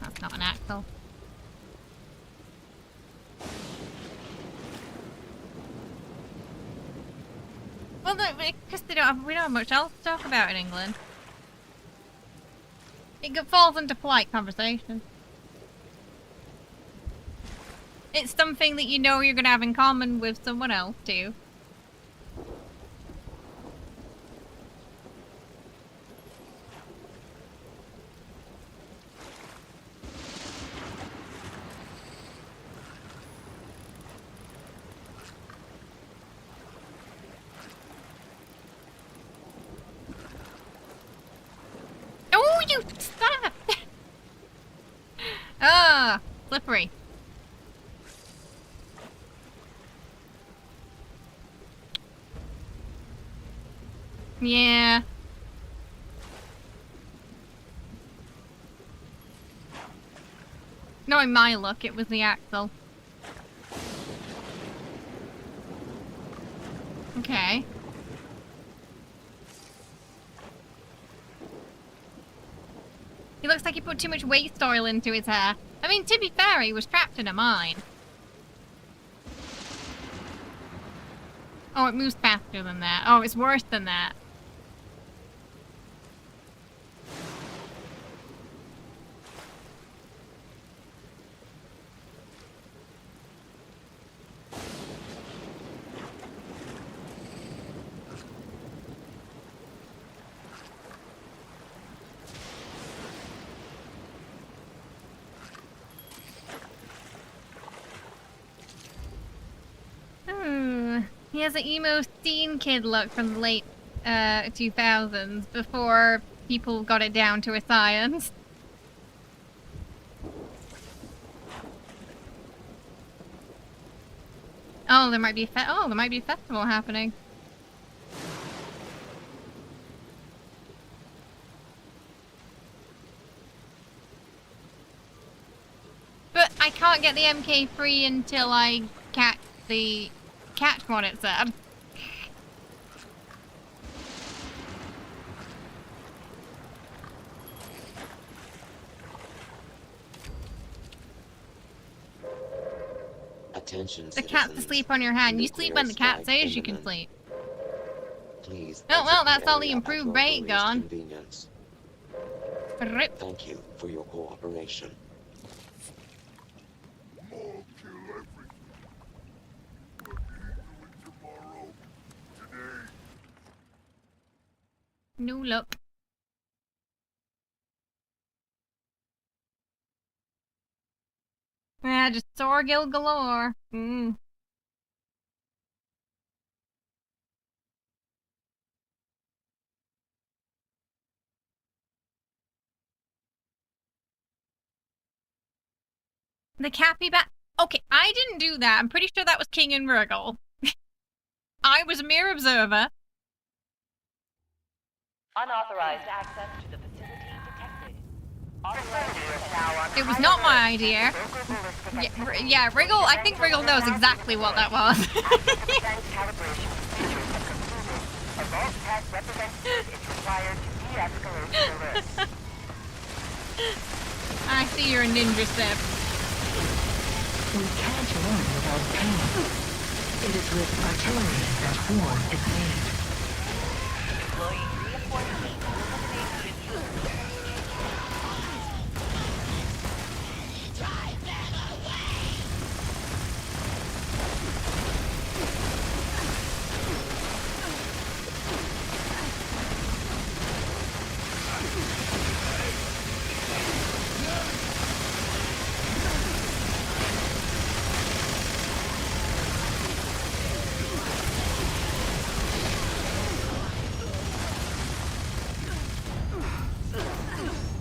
That's not an Axel. Well, because we don't have much else to talk about in England. It falls into polite conversation. It's something that you know you're going to have in common with someone else, too. Oh, you stop! Ah, slippery. Yeah. Knowing my luck, it was the axle. Okay. He looks like he put too much waste oil into his hair. I mean, to be fair, he was trapped in a mine. Oh, it moves faster than that. Oh, it's worse than that. He has an emo scene kid look from the late 2000s before people got it down to a science. Oh, there might be a festival happening. But I can't get the MK3 until I catch one, it said. Attention, the cat's asleep on your hand. You sleep when the cat says you can sleep. Please. Oh well, that's all the improved bait gone. Rip. Thank you for your cooperation. No luck. Yeah, just Sorgil galore. The Cappy Bat. Okay, I didn't do that. I'm pretty sure that was King and Wriggle. I was a mere observer. Unauthorized access to the facility detected. It was not my idea. Yeah, Wriggle, I think Wriggle knows exactly what that was. I see you're a ninja, Sip. We can't run without pain. It is with artillery that war is made. Deploying reinforcements to eliminate the intruder. Drive them away!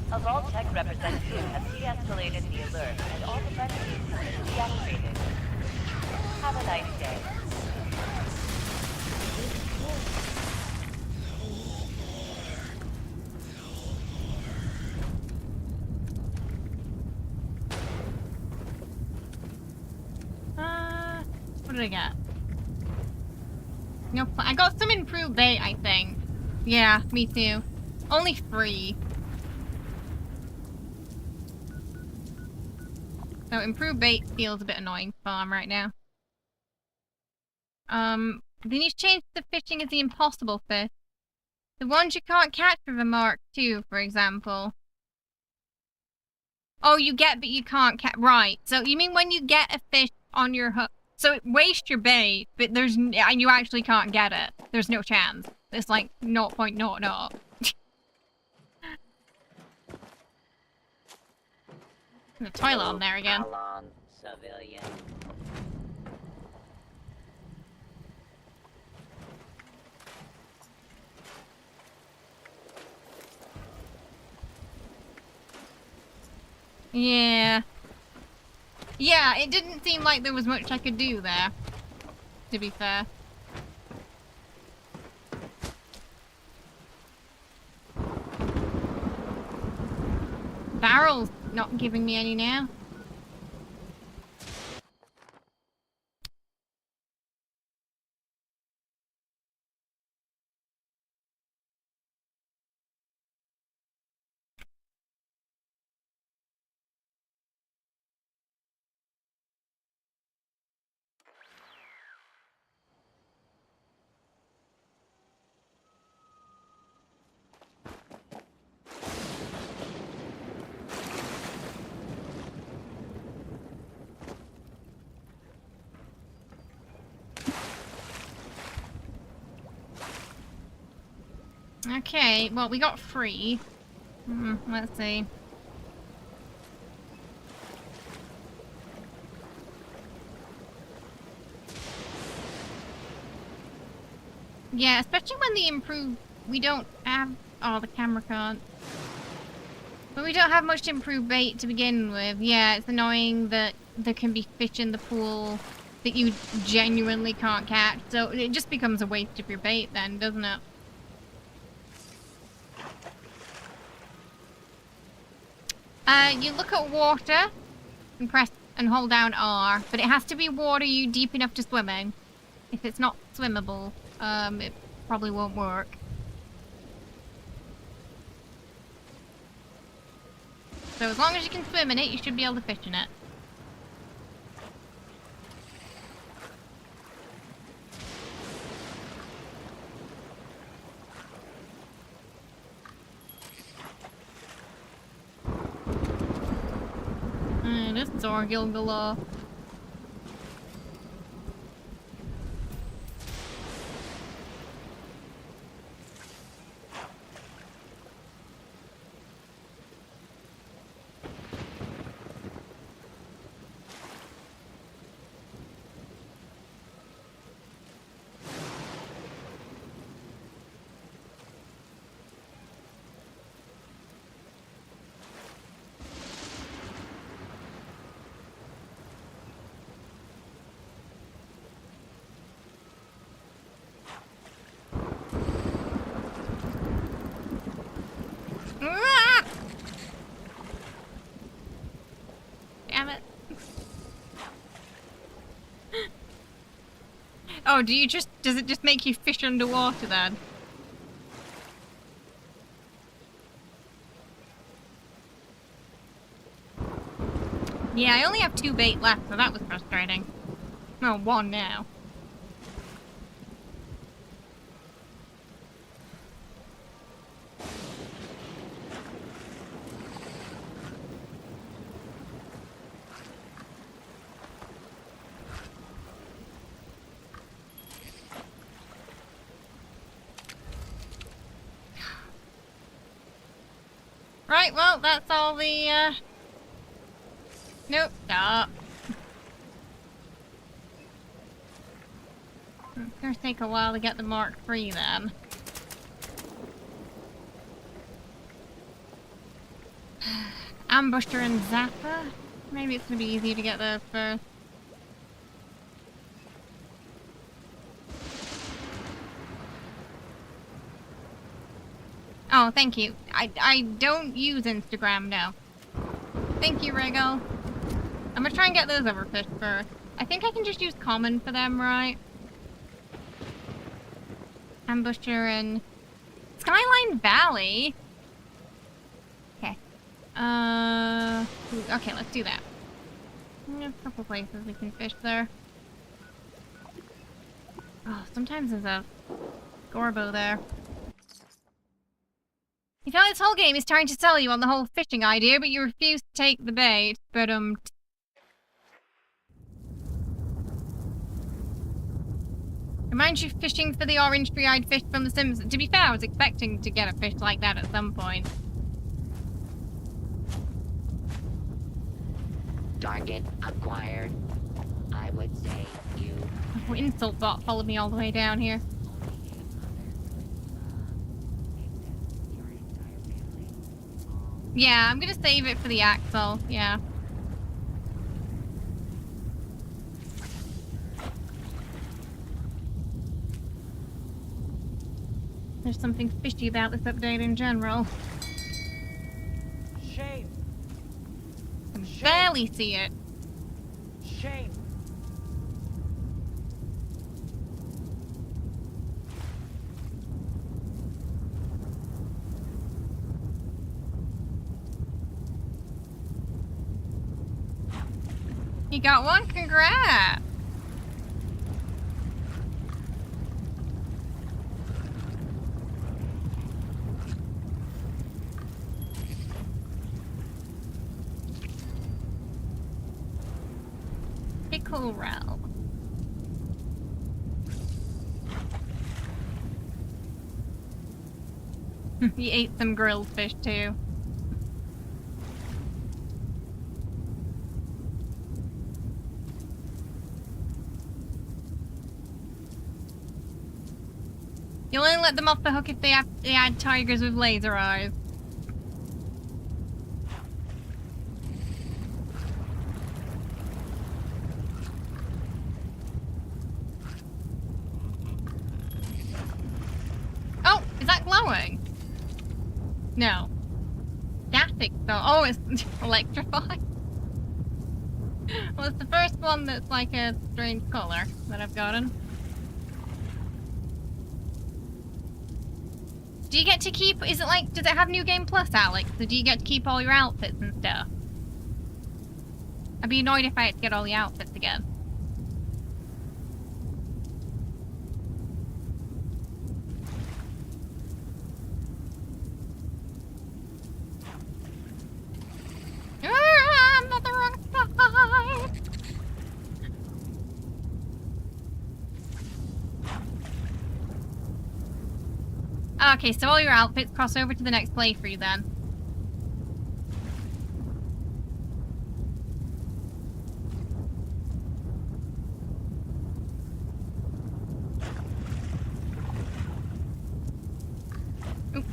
A Vault Tech representative has de-escalated the alert and all defenses have been deactivated. Have a nice day. What did I get? Nope, I got some improved bait, I think. Yeah, me too. Only 3. So improved bait feels a bit annoying for farm right now. Then you change the fishing as the impossible fish. The ones you can't catch with a Mark II, for example. Oh, you get, but you can't catch. Right. So you mean when you get a fish on your hook, so it wastes your bait, but and you actually can't get it. There's no chance. It's like 0.00. The toilet on there again. How long, civilian? Yeah. Yeah, it didn't seem like there was much I could do there, to be fair. Barrel's not giving me any now. Okay, well, we got 3. Let's see. Yeah, especially when the improved... We don't have... Oh, the camera can't. But we don't have much improved bait to begin with. Yeah, it's annoying that there can be fish in the pool that you genuinely can't catch. So it just becomes a waste of your bait then, doesn't it? You look at water and press and hold down R, but it has to be water you deep enough to swim in. If it's not swimmable, it probably won't work. So as long as you can swim in it, you should be able to fish in it. This Zorgil galore. Damn it. Oh, does it just make you fish underwater then? Yeah, I only have 2 bait left, so that was frustrating. Oh, 1 now. Right, well, that's all the, Nope, stop. It's gonna take a while to get the Mark III then. Ambusher and Zapper? Maybe it's gonna be easier to get those first. Oh, thank you. I don't use Instagram, no. Thank you, Rego. I'm gonna try and get those overfished first. I think I can just use common for them, right? Ambusher and... Skyline Valley? Okay. Okay, let's do that. There's a couple places we can fish there. Oh, sometimes there's a Gorbo there. You feel like this whole game is trying to sell you on the whole fishing idea, but you refuse to take the bait. But reminds you of fishing for the orange three-eyed fish from The Simpsons. To be fair, I was expecting to get a fish like that at some point. Target acquired. I would say you. Oh, insult bot followed me all the way down here. Yeah, I'm gonna save it for the axle. Yeah. There's something fishy about this update in general. Shame. I can barely see it. Shame. You got one? Congrats! Pickle row. You ate some grilled fish too. You'll only let them off the hook if they add tigers with laser eyes. Oh, is that glowing? No. Static though. Oh, it's electrified. Well, it's the first one that's like a strange color that I've gotten. Do you get to keep, is it like, does it have New Game Plus, Alex? So do you get to keep all your outfits and stuff? I'd be annoyed if I had to get all the outfits again. I'm on the wrong side! Okay, so all your outfits cross over to the next playthrough then. Oop.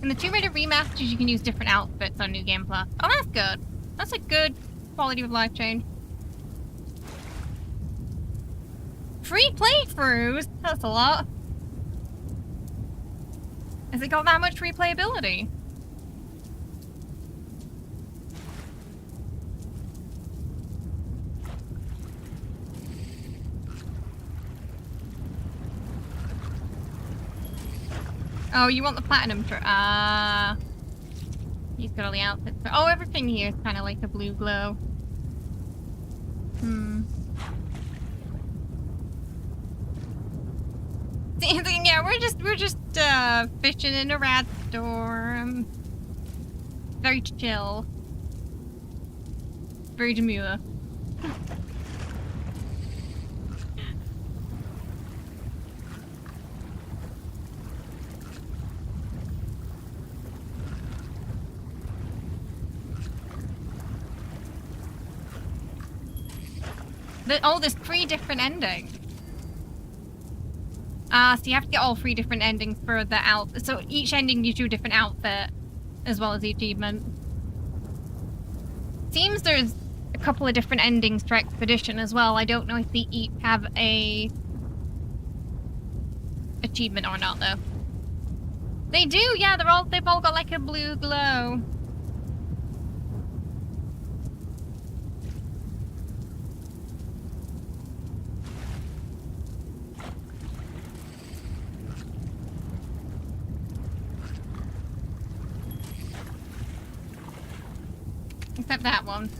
In the Tomb Raider remasters, you can use different outfits on New Game Plus. Oh, that's good. That's a good quality of life change. Free playthroughs? That's a lot. Has it got that much replayability? Oh, you want the platinum he's got all the outfits. Oh, everything here is kind of like a blue glow. Hmm. Yeah, we're just fishing in a rat storm. Very chill. Very demure. Oh, there's 3 different endings. So you have to get all 3 different endings for the so each ending gives you a different outfit, as well as the achievement. Seems there's a couple of different endings for Expedition as well. I don't know if they each have a achievement or not, though. They do, yeah, they've all got like a blue glow. Except that one.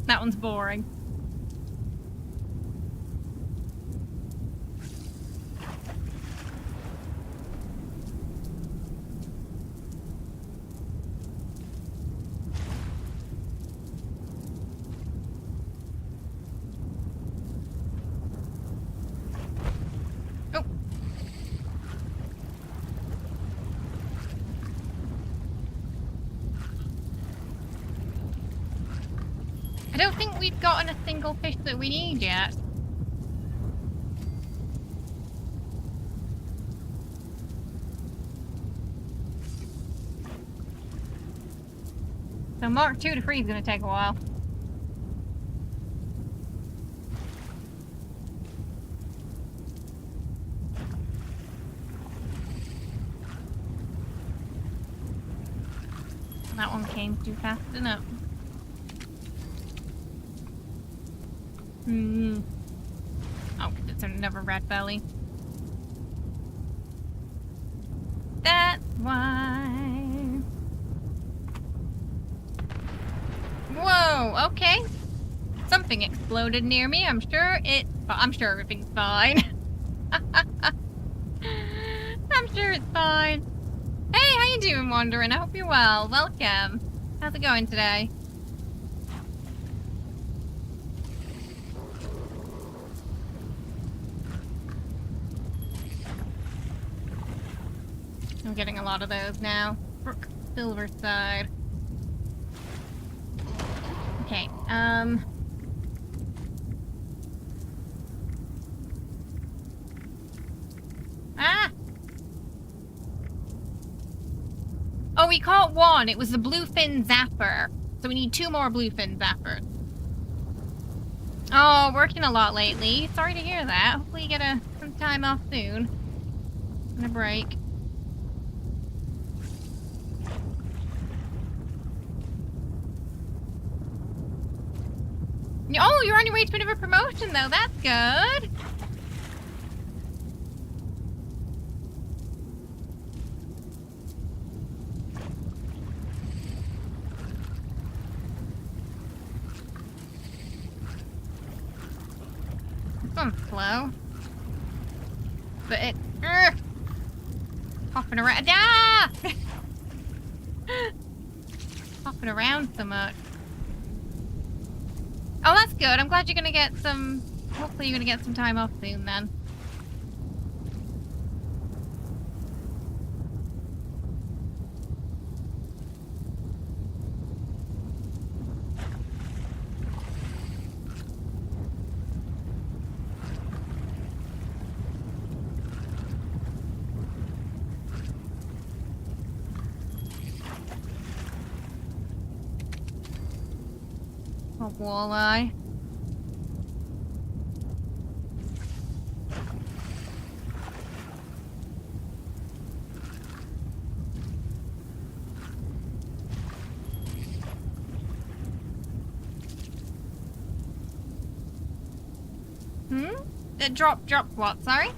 That one's boring. Oh. I don't think we've gotten a single fish that we need yet. So Mark 2 to free is going to take a while. That one came too fast, didn't it? Hmm. Oh, it's another red belly. That's why. Whoa, okay. Something exploded near me. I'm sure everything's fine. I'm sure it's fine. Hey, how you doing, Wandering? I hope you're well. Welcome. How's it going today? I'm getting a lot of those now. Brook Silverside. Okay, Ah! Oh, we caught one. It was the bluefin zapper. So we need 2 more bluefin zappers. Oh, working a lot lately. Sorry to hear that. Hopefully you get some time off soon. And a break. Oh, you're on your way to another promotion though. That's good. This one's slow. But it... hopping around... Ah! Hopping around so much. Oh, that's good. I'm glad you're gonna get some... Hopefully you're gonna get some time off soon then. A walleye. Drop what, sorry?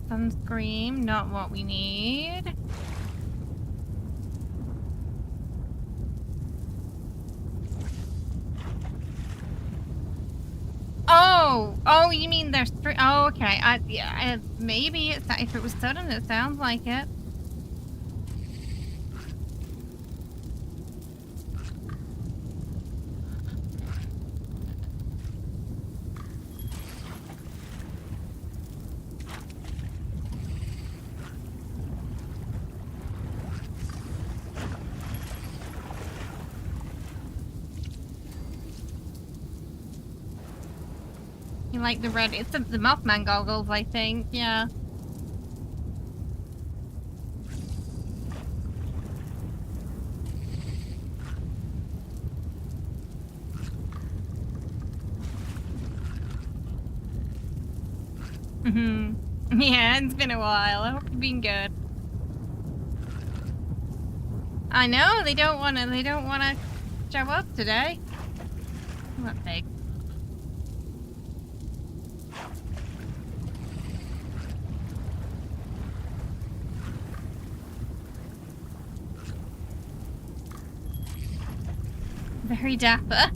Sunscreen, not what we need. Oh, you mean there's 3? Oh, okay. Yeah, maybe it's if it was sudden, it sounds like it. You like the red? It's the Mothman goggles, I think. Yeah. Yeah, it's been a while. I hope you've been good. I know they don't wanna show up today. What big? Very dapper.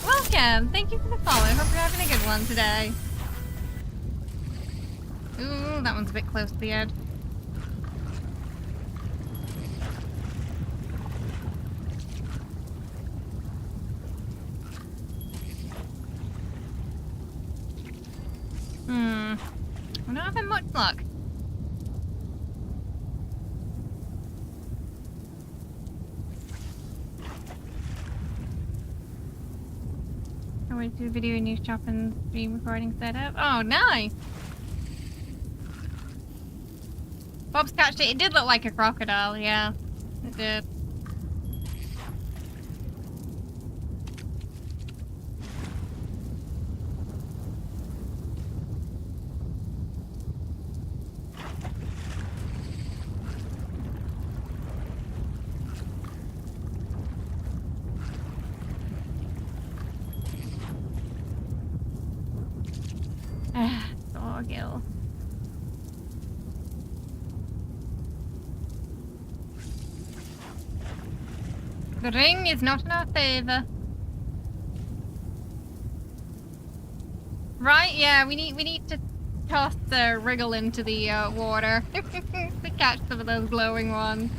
Welcome! Thank you for the follow. Hope you're having a good one today. Ooh, that one's a bit close to the edge. We're not having much luck. I went to video news shop and stream recording setup. Oh, nice! Bob's catched it. It did look like a crocodile, yeah. It did. Sorgill. The ring is not in our favor. Right? Yeah, we need to toss the wriggle into the water to catch some of those glowing ones.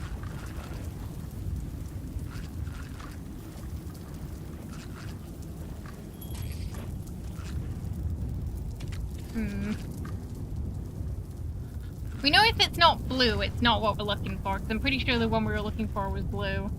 We know if it's not blue, it's not what we're looking for, because I'm pretty sure the one we were looking for was blue.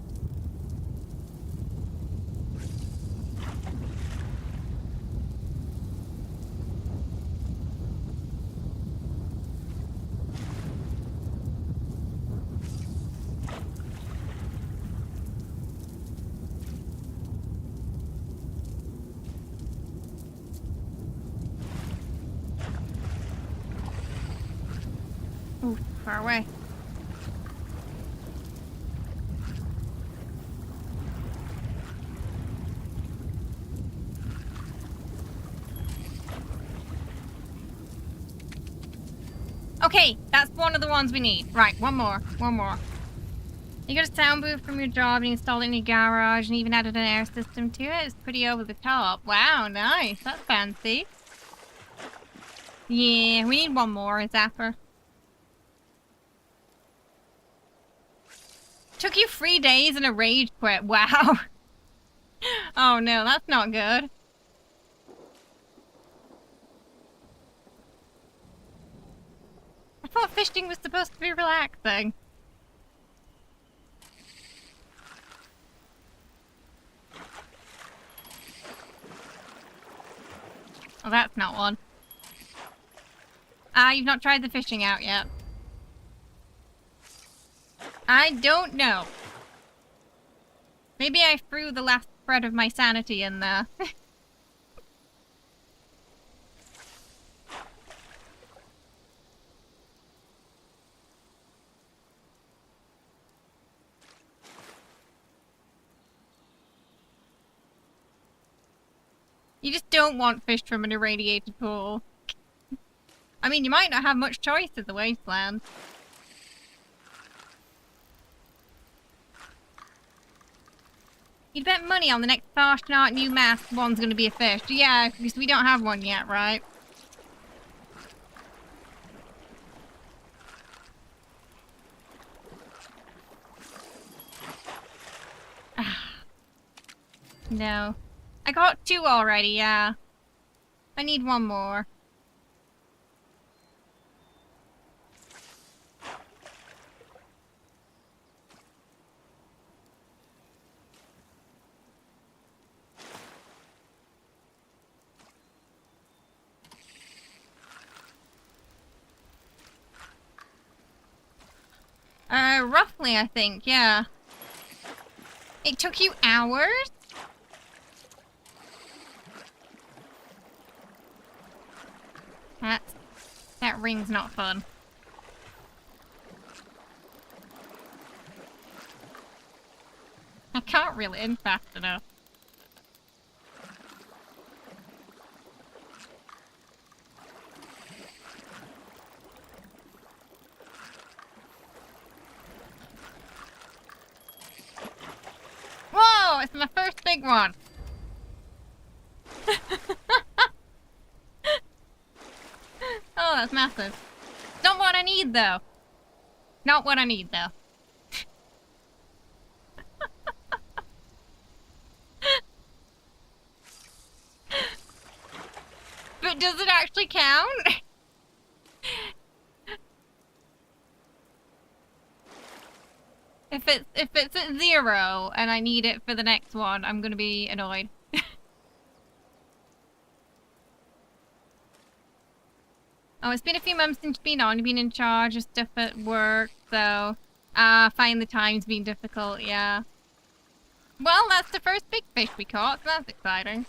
Ooh, far away. Okay, that's one of the ones we need. Right, one more. You got a sound booth from your job and installed it in your garage and even added an air system to it. It's pretty over the top. Wow, nice. That's fancy. Yeah, we need one more, a zapper. Took you 3 days and a rage quit. Wow. Oh no, that's not good. I thought fishing was supposed to be relaxing. Oh, that's not one. You've not tried the fishing out yet. I don't know. Maybe I threw the last thread of my sanity in there. You just don't want fish from an irradiated pool. I mean, you might not have much choice in the Wasteland. You'd bet money on the next Farshnaut new mask one's gonna be a fish. Yeah, because we don't have one yet, right? No. I got 2 already, yeah. I need one more. Roughly, I think, yeah. It took you hours? That ring's not fun. can't reel it in fast enough. Whoa! It's my first big one! Oh, that's massive. Not what I need, though. Not what I need, though. But does it actually count? If it's at 0 and I need it for the next one, I'm gonna be annoyed. Oh, it's been a few months since you've been on. You've been in charge of stuff at work, so find the time's been difficult, yeah. Well, that's the first big fish we caught, so that's exciting.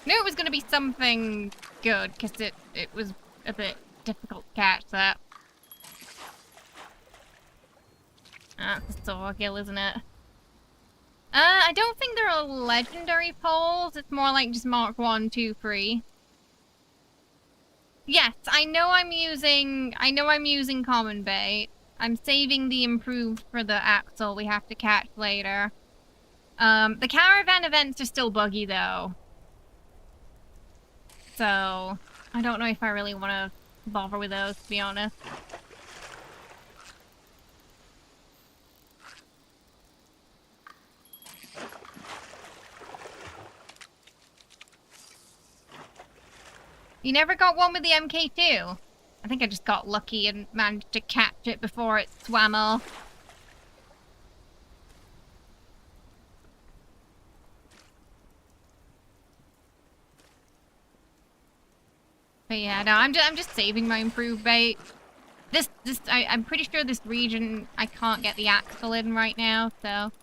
Knew it was gonna be something good, because it was a bit difficult to catch that. That's a sawgill, isn't it? I don't think there are legendary poles. It's more like just Mark 1, 2, 3. Yes, I know I'm using common bait. I'm saving the improved for the axle we have to catch later. The caravan events are still buggy though. So I don't know if I really want to bother with those, to be honest. You never got one with the MK2? I think I just got lucky and managed to catch it before it swam off. But yeah, no, I'm just saving my improved bait. I'm pretty sure this region I can't get the axle in right now, so.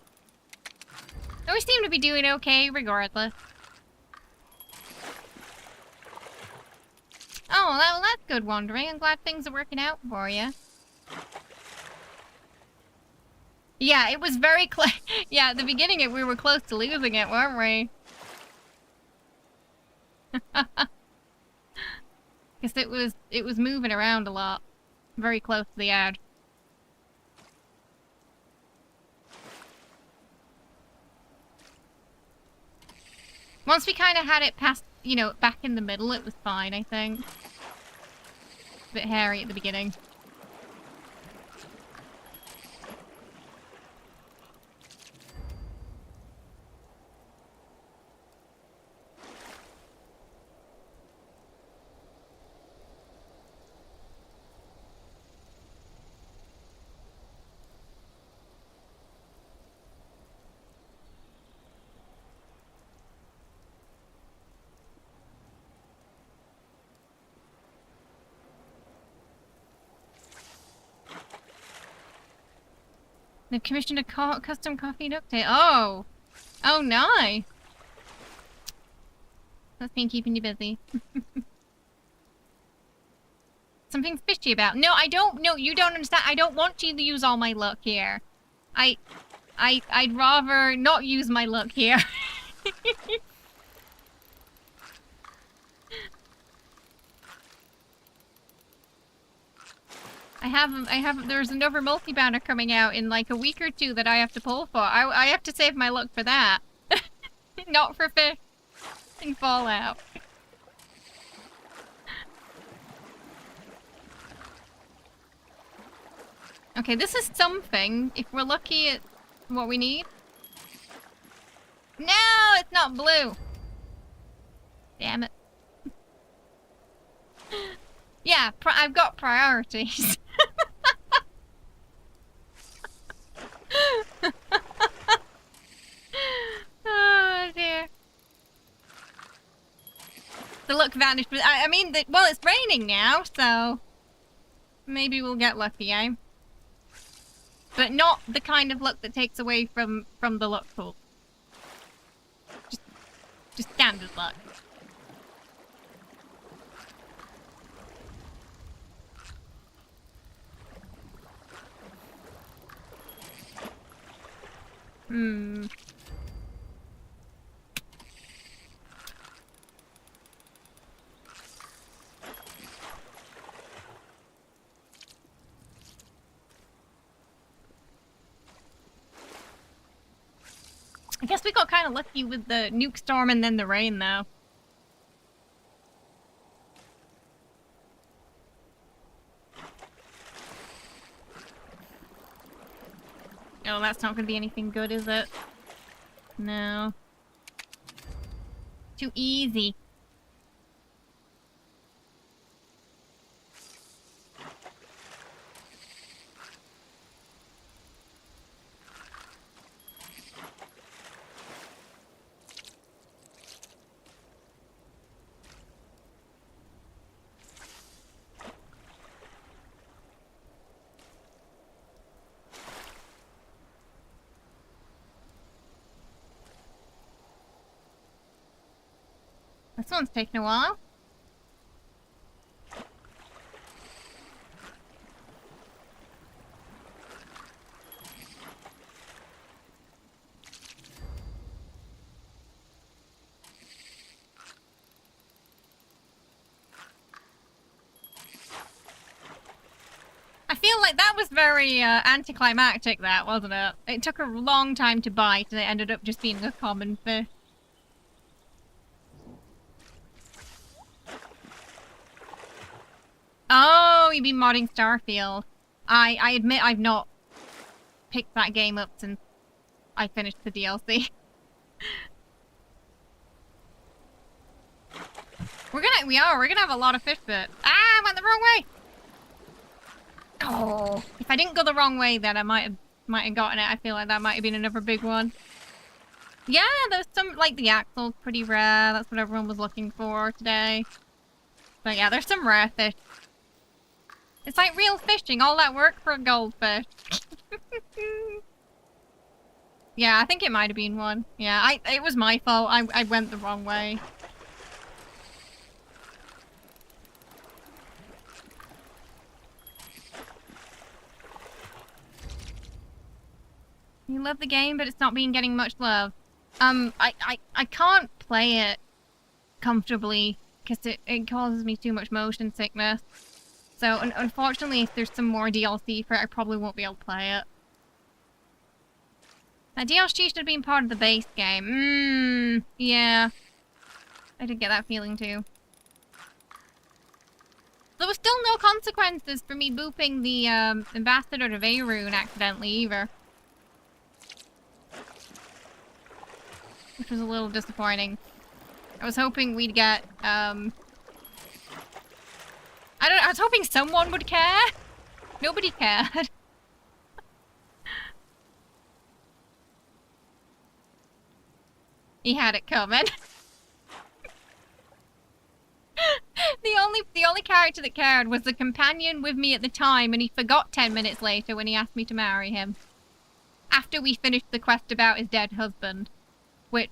But we seem to be doing okay regardless. Oh, well, that's good wandering. I'm glad things are working out for you. Yeah, it was very close. Yeah, at the beginning we were close to losing it, weren't we? Because it was moving around a lot. Very close to the edge. Once we kind of had it past, you know, back in the middle, it was fine, I think. A bit hairy at the beginning. They've commissioned a custom coffee update. Oh! Oh, nice! That's been keeping you busy. Something fishy about. No, I don't. No, you don't understand. I don't want you to use all my luck here. I'd rather not use my luck here. There's another multi-banner coming out in like a week or two that I have to pull for. I have to save my luck for that. Not for fish and Fallout. Okay, this is something. If we're lucky at what we need. No, it's not blue. Damn it. Yeah, I've got priorities. Oh dear. The luck vanished. I mean, well, it's raining now, so maybe we'll get lucky, eh? But not the kind of luck that takes away from the luck pool. Just standard luck. Hmm. I guess we got kind of lucky with the nuke storm and then the rain, though. Oh, that's not going to be anything good, is it? No. Too easy. This one's taking a while. I feel like that was very anticlimactic, that, wasn't it? It took a long time to bite and it ended up just being a common fish. Oh, you mean modding Starfield. I admit I've not picked that game up since I finished the DLC. We're gonna have a lot of fish bit. Ah, I went the wrong way! Oh, if I didn't go the wrong way then I might have gotten it. I feel like that might have been another big one. Yeah, there's some, like the axle's pretty rare. That's what everyone was looking for today. But yeah, there's some rare fish. It's like real fishing, all that work for a goldfish. Yeah, I think it might have been one. Yeah, it was my fault. I went the wrong way. You love the game, but it's not been getting much love. I can't play it comfortably because it causes me too much motion sickness. So, unfortunately, if there's some more DLC for it, I probably won't be able to play it. That DLC should have been part of the base game. Yeah. I did get that feeling too. There was still no consequences for me booping the ambassador to Veyroon accidentally either. Which was a little disappointing. I was hoping we'd get, I was hoping someone would care. Nobody cared. He had it coming. The only character that cared was the companion with me at the time, and he forgot 10 minutes later when he asked me to marry him. After we finished the quest about his dead husband. Which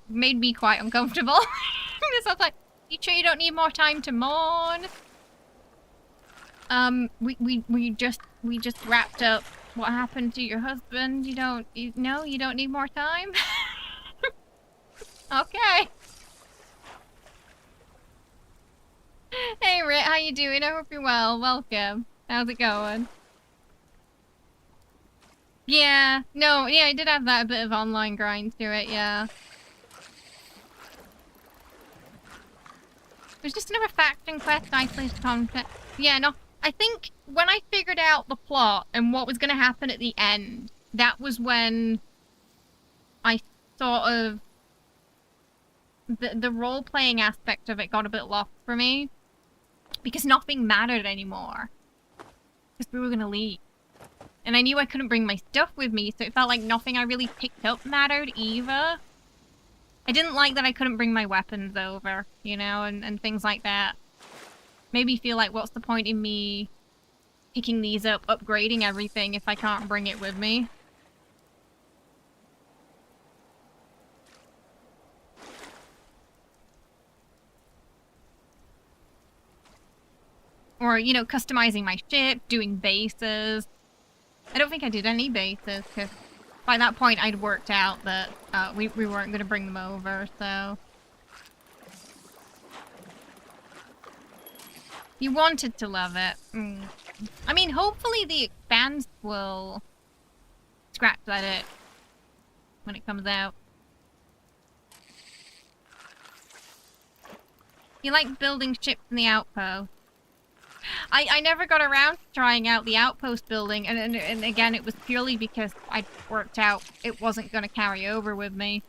made me quite uncomfortable. Because I was like, you sure you don't need more time to mourn? We just wrapped up what happened to your husband. You don't need more time? Okay. Hey Rit, how you doing? I hope you're well. Welcome. How's it going? Yeah, no, yeah, I did have that bit of online grind to it, yeah. There's just another faction quest, isolated content. Yeah, no, I think when I figured out the plot and what was going to happen at the end, that was when I sort of... The role-playing aspect of it got a bit lost for me. Because nothing mattered anymore. Because we were going to leave. And I knew I couldn't bring my stuff with me, so it felt like nothing I really picked up mattered either. I didn't like that I couldn't bring my weapons over, you know, and things like that. Made me feel like, what's the point in me picking these up, upgrading everything if I can't bring it with me? Or, you know, customizing my ship, doing bases. I don't think I did any bases, because by that point I'd worked out that we weren't going to bring them over, so... You wanted to love it. I mean, hopefully the Expanse will scratch that itch when it comes out. You like building ships in the outpost. I never got around to trying out the outpost building, and again, it was purely because I'd worked out it wasn't going to carry over with me.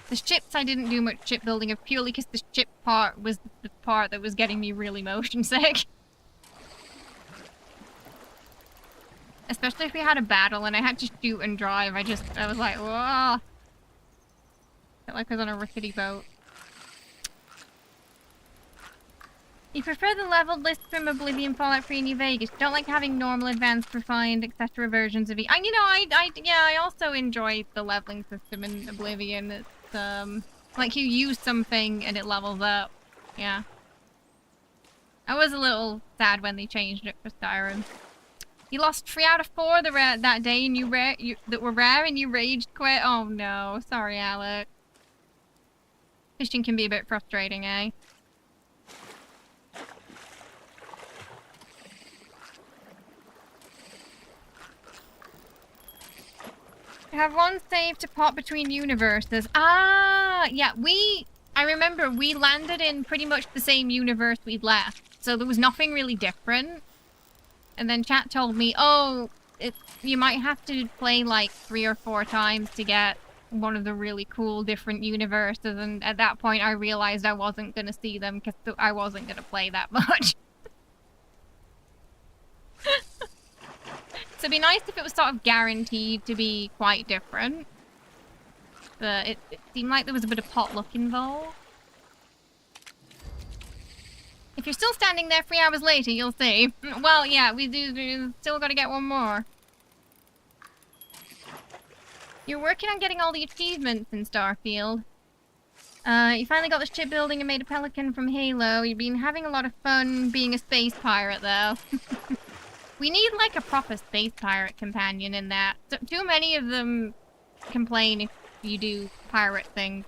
The ships I didn't do much shipbuilding of purely because the ship part was the part that was getting me really motion sick. Especially if we had a battle and I had to shoot and drive, I was like, whoa. Felt like I was on a rickety boat. You prefer the leveled list from Oblivion, Fallout 3, and New Vegas. Don't like having normal, advanced, refined, etc. versions of it. You know, I also enjoy the leveling system in Oblivion. It's, like you use something and it levels up. Yeah. I was a little sad when they changed it for Skyrim. You lost 3 out of 4 that day and that were rare and you raged quit? Oh no, sorry Alec. Fishing can be a bit frustrating, eh? I have one save to pop between universes. Ah, yeah, I remember we landed in pretty much the same universe we'd left. So there was nothing really different. And then chat told me, oh, you might have to play like 3 or 4 times to get one of the really cool different universes. And at that point I realized I wasn't going to see them because I wasn't going to play that much. So it'd be nice if it was sort of guaranteed to be quite different. But it seemed like there was a bit of potluck involved. If you're still standing there 3 hours later, you'll see. Well, yeah, we still gotta get one more. You're working on getting all the achievements in Starfield. You finally got the shipbuilding and made a pelican from Halo. You've been having a lot of fun being a space pirate, though. We need, like, a proper space pirate companion in that. So, too many of them complain if you do pirate things.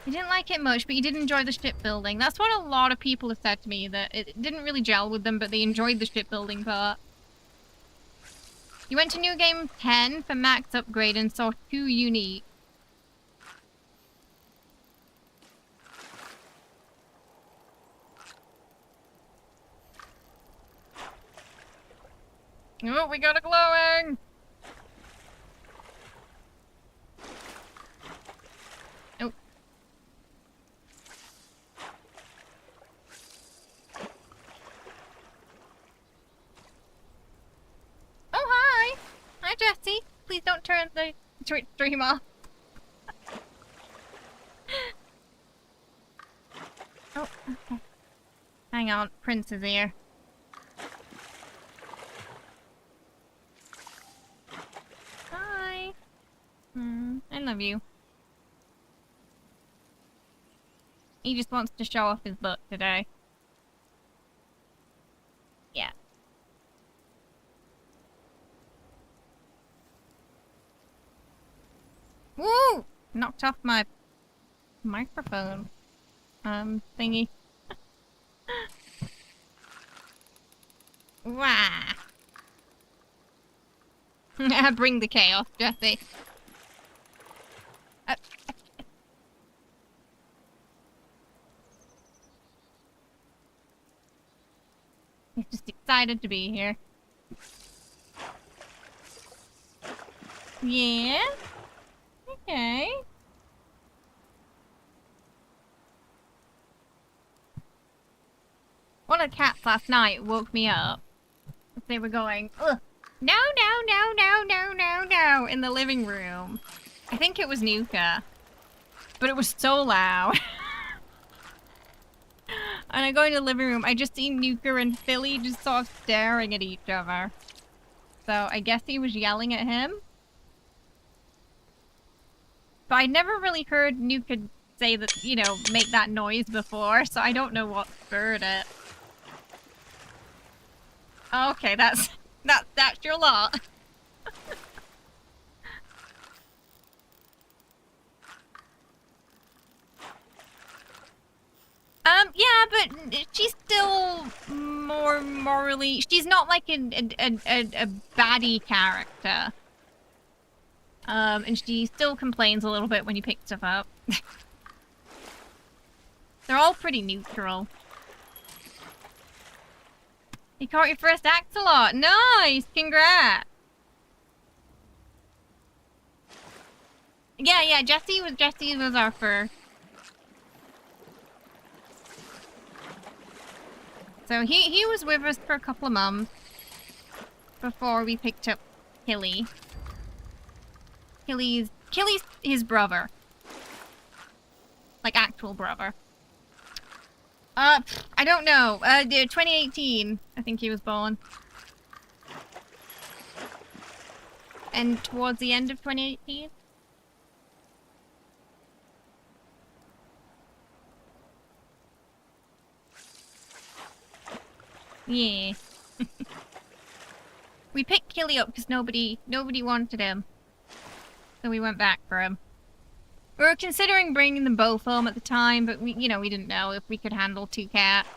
You didn't like it much, but you did enjoy the shipbuilding. That's what a lot of people have said to me, that it didn't really gel with them, but they enjoyed the shipbuilding part. You went to New Game 10 for max upgrade and saw 2 unique. Oh, we got a glowing! Oh. Oh, hi! Hi, Jesse. Please don't turn the Twitch stream off. Oh, okay. Hang on, Prince is here. Hi. I love you. He just wants to show off his book today. Yeah. Woo! Knocked off my microphone. Thingy. Wah! Bring the chaos, Jesse. He's just excited to be here. Yeah? Okay. One of the cats last night woke me up. They were going, ugh. No, no, no, no, no, no, no, in the living room. I think it was Nuka. But it was so loud. And I go into the living room, I just see Nuka and Philly just sort of staring at each other. So I guess he was yelling at him. but I never really heard Nuka say that, you know, make that noise before, so I don't know what spurred it. Okay, that's your lot. Yeah, but she's still more morally... She's not like a baddie character. And she still complains a little bit when you pick stuff up. They're all pretty neutral. You caught your first axolot! Nice! Congrats! Yeah, Jesse was our first. So he was with us for a couple of months before we picked up Killy. Killy's his brother. Like actual brother. I don't know. 2018, I think he was born. And towards the end of 2018? Yeah. We picked Killy up because nobody wanted him. So we went back for him. We were considering bringing them both home at the time, but we didn't know if we could handle 2 cats.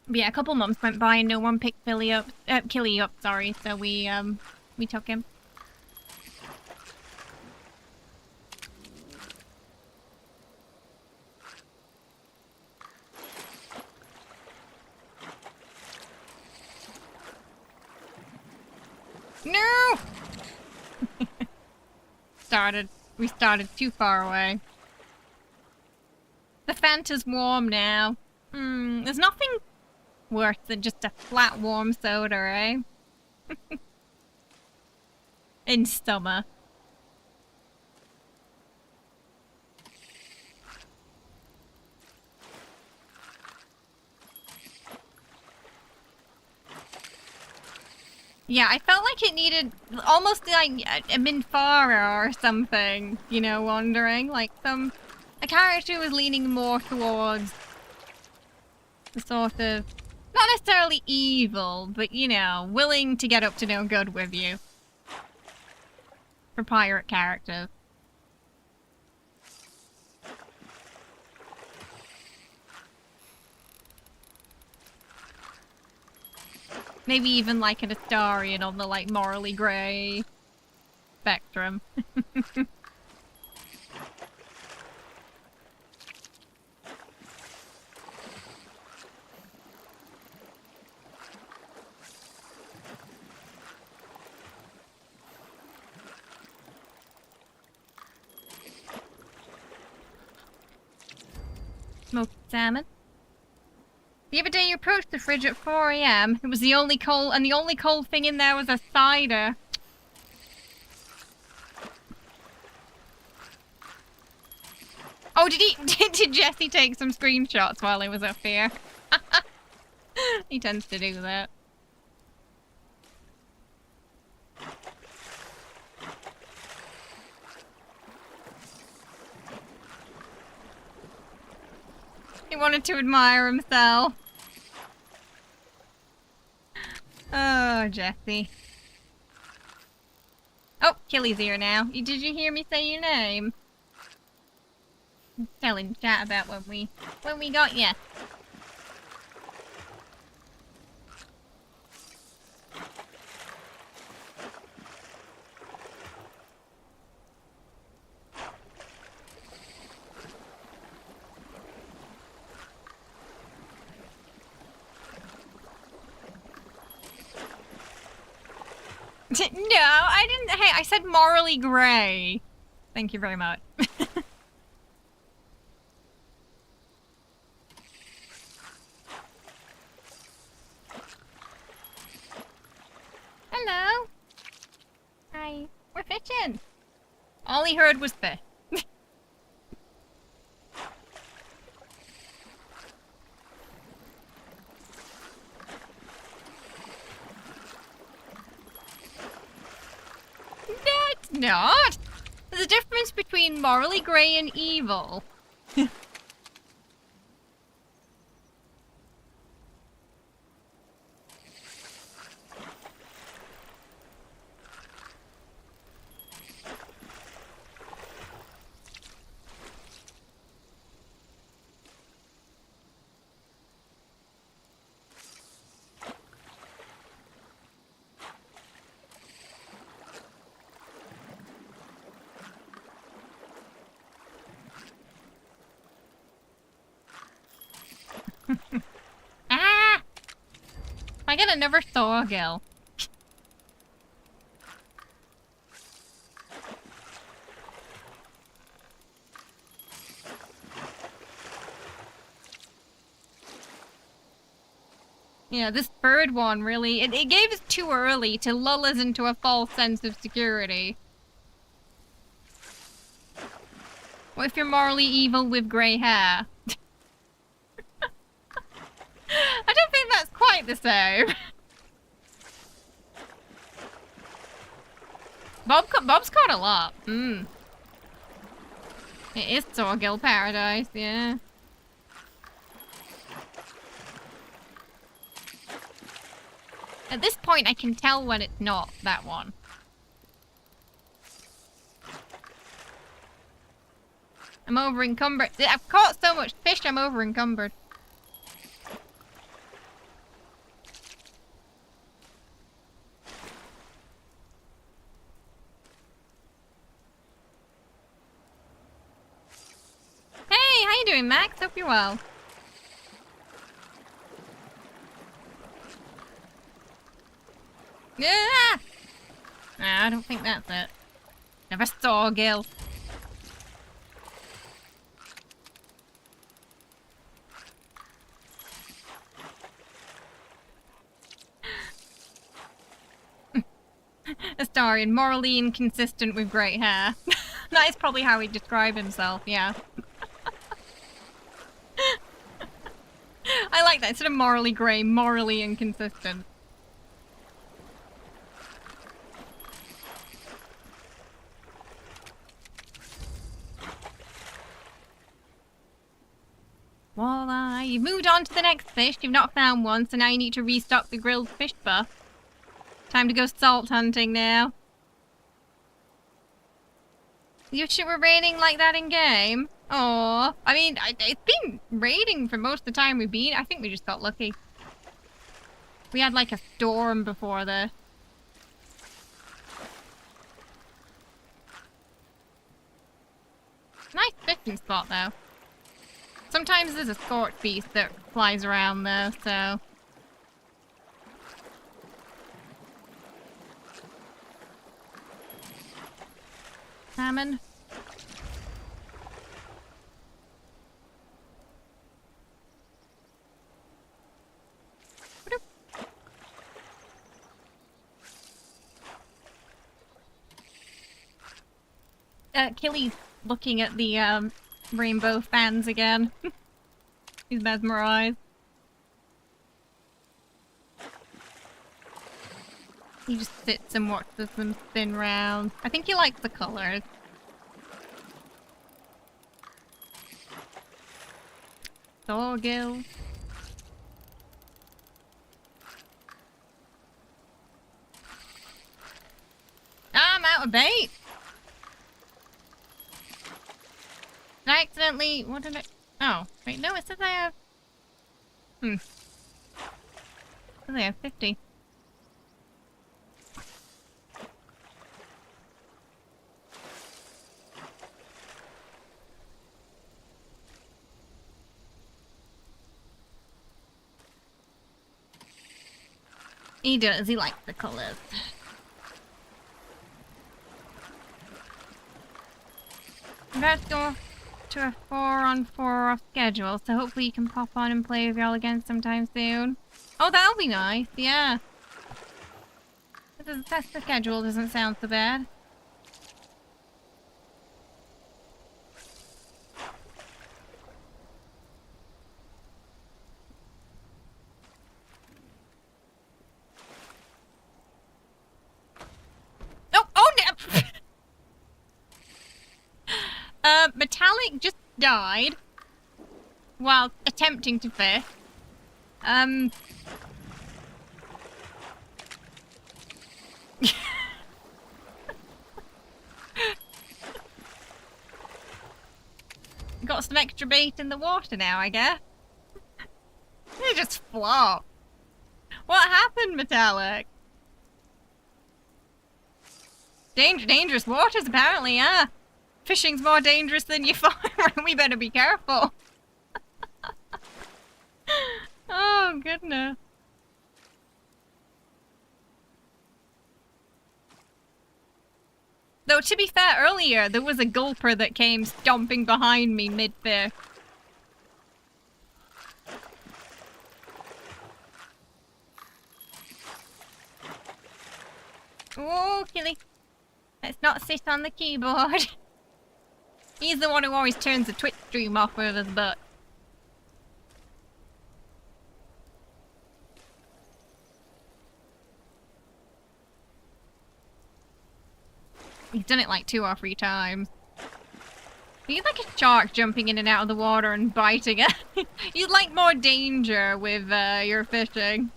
But yeah, a couple months went by and no one picked Killy up, sorry, so we took him. No! We started too far away. The Fanta's warm now. There's nothing worse than just a flat warm soda, eh? In summer. Yeah, I felt like it needed almost like a Minfara or something, you know, wandering. Like a character was leaning more towards the sort of, not necessarily evil, but, you know, willing to get up to no good with you. For pirate characters. Maybe even like an Astarian on the like morally grey spectrum. Smoked salmon. The other day you approached the fridge at 4 AM. It was the only cold, and the only cold thing in there was a cider. Oh, did Jesse take some screenshots while he was up here? He tends to do that. He wanted to admire himself. Oh, Jesse. Oh, Killy's here now. Did you hear me say your name? Telling chat about when we got ya. No, I didn't. Hey, I said morally grey. Thank you very much. Hello. Hi. We're fishing. All he heard was fish. it's not. There's a difference between morally grey and evil. Ah! I get another Thorgil. Yeah, this third one really, it gave us too early to lull us into a false sense of security. What if you're morally evil with grey hair? I don't think that's quite the same. Bob's caught a lot. It is Thorgil Paradise, yeah. At this point, I can tell when it's not that one. I'm over encumbered. I've caught so much fish, I'm over encumbered. Hey, how you doing, Max? Hope you're well. Yeah. Nah, I don't think that's it. Never saw Gil. Astarion, morally inconsistent with great hair. That is probably how he'd describe himself, yeah. I like that. Instead of morally grey, morally inconsistent. Walleye. You've moved on to the next fish. You've not found one, so now you need to restock the grilled fish buff. Time to go salt hunting now. You sure we're raiding like that in game? Aw. I mean, it's been raiding for most of the time we've been. I think we just got lucky. We had like a storm before this. Nice fishing spot though. Sometimes there's a scorch beast that flies around though, so... Salmon. Killy's looking at the rainbow fans again. He's mesmerized. He just sits and watches them spin round. I think he likes the colors. Thorgil. Ah, I'm out of bait. Did I accidentally... What did I... Oh, wait, no, it says I have... It says I have 50. He does, he likes the colours. I'm about to go to a 4-on-4 off schedule, so hopefully you can pop on and play with y'all again sometime soon. Oh, that'll be nice, yeah. That's the schedule, doesn't sound so bad. Oh, no! Metallic just died while attempting to fish. Got some extra bait in the water now, I guess. They just flop. What happened, Metallic? Dangerous waters, apparently, yeah. Fishing's more dangerous than you thought. We better be careful. Oh, goodness. Though, to be fair, earlier, there was a gulper that came stomping behind me mid-fish. Oh, Killy. Let's not sit on the keyboard. He's the one who always turns the Twitch stream off with his butt. He's done it like 2 or 3 times. He's like a shark jumping in and out of the water and biting it. You'd like more danger with your fishing.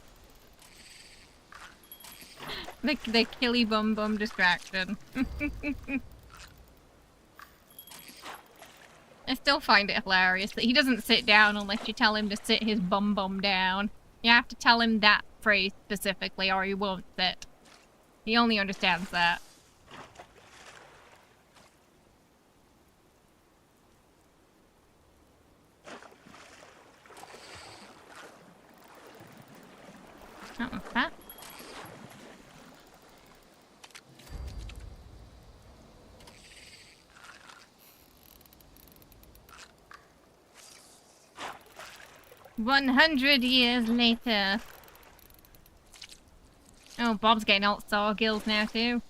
The killy bum bum distraction. I still find it hilarious that he doesn't sit down unless you tell him to sit his bum bum down. You have to tell him that phrase specifically or he won't sit. He only understands that. What was that? $100 later. Oh, Bob's getting alt saw gills now too.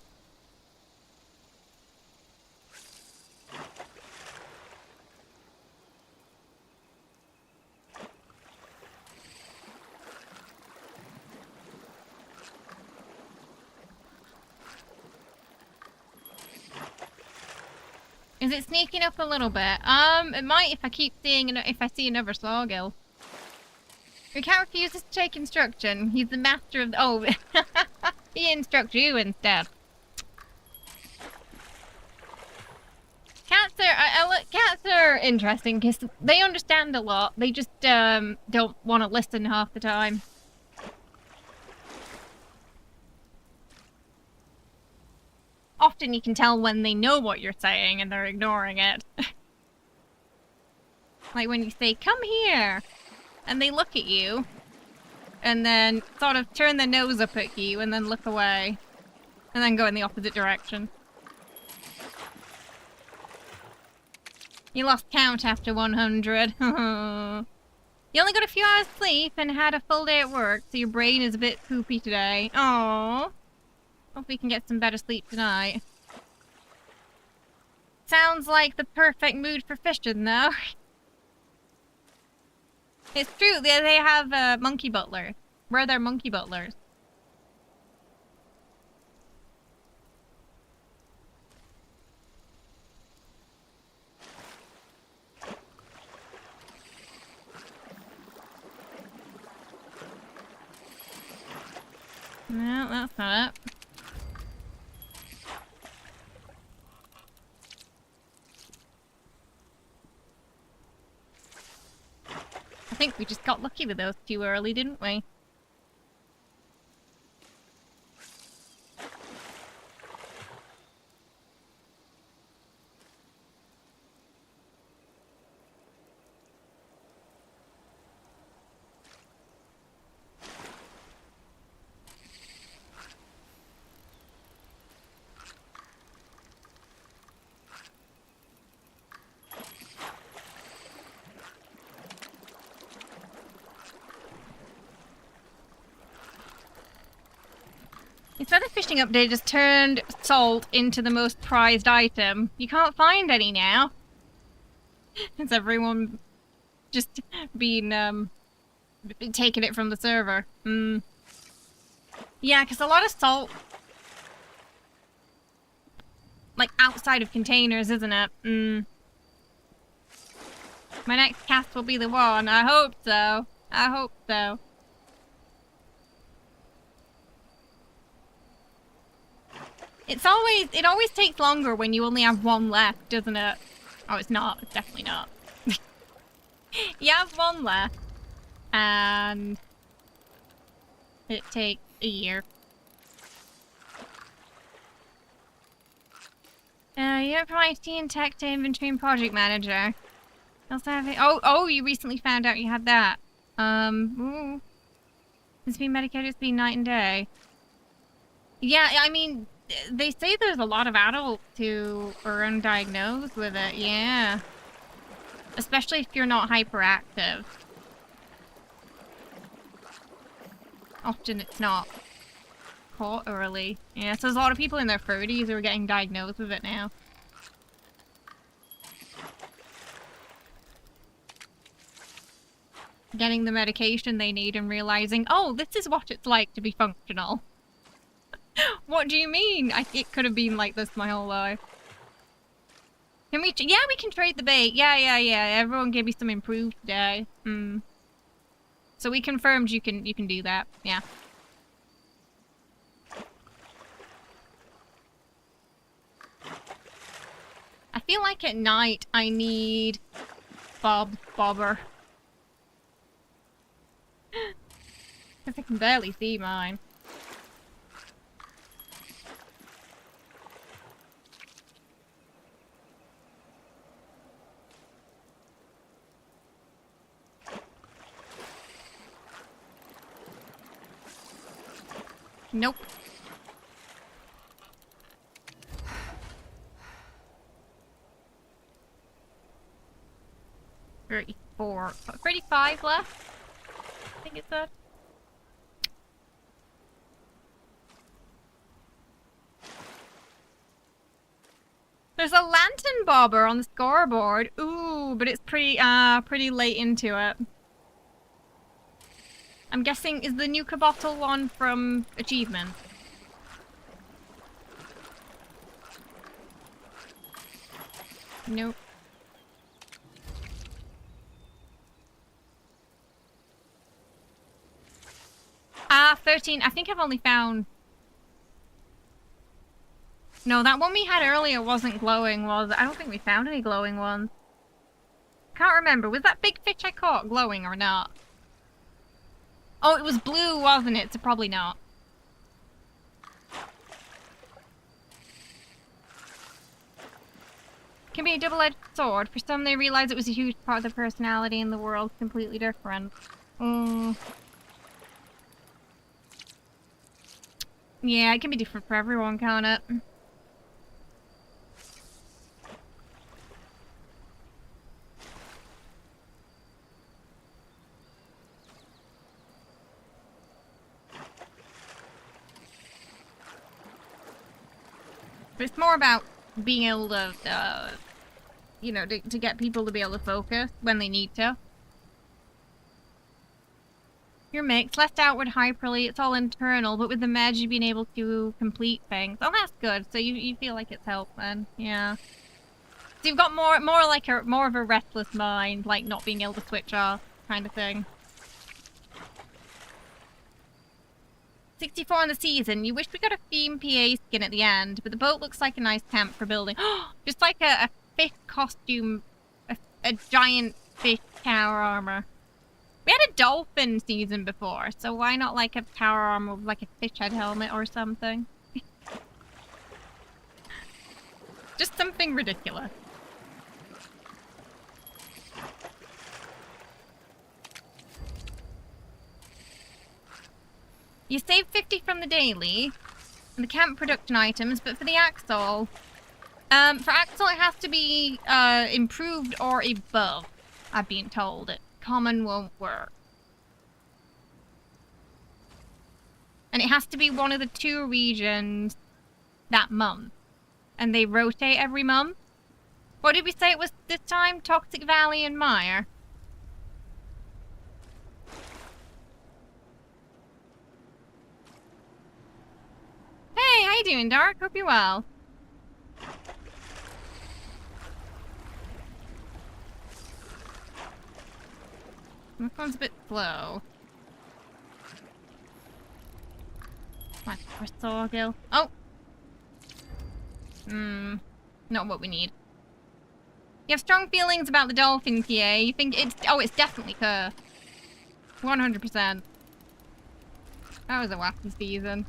Is it sneaking up a little bit? It might if I keep seeing if I see another sawgill. Your cat refuses to take instruction. He's the master of the— oh, he instructs you instead. Cats are interesting because they understand a lot. They just don't want to listen half the time. Often you can tell when they know what you're saying and they're ignoring it. Like when you say, "Come here," and they look at you, and then sort of turn their nose up at you and then look away, and then go in the opposite direction. You lost count after 100. You only got a few hours sleep and had a full day at work, so your brain is a bit poopy today. Aww. Hope we can get some better sleep tonight. Sounds like the perfect mood for fishing, though. It's true, they have monkey butlers. We're their monkey butlers. No, that's not it. I think we just got lucky with those too early, didn't we? This weather fishing update has turned salt into the most prized item. You can't find any now. Has everyone just been taking it from the server? Yeah, because a lot of salt, like outside of containers, isn't it? My next cast will be the one. I hope so. I hope so. It always takes longer when you only have one left, doesn't it? Oh, it's not. It's definitely not. You have one left, and it takes a year. You went from IT and tech to inventory and project manager. Also have it. Oh, you recently found out you had that. Ooh. It's been medicated, it's been night and day. Yeah, I mean, they say there's a lot of adults who are undiagnosed with it, yeah. Especially if you're not hyperactive. Often it's not caught early. Yeah, so there's a lot of people in their 30s who are getting diagnosed with it now. Getting the medication they need and realizing, oh, this is what it's like to be functional. What do you mean? It could have been like this my whole life. Can we? Yeah, we can trade the bait. Yeah. Everyone gave me some improved today. So we confirmed you can do that. Yeah. I feel like at night I need bobber. Because I can barely see mine. Nope. $34. 35 left? I think it said. There's a lantern bobber on the scoreboard. Ooh, but it's pretty late into it. I'm guessing, is the Nuka bottle one from achievement? Nope. 13. I think I've only found... No, that one we had earlier wasn't glowing, was it? I don't think we found any glowing ones. Can't remember. Was that big fish I caught glowing or not? Oh, it was blue, wasn't it? So probably not. Can be a double-edged sword. For some, they realize it was a huge part of their personality and the world's completely different. Yeah, it can be different for everyone, can't it? But it's more about being able to, you know, to get people to be able to focus when they need to. Your mix, less outward hyperly, it's all internal, but with the med you've been able to complete things. Oh, that's good. So you feel like it's helped then, yeah. So you've got more of a restless mind, like not being able to switch off, kind of thing. 64 on the season. You wish we got a theme PA skin at the end, but the boat looks like a nice camp for building. Just like a fish costume, a giant fish tower armor. We had a dolphin season before, so why not like a tower armor with like a fish head helmet or something? Just something ridiculous. You save 50 from the daily, and the camp production items, but for the Axle, for Axle it has to be improved or above, I've been told. Common won't work. And it has to be one of the 2 regions that month. And they rotate every month. What did we say it was this time? Toxic Valley and Mire. Hey, how you doing, Dark? Hope you're well. This one's a bit slow. Come on, for Sawgill. Oh! Not what we need. You have strong feelings about the dolphin, PA. You think it's... Oh, it's definitely her. 100%. That was a wacky season.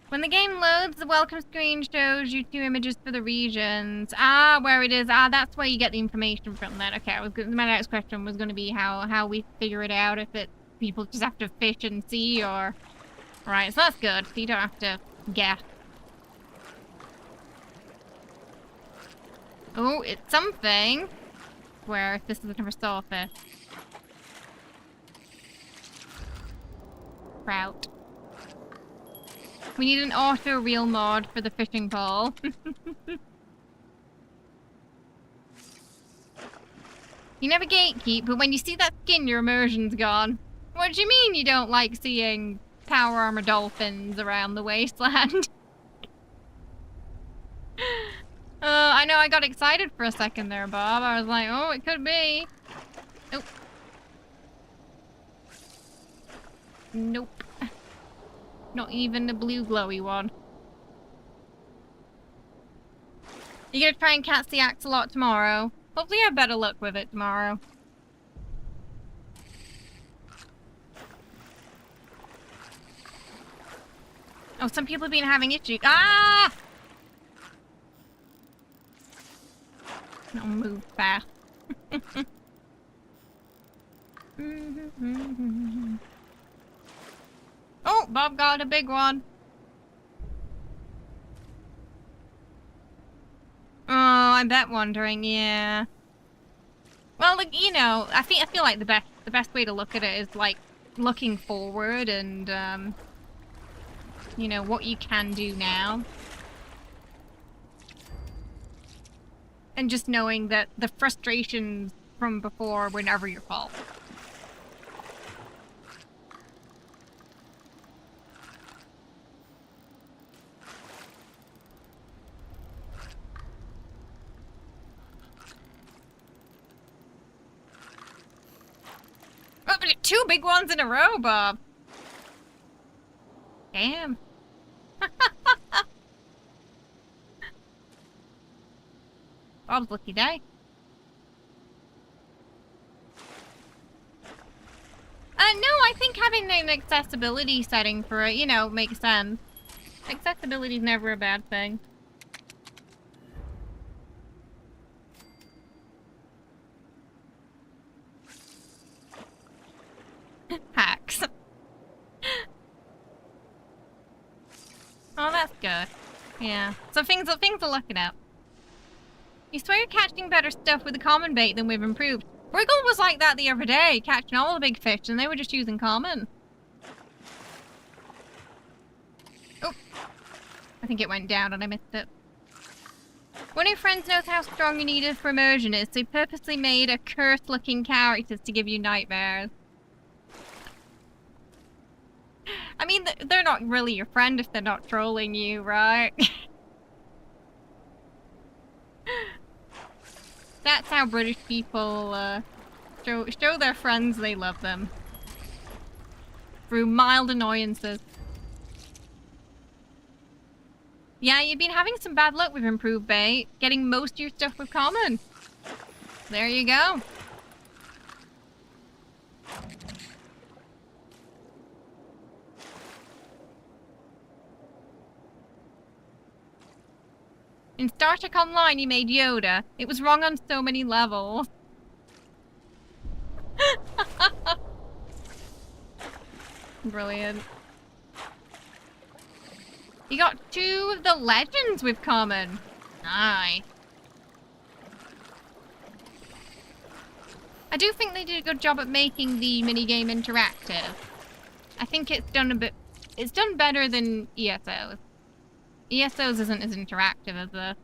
When the game loads, the welcome screen shows you 2 images for the regions. Ah, where it is. Ah, that's where you get the information from then. Okay, my next question was going to be how we figure it out, if it people just have to fish and see, or... Right, so that's good. So you don't have to guess. Oh, it's something. Where if this is looking for starfish. Trout. We need an auto reel mod for the fishing pole. You never gatekeep, but when you see that skin, your immersion's gone. What do you mean you don't like seeing power armor dolphins around the wasteland? I know I got excited for a second there, Bob. I was like, oh, it could be. Nope. Nope. Not even the blue glowy one. You gonna try and catch the axolot tomorrow? Hopefully I have better luck with it tomorrow. Oh, some people have been having issues. Ah! No, move fast. Oh, Bob got a big one. Oh, I bet wondering, yeah. Well, like, you know, I feel like the best way to look at it is like looking forward and you know what you can do now. And just knowing that the frustrations from before were never your fault. Oh, but 2 big ones in a row, Bob. Damn. Bob's lucky day. No, I think having an accessibility setting for it, you know, makes sense. Accessibility is never a bad thing. Hacks. Oh, that's good. Yeah. So things are looking up. You swear you're catching better stuff with the common bait than we've improved. Wriggle was like that the other day, catching all the big fish, and they were just using common. Oh. I think it went down and I missed it. One of your friends knows how strong you need it for immersion is, so he purposely made a cursed-looking characters to give you nightmares. I mean, they're not really your friend if they're not trolling you, right? That's how British people show their friends they love them. Through mild annoyances. Yeah, you've been having some bad luck with improved bait, getting most of your stuff with common. There you go. In Star Trek Online, he made Yoda. It was wrong on so many levels. Brilliant. You got 2 of the legends with common. Aye. I do think they did a good job at making the minigame interactive. I think it's done better than ESO. ESOs isn't as interactive as the...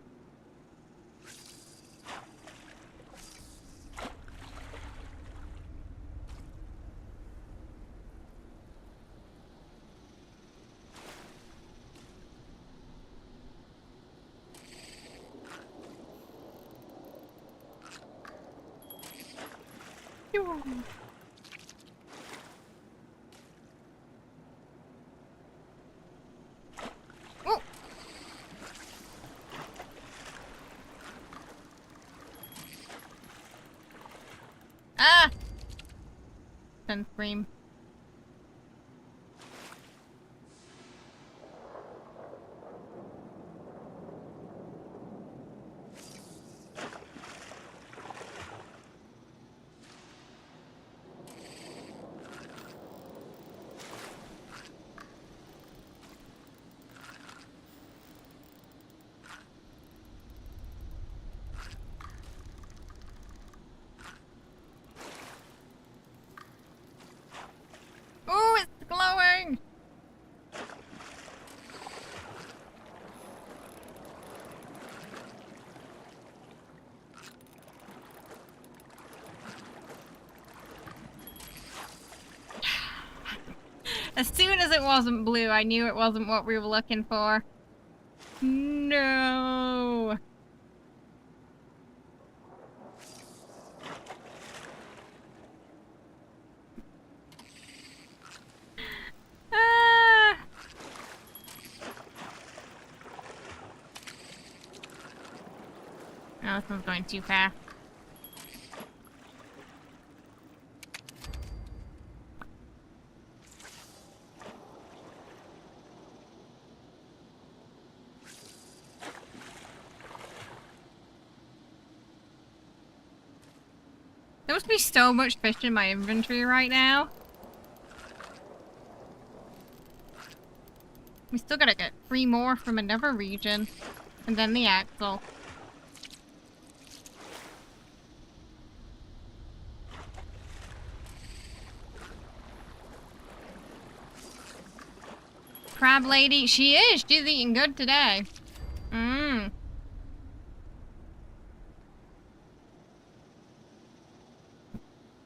Oh. Ah! Sunscreen. Oh, it's glowing! As soon as it wasn't blue, I knew it wasn't what we were looking for. No! Ah! Oh, this one's going too fast. There must be so much fish in my inventory right now. We still gotta get 3 more from another region. And then the axle. Crab lady, she is! She's eating good today. Mmm.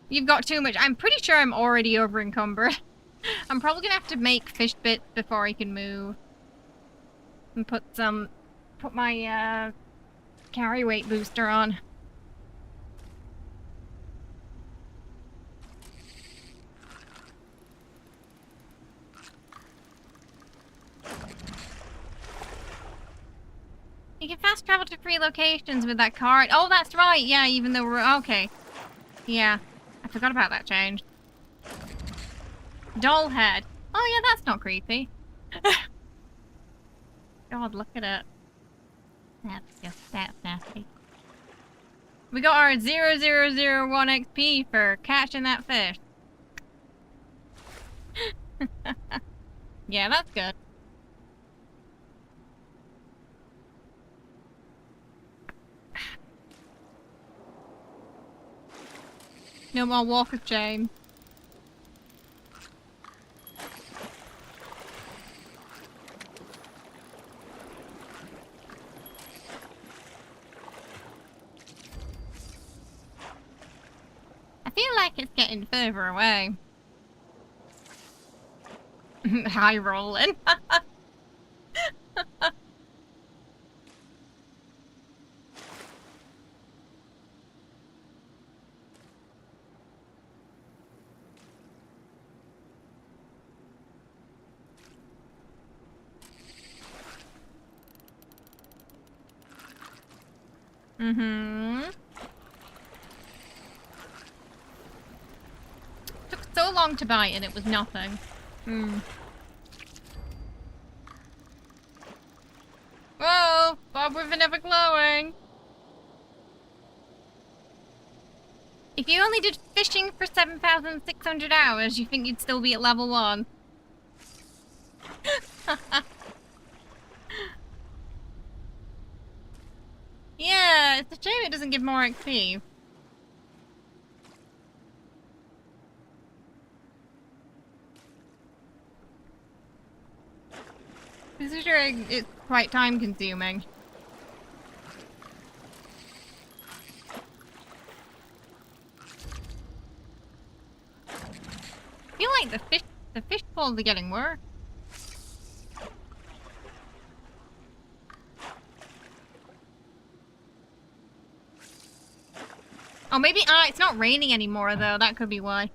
You've got too much. I'm pretty sure I'm already over encumbered. I'm probably gonna have to make fish bits before I can move. And put my carry weight booster on. You can fast travel to 3 locations with that card. Oh, that's right. Yeah, even though we're okay. Yeah. I forgot about that change. Doll head. Oh yeah, that's not creepy. God, look at it. That's nasty. We got our 0001 XP for catching that fish. Yeah, that's good. No more walk of shame. I feel like it's getting further away. High rolling. Mm-hmm. Took so long to bite and it was nothing. Hmm. Whoa! Bob with never glowing! If you only did fishing for 7,600 hours, you think you'd still be at level 1? Yeah, it's a shame it doesn't give more XP. Considering it's quite time consuming. I feel like the fish pools are getting worse. Oh, maybe it's not raining anymore though. That could be why.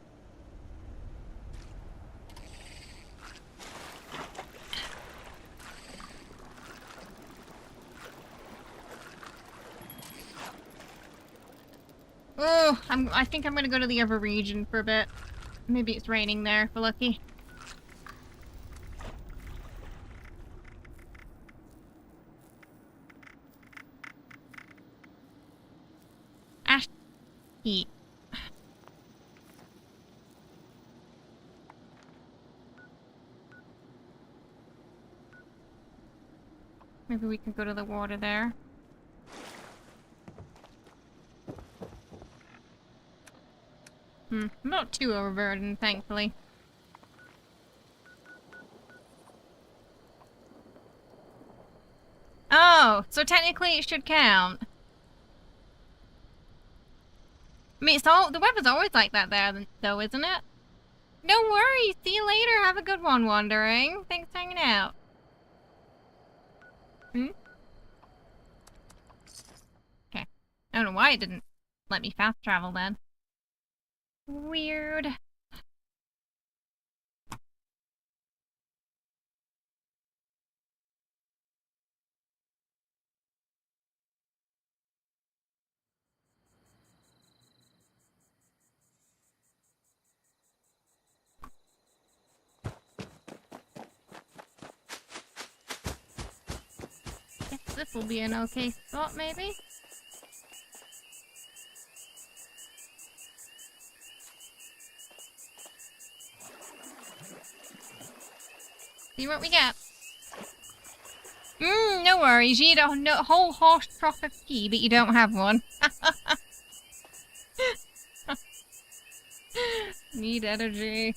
Oh, I think I'm gonna go to the other region for a bit. Maybe it's raining there if we're lucky. Ash heat. Maybe we can go to the water there. I'm not too overburdened, thankfully. Oh, so technically it should count. I mean, the weather's always like that there, though, isn't it? No worries. See you later. Have a good one, Wandering. Thanks for hanging out. Okay. I don't know why it didn't let me fast travel then. Weird. Guess this will be an okay spot, maybe? See what we get. No worries. You need a whole horse trough of tea, but you don't have one. Need energy.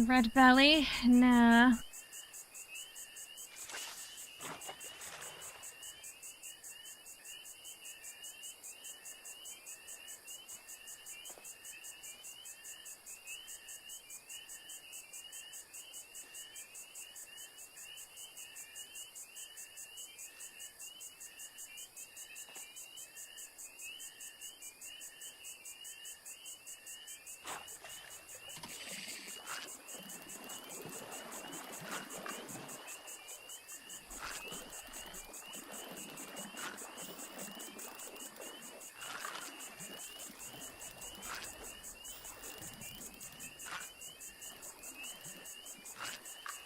Red belly? Nah.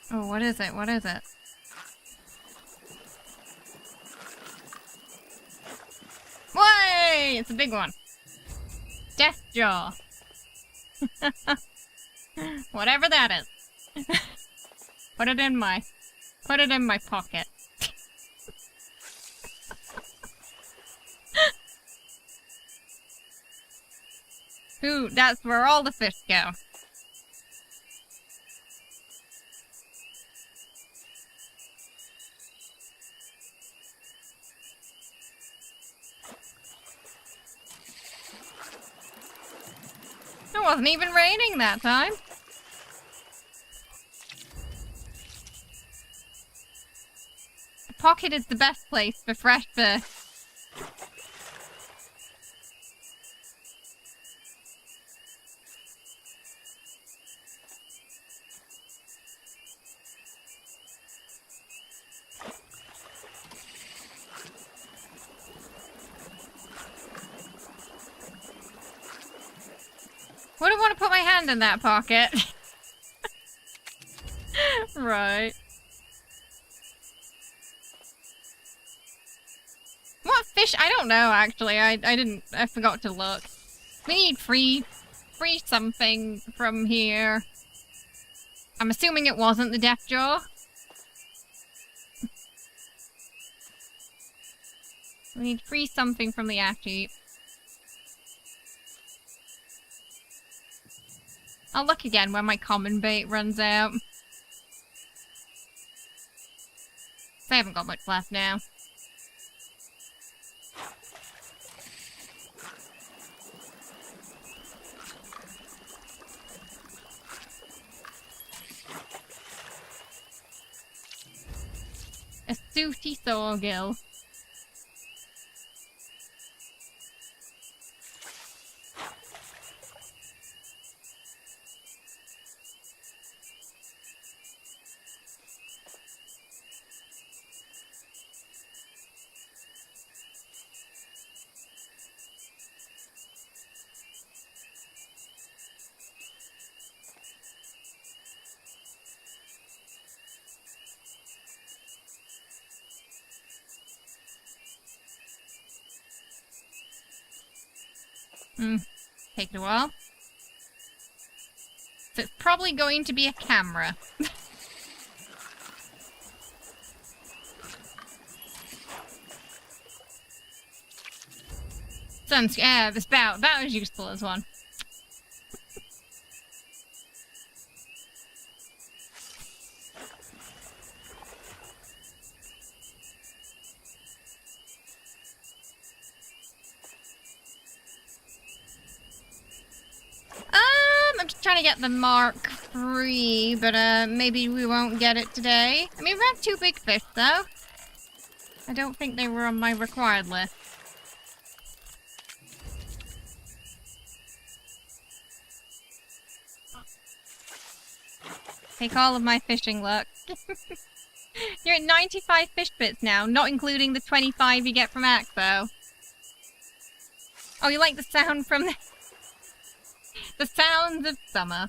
Oh, what is it? What is it? Way! It's a big one. Death jaw. Whatever that is. Put it in my pocket. Ooh, that's where all the fish go. It wasn't even raining that time. The pocket is the best place for fresh fish. Wouldn't want to put my hand in that pocket. Right. What fish? I don't know, actually. I forgot to look. We need free something from here. I'm assuming it wasn't the death jaw. We need to free something from the ash heap. I'll look again when my common bait runs out. I haven't got much left now. A sooty sawgill. Take it a while. So it's probably going to be a camera. Yeah, the spout. That was useful as one. I'm just trying to get the Mark III, but maybe we won't get it today. I mean, we have 2 big fish, though. I don't think they were on my required list. Take all of my fishing luck. You're at 95 fish bits now, not including the 25 you get from Axo. Oh, you like the sound from the sounds of summer.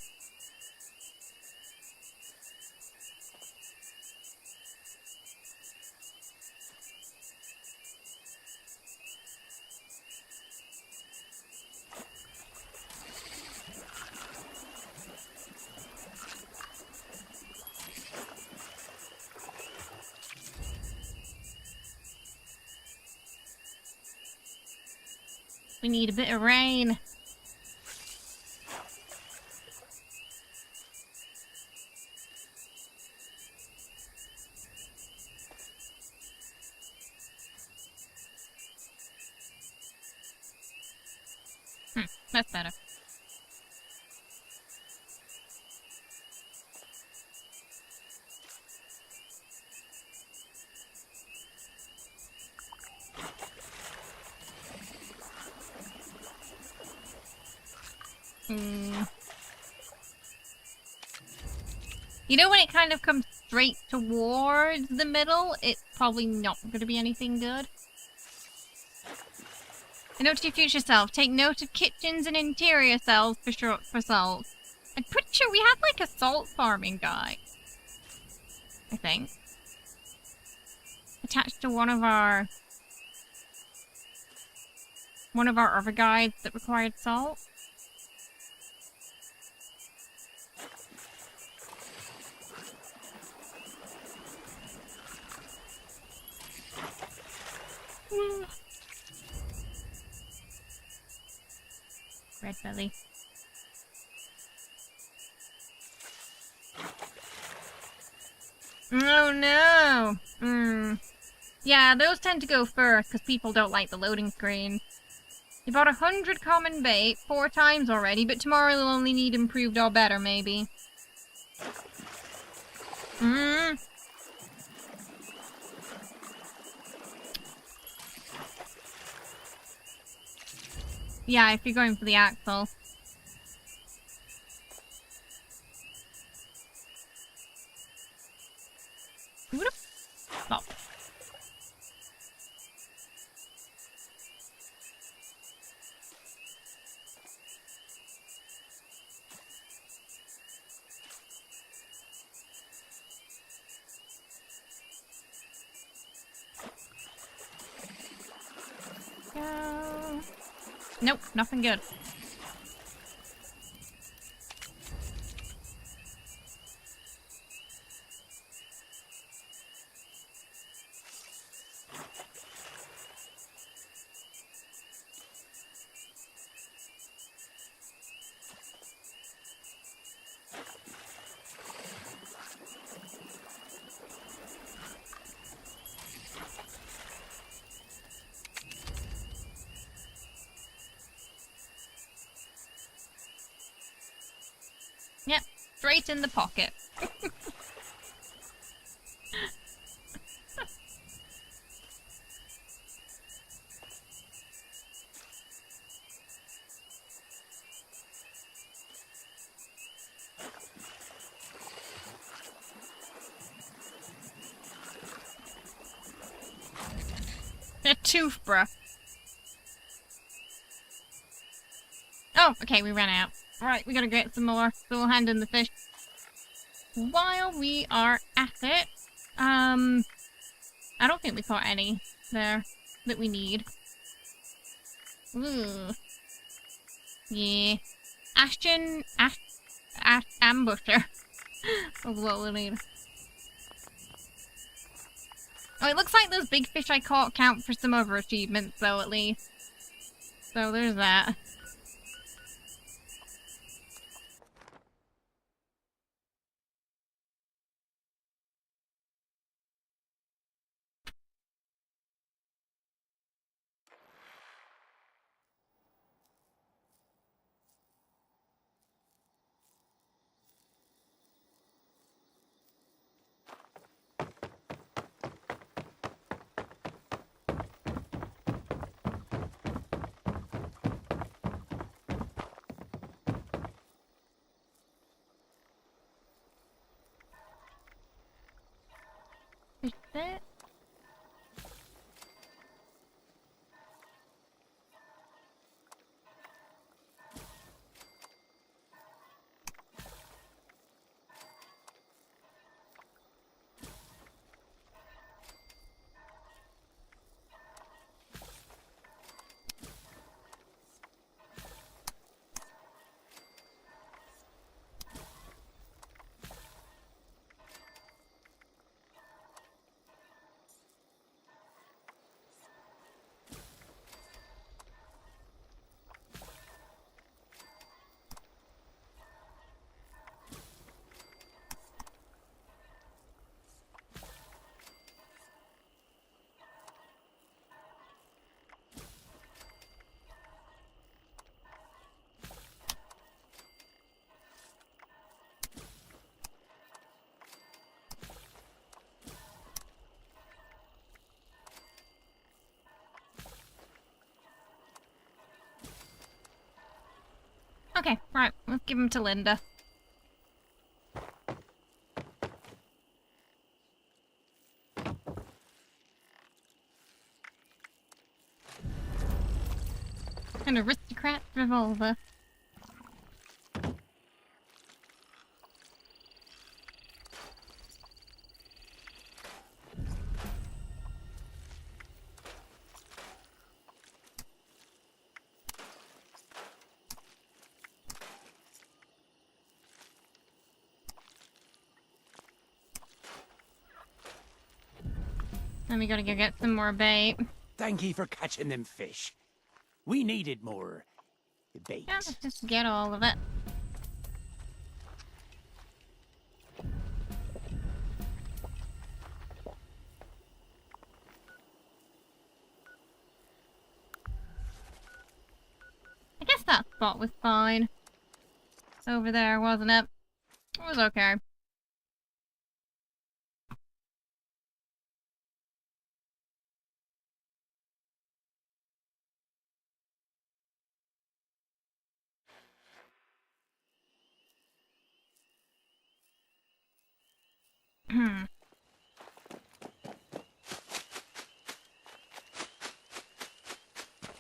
We need a bit of rain. That's better. You know when it kind of comes straight towards the middle, it's probably not going to be anything good. A note to your future self. Take note of kitchens and interior cells for salt. I'm pretty sure we had like a salt farming guy. I think. Attached to one of our other guides that required salt. Red belly. Oh no! Yeah, those tend to go first because people don't like the loading screen. You bought 100 common bait 4 times already, but tomorrow you'll only need improved or better, maybe. Yeah, if you're going for the axle. Who would've... Oh. Go. Nope, nothing good. Straight in the pocket. A toothbrush. Oh, okay, we ran out. Alright, we gotta get some more, so we'll hand in the fish. While we are at it, I don't think we caught any there that we need. Ooh. Yeah. Ambusher is what we'll need. Oh, it looks like those big fish I caught count for some other achievements, though, at least. So there's that. Is that? Okay, right, let's give him to Linda. An aristocrat revolver. Then we gotta go get some more bait. Thank you for catching them fish. We needed more bait. Yeah, let's just get all of it. I guess that spot was fine. Over there, wasn't it? It was okay.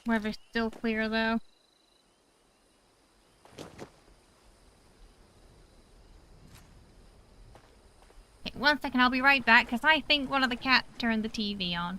Weather's still clear though. Okay, 1 second, I'll be right back, because I think one of the cats turned the TV on.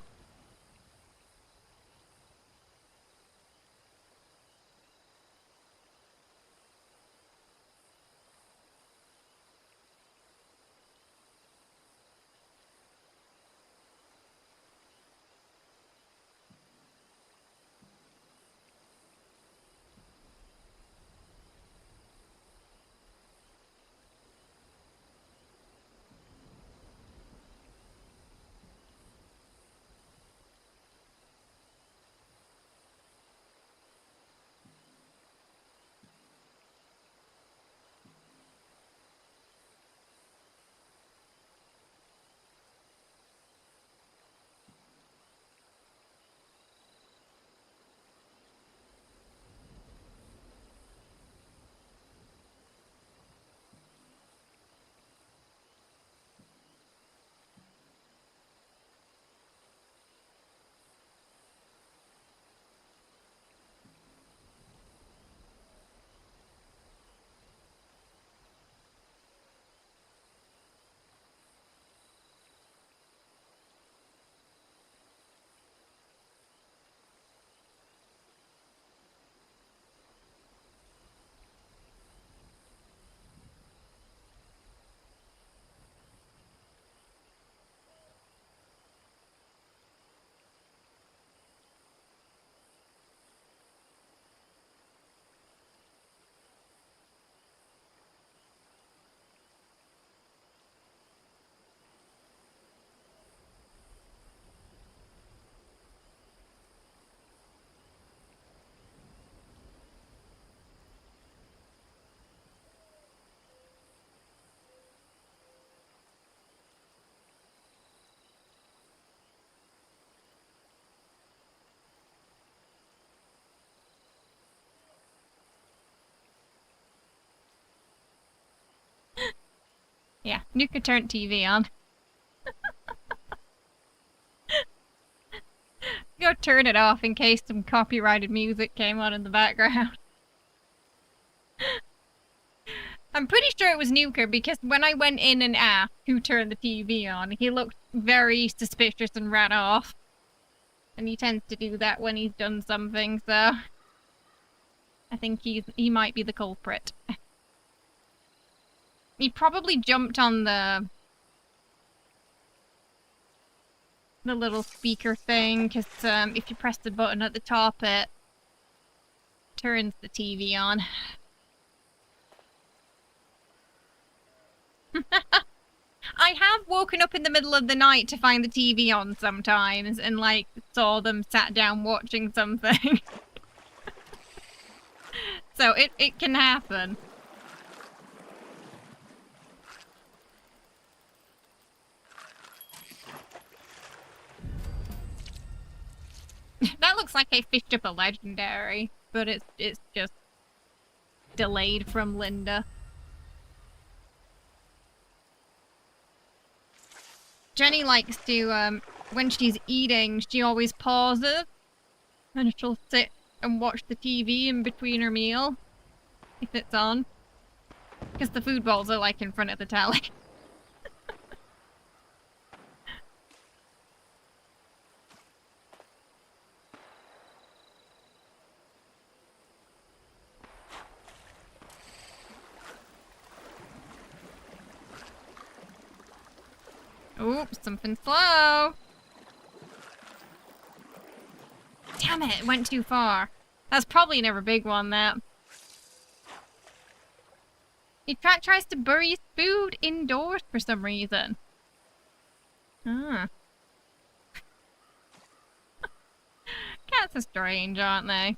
Yeah, Nuka turned TV on. Go turn it off in case some copyrighted music came on in the background. I'm pretty sure it was Nuka because when I went in and asked who turned the TV on, he looked very suspicious and ran off. And he tends to do that when he's done something, so I think he might be the culprit. He probably jumped on the little speaker thing, because if you press the button at the top, it turns the TV on. I have woken up in the middle of the night to find the TV on sometimes, and like saw them sat down watching something. So it can happen. That looks like I fished up a legendary, but it's just delayed from Linda. Jenny likes to, when she's eating, she always pauses, and she'll sit and watch the TV in between her meal, if it's on. Because the food bowls are like in front of the telly. Oops, something slow. Damn it, it went too far. That's probably never big one, that. He tries to bury his food indoors for some reason. Ah. Cats are strange, aren't they?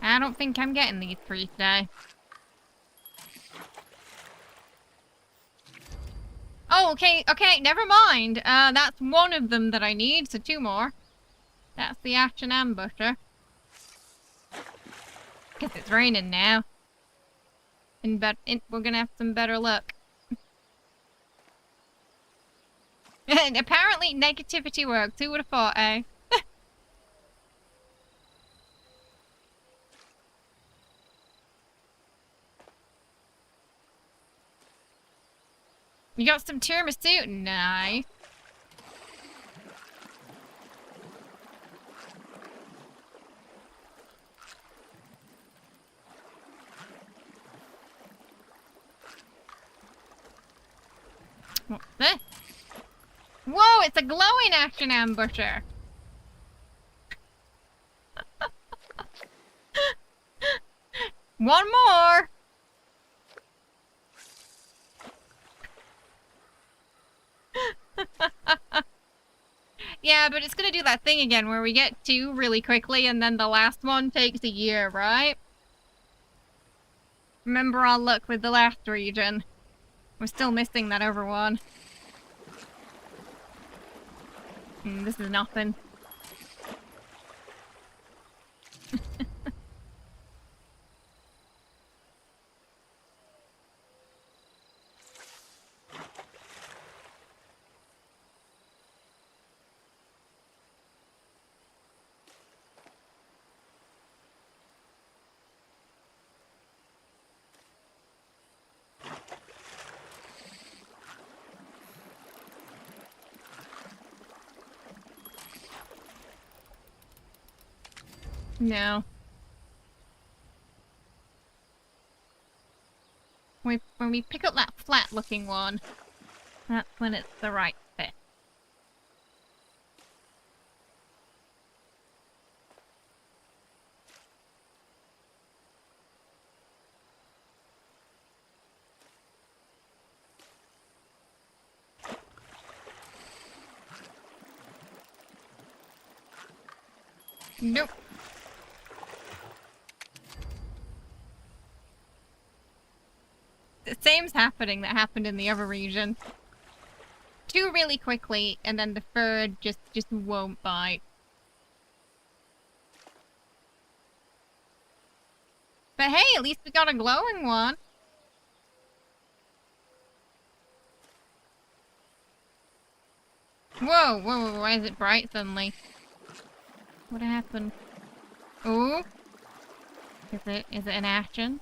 I don't think I'm getting these 3 today. Oh, okay, never mind. That's one of them that I need, so 2 more. That's the action ambusher. Guess it's raining now. We're gonna have some better luck. And apparently negativity works. Who would have thought, eh? You got some tiramisu? Nice. What's this? Whoa, it's a glowing action ambusher. One more. Yeah, but it's gonna do that thing again where we get 2 really quickly and then the last one takes a year, right? Remember our luck with the last region. We're still missing that over one. This is nothing. No. When we pick up that flat-looking one, that's when it's the right fit. Nope. The same's happening that happened in the other region. 2 two really quickly, and then the third just won't bite. But hey, at least we got a glowing one. Whoa, whoa, why is it bright suddenly? What happened? Ooh. Is it an Ashton?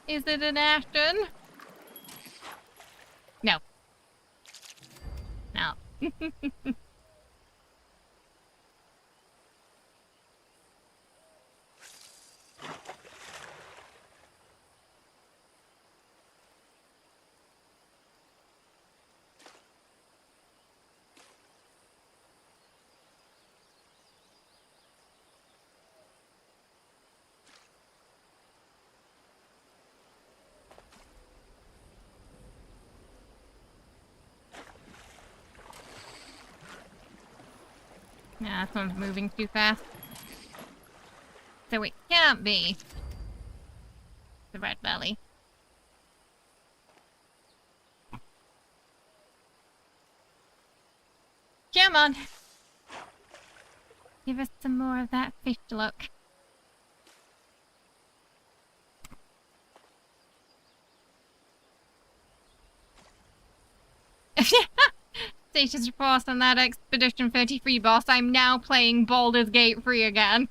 Is it an Ashton? No. No. Yeah, this one's moving too fast. So it can't be the red belly. Come on! Give us some more of that fish look. Status report on that Expedition 33 boss. I'm now playing Baldur's Gate 3 again.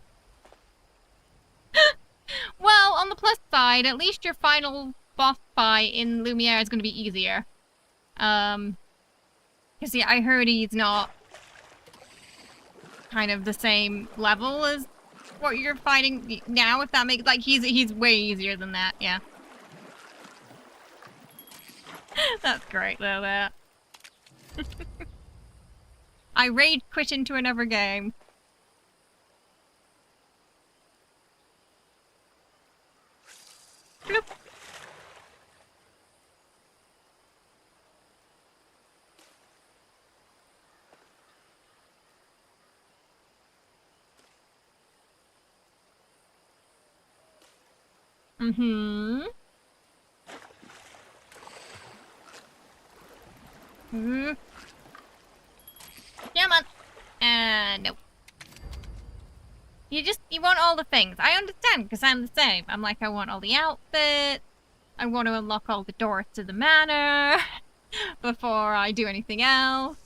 Well, on the plus side, at least your final boss fight in Lumiere is going to be easier. Because yeah, I heard he's not kind of the same level as what you're fighting now, if that makes... Like, he's way easier than that, yeah. That's great, though, that. I rage quit into another game. Bloop. Mm-hmm. Mm-hmm. Come on. No. You want all the things. I understand, because I'm the same. I'm like, I want all the outfits. I want to unlock all the doors to the manor before I do anything else.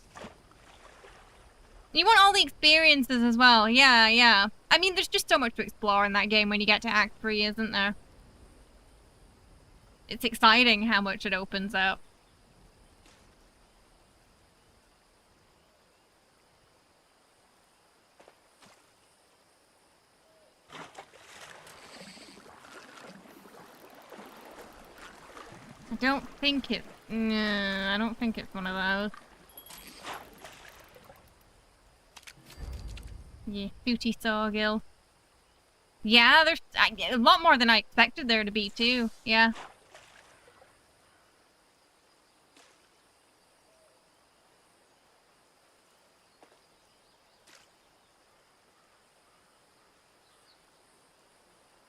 You want all the experiences as well. Yeah, yeah. I mean, there's just so much to explore in that game when you get to Act 3, isn't there? It's exciting how much it opens up. I don't think it's one of those. Yeah, booty sawgill. Yeah, there's a lot more than I expected there to be too. Yeah.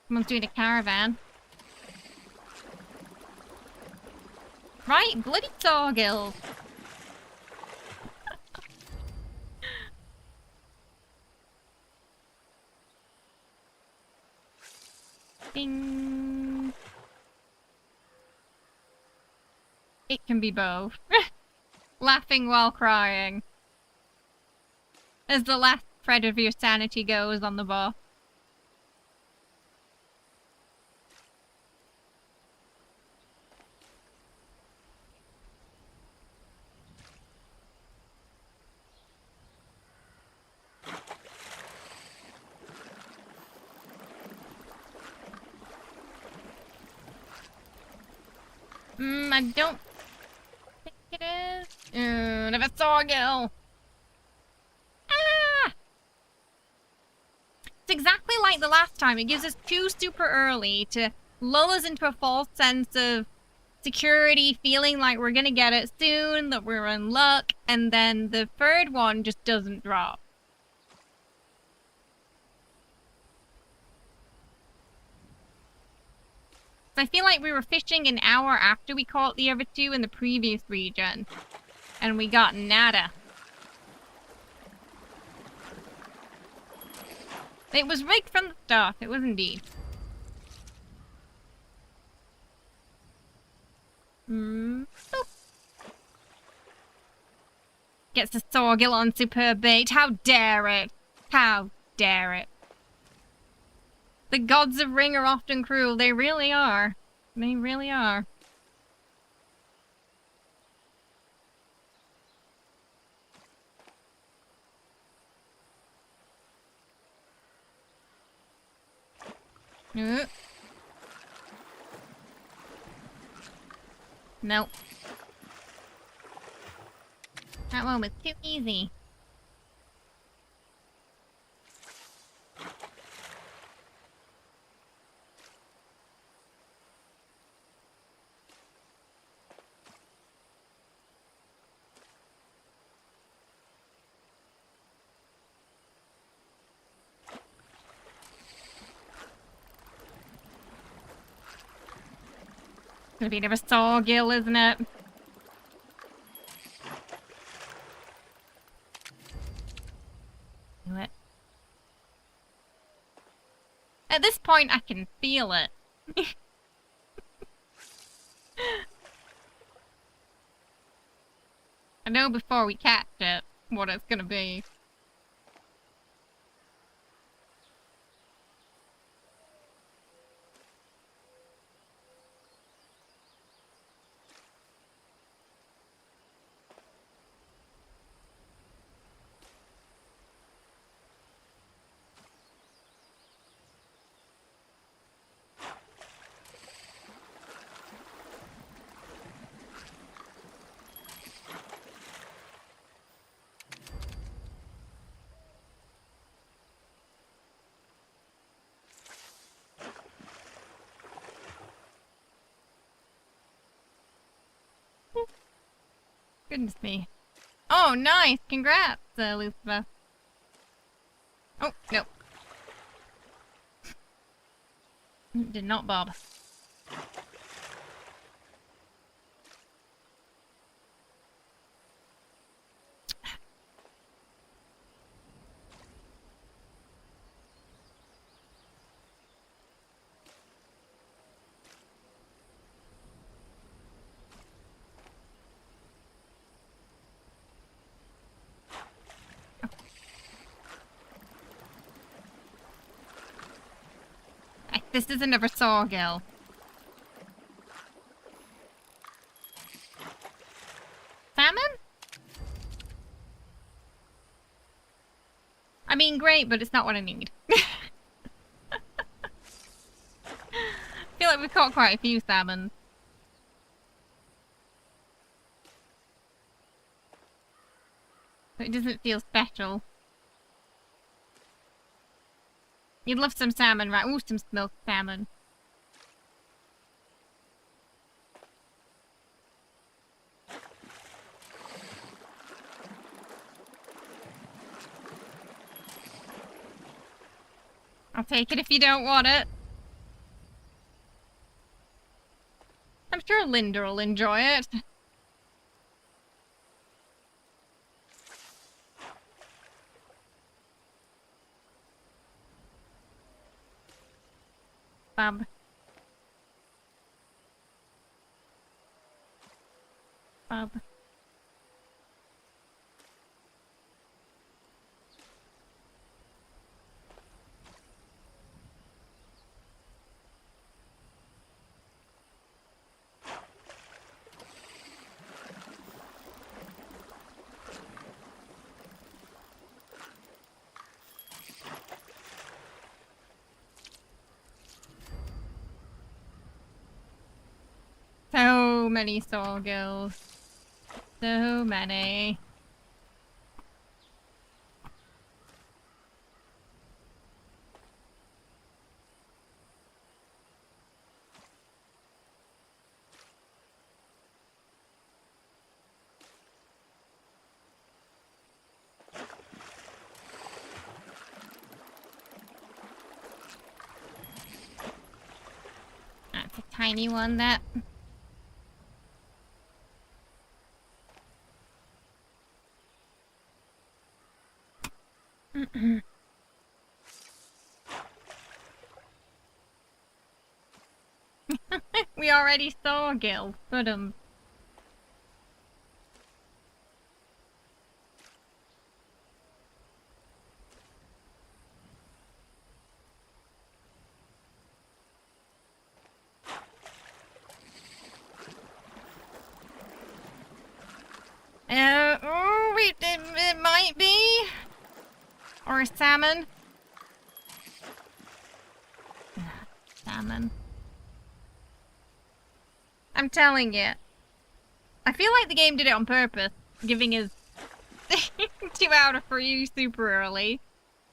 Someone's doing a caravan. Right, bloody sawgills. Ding. It can be both. Laughing while crying. As the last thread of your sanity goes on the boss. I don't think it is. Another sawgill. Ah! It's exactly like the last time. It gives us two super early to lull us into a false sense of security, feeling like we're gonna get it soon, that we're in luck, and then the third one just doesn't drop. I feel like we were fishing an hour after we caught the other two in the previous region. And we got nada. It was rigged from the start. It was indeed. Boop. Gets the Sorgil on superb bait. How dare it? How dare it? The gods of Ring are often cruel. They really are. They really are. Nope. That one was too easy. Gonna be another Sorgil, isn't it? Do it. At this point, I can feel it. I know before we catch it what it's gonna be. Goodness me. Oh, nice! Congrats, Lucifer. Oh, no. Did not bob. This is another Sorgil. Salmon? I mean, great, but it's not what I need. I feel like we've caught quite a few salmon. But it doesn't feel special. You'd love some salmon, right? Ooh, some smoked salmon. I'll take it if you don't want it. I'm sure Linda will enjoy it. Bob. Bob. So many Sorgils. So many. That's a tiny one, that. We already saw Gil, but it might be. Or a salmon. Salmon. I'm telling you. I feel like the game did it on purpose, giving us 2 out of 3 super early.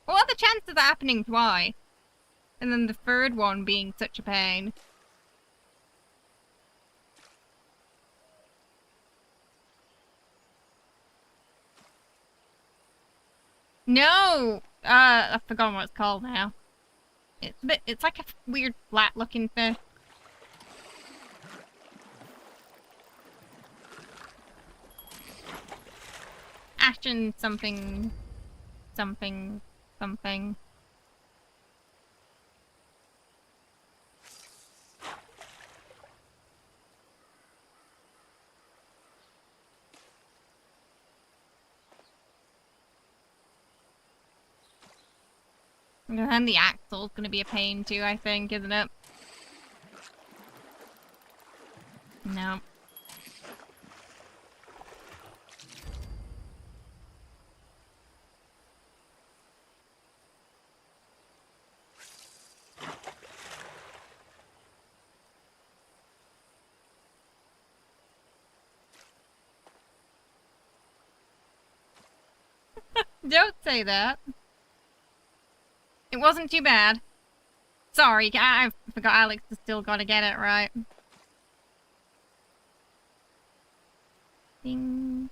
What are the chances of that happening twice? And then the third one being such a pain. No! I've forgotten what it's called now. It's like a weird flat looking fish. Ashen something. Something. Something. And the axle's gonna be a pain too, I think, isn't it? No. Don't say that. It wasn't too bad. Sorry, I forgot Alex has still got to get it right. Ding.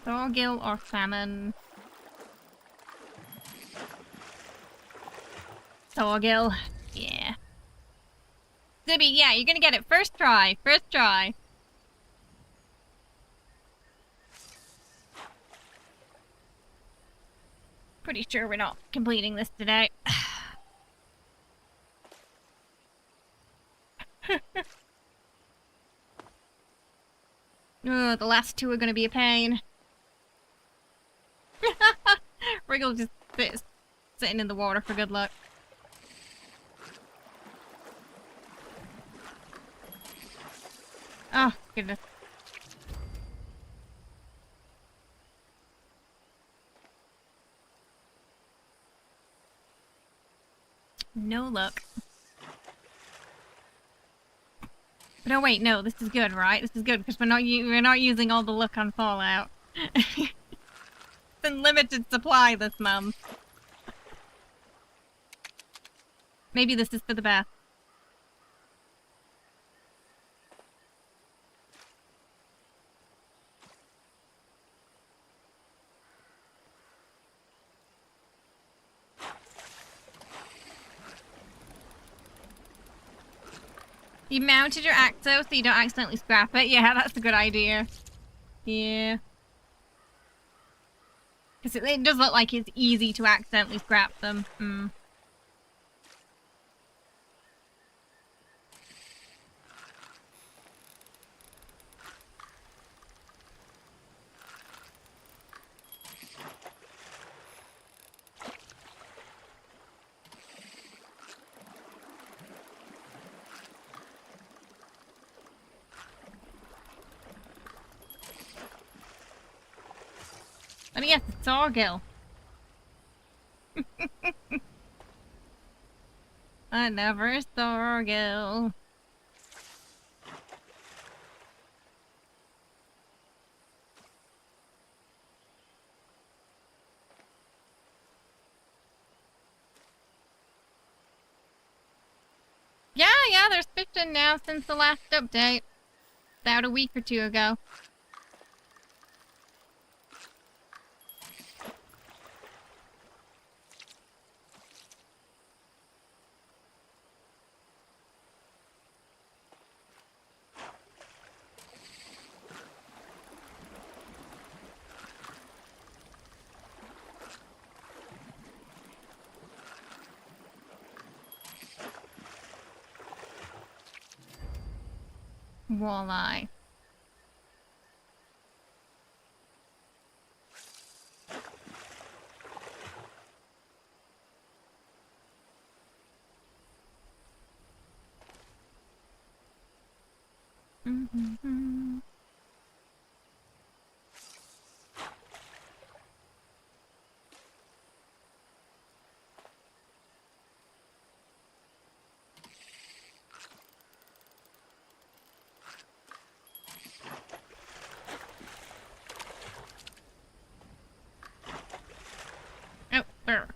Thorgil or salmon? Thorgil. Yeah. Zibby, yeah, you're gonna get it first try. First try. Pretty sure we're not completing this today. Oh, the last 2 are gonna be a pain. Wriggle just sitting in the water for good luck. Oh, goodness. No luck. But oh wait, no, this is good, right? This is good because we're not using all the luck on Fallout. It's in limited supply this month. Maybe this is for the best. You mounted your Axo so you don't accidentally scrap it. Yeah, that's a good idea. Yeah. Because it does look like it's easy to accidentally scrap them. Hmm. Oh yes, it's Thorgil. I never Thorgil. Yeah, there's Fission now since the last update. About a week or 2 ago. walleye. Mm-hmm. Oh, there.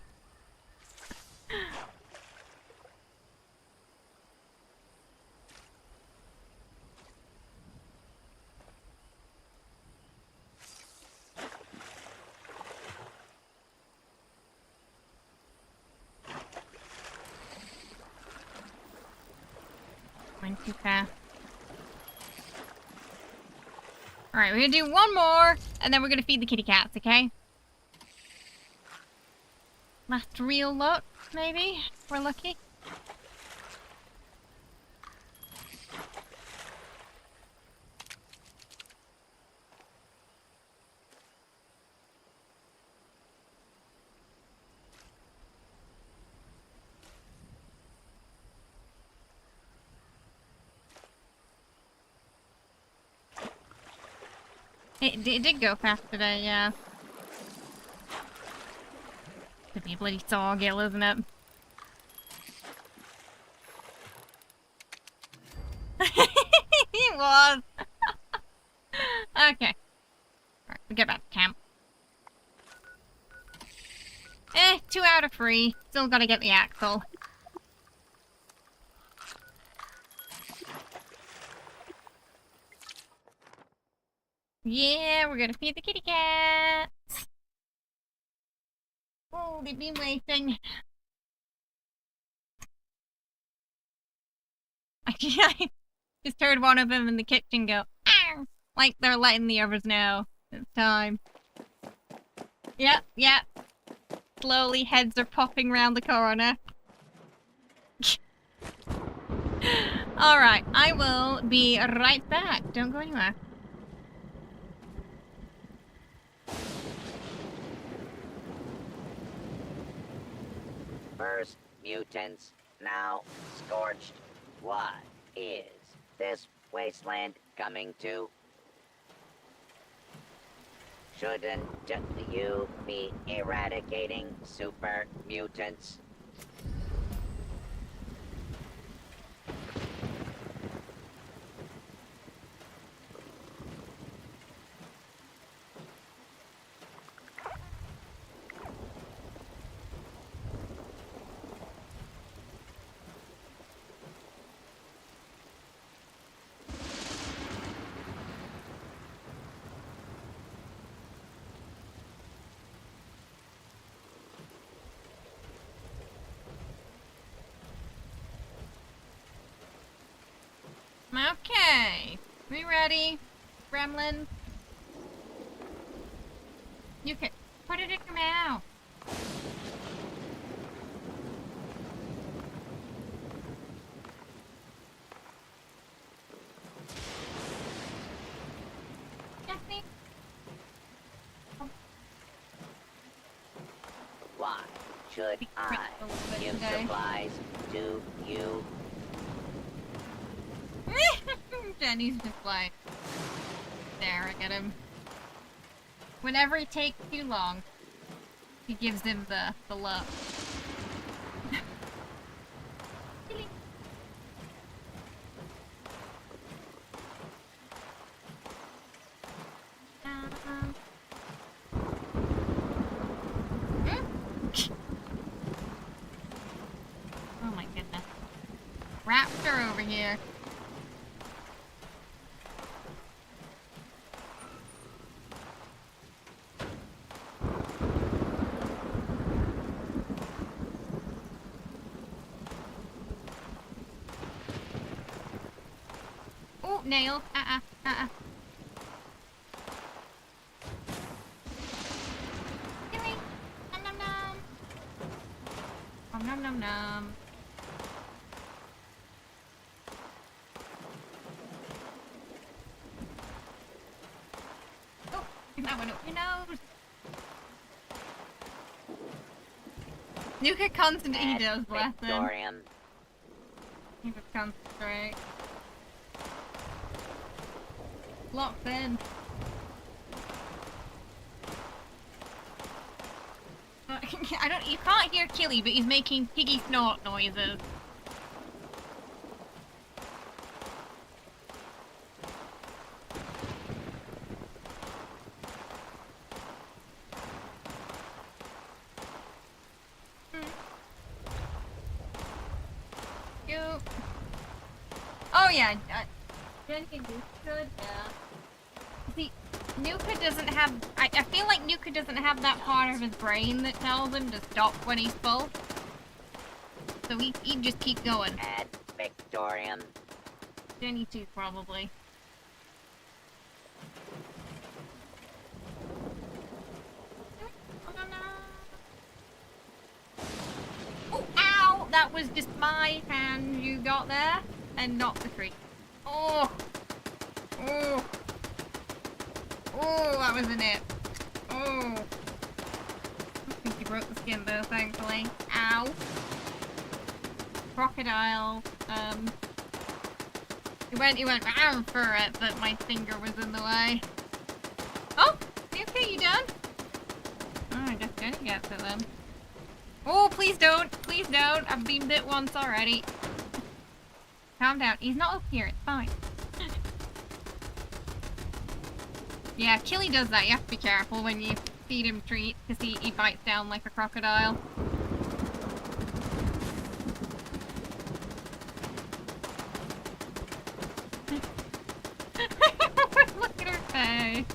Going too fast. Alright, we're gonna do one more, and then we're gonna feed the kitty cats, okay? Last real look, maybe? If we're lucky. It did go fast today, yeah. Could be a bloody sawgill, isn't it? It was! Okay. Alright, we get back to camp. 2 out of 3. Still gotta get the axle. Yeah, we're gonna feed the kitty cats. Oh, they've been waiting. I just heard one of them in the kitchen go, "Arr!" Like they're letting the others know it's time. Yep, yep. Slowly heads are popping round the corner. Alright, I will be right back. Don't go anywhere. First mutants, now scorched. What is this wasteland coming to? Shouldn't you be eradicating super mutants? Okay. We ready, Gremlin? You can put it in your mouth. Jesse? Why should I give supplies to you? Jenny's just like staring at him. Whenever it takes too long, he gives him the look. Oh my goodness. Raptor over here. Nail. Really? Nom nom nom. Nom nom nom nom. That went up your nose. Nuka constant he does, bless him. He just concentrate. Locked in. I don't. You can't hear Killy, but he's making piggy snort noises. Oh yeah, drinking is good. Yeah. See, Nuka doesn't have. I feel like Nuka doesn't have that part of his brain that tells him to stop when he's full. So he just keep going. Ad Victorium. Jenny too, probably. Oh, ow! That was just my hand you got there, and not the tree. Oh! Oh! Oh, that was a nip. Oh! I think you broke the skin though, thankfully. Ow! Crocodile. He went round for it, but my finger was in the way. Oh! Okay, you done? Oh, I guess Jenny gets it then. Oh, please don't! Please don't! I've been bit once already. Calm down. He's not up here, it's fine. Yeah, Killy does that. You have to be careful when you feed him treats, because he bites down like a crocodile. Look at her face.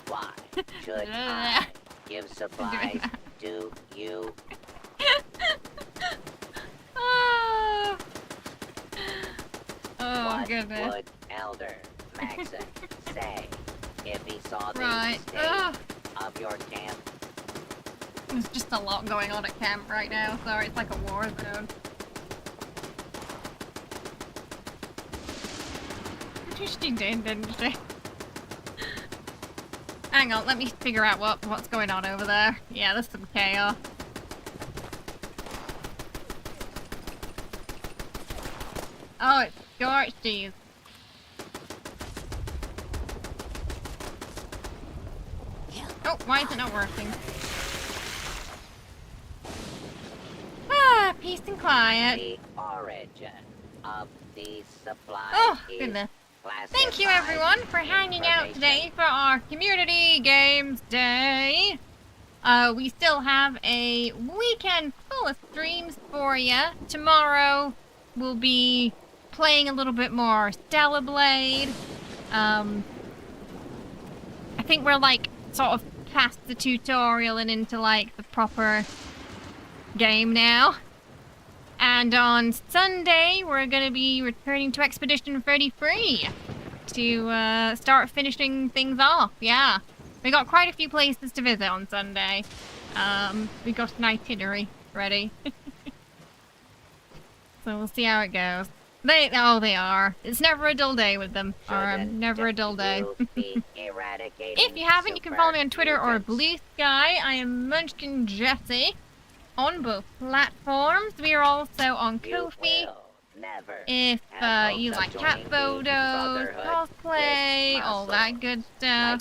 Why should I give supplies to you? Oh, What goodness. would Elder Maxon say if he saw the Right. state of your camp? There's just a lot going on at camp right now. Sorry, it's like a war zone. She did, didn't she? Hang on, let me figure out what's going on over there. Yeah, there's some chaos. Oh, it's George, jeez. Oh, why is it not working? Ah, peace and quiet. The origin of these supplies Oh, is goodness. classified Thank you everyone for hanging out today for our Community Games Day. We still have a weekend full of streams for you. Tomorrow we'll be playing a little bit more Stellar Blade. I think we're like sort of past the tutorial and into like the proper game now. And on Sunday we're gonna be returning to Expedition 33 to start finishing things off. Yeah, we got quite a few places to visit on Sunday. We got an itinerary ready. So we'll see how it goes. They are. It's never a dull day with them. Never a dull day. If you haven't, you can follow me on Twitter or Blue Sky. I am Munchkin Jessie on both platforms. We are also on Ko-fi. If you like cat photos, cosplay, all that good stuff.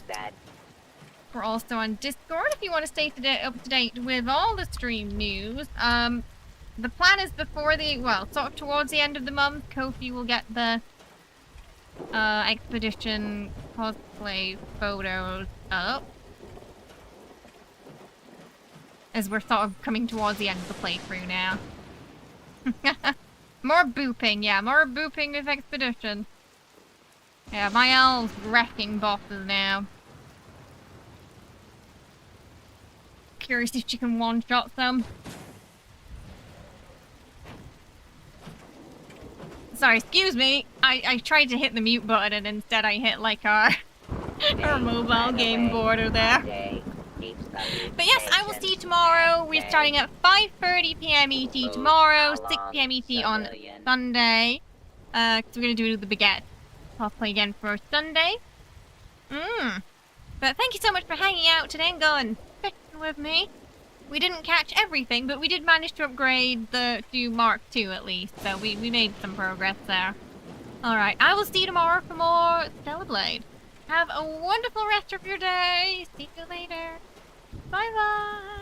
We're also on Discord if you want to stay up to date with all the stream news. The plan is before sort of towards the end of the month, Ko-fi will get the Expedition cosplay photos up. As we're sort of coming towards the end of the playthrough now. More booping, yeah, more booping with Expedition. Yeah, my elves wrecking bosses now. Curious if she can one-shot some. Sorry, excuse me. I tried to hit the mute button and instead I hit like our mobile game border there. But yes, I will see you tomorrow. be starting at 5:30 p.m. ET tomorrow, 6 p.m. ET on Sunday. Because we're going to do the baguette cosplay again for Sunday. But thank you so much for hanging out today and going fishing with me. We didn't catch everything, but we did manage to upgrade to Mark II at least, so we made some progress there. Alright, I will see you tomorrow for more Stellar Blade. Have a wonderful rest of your day. See you later. Bye-bye.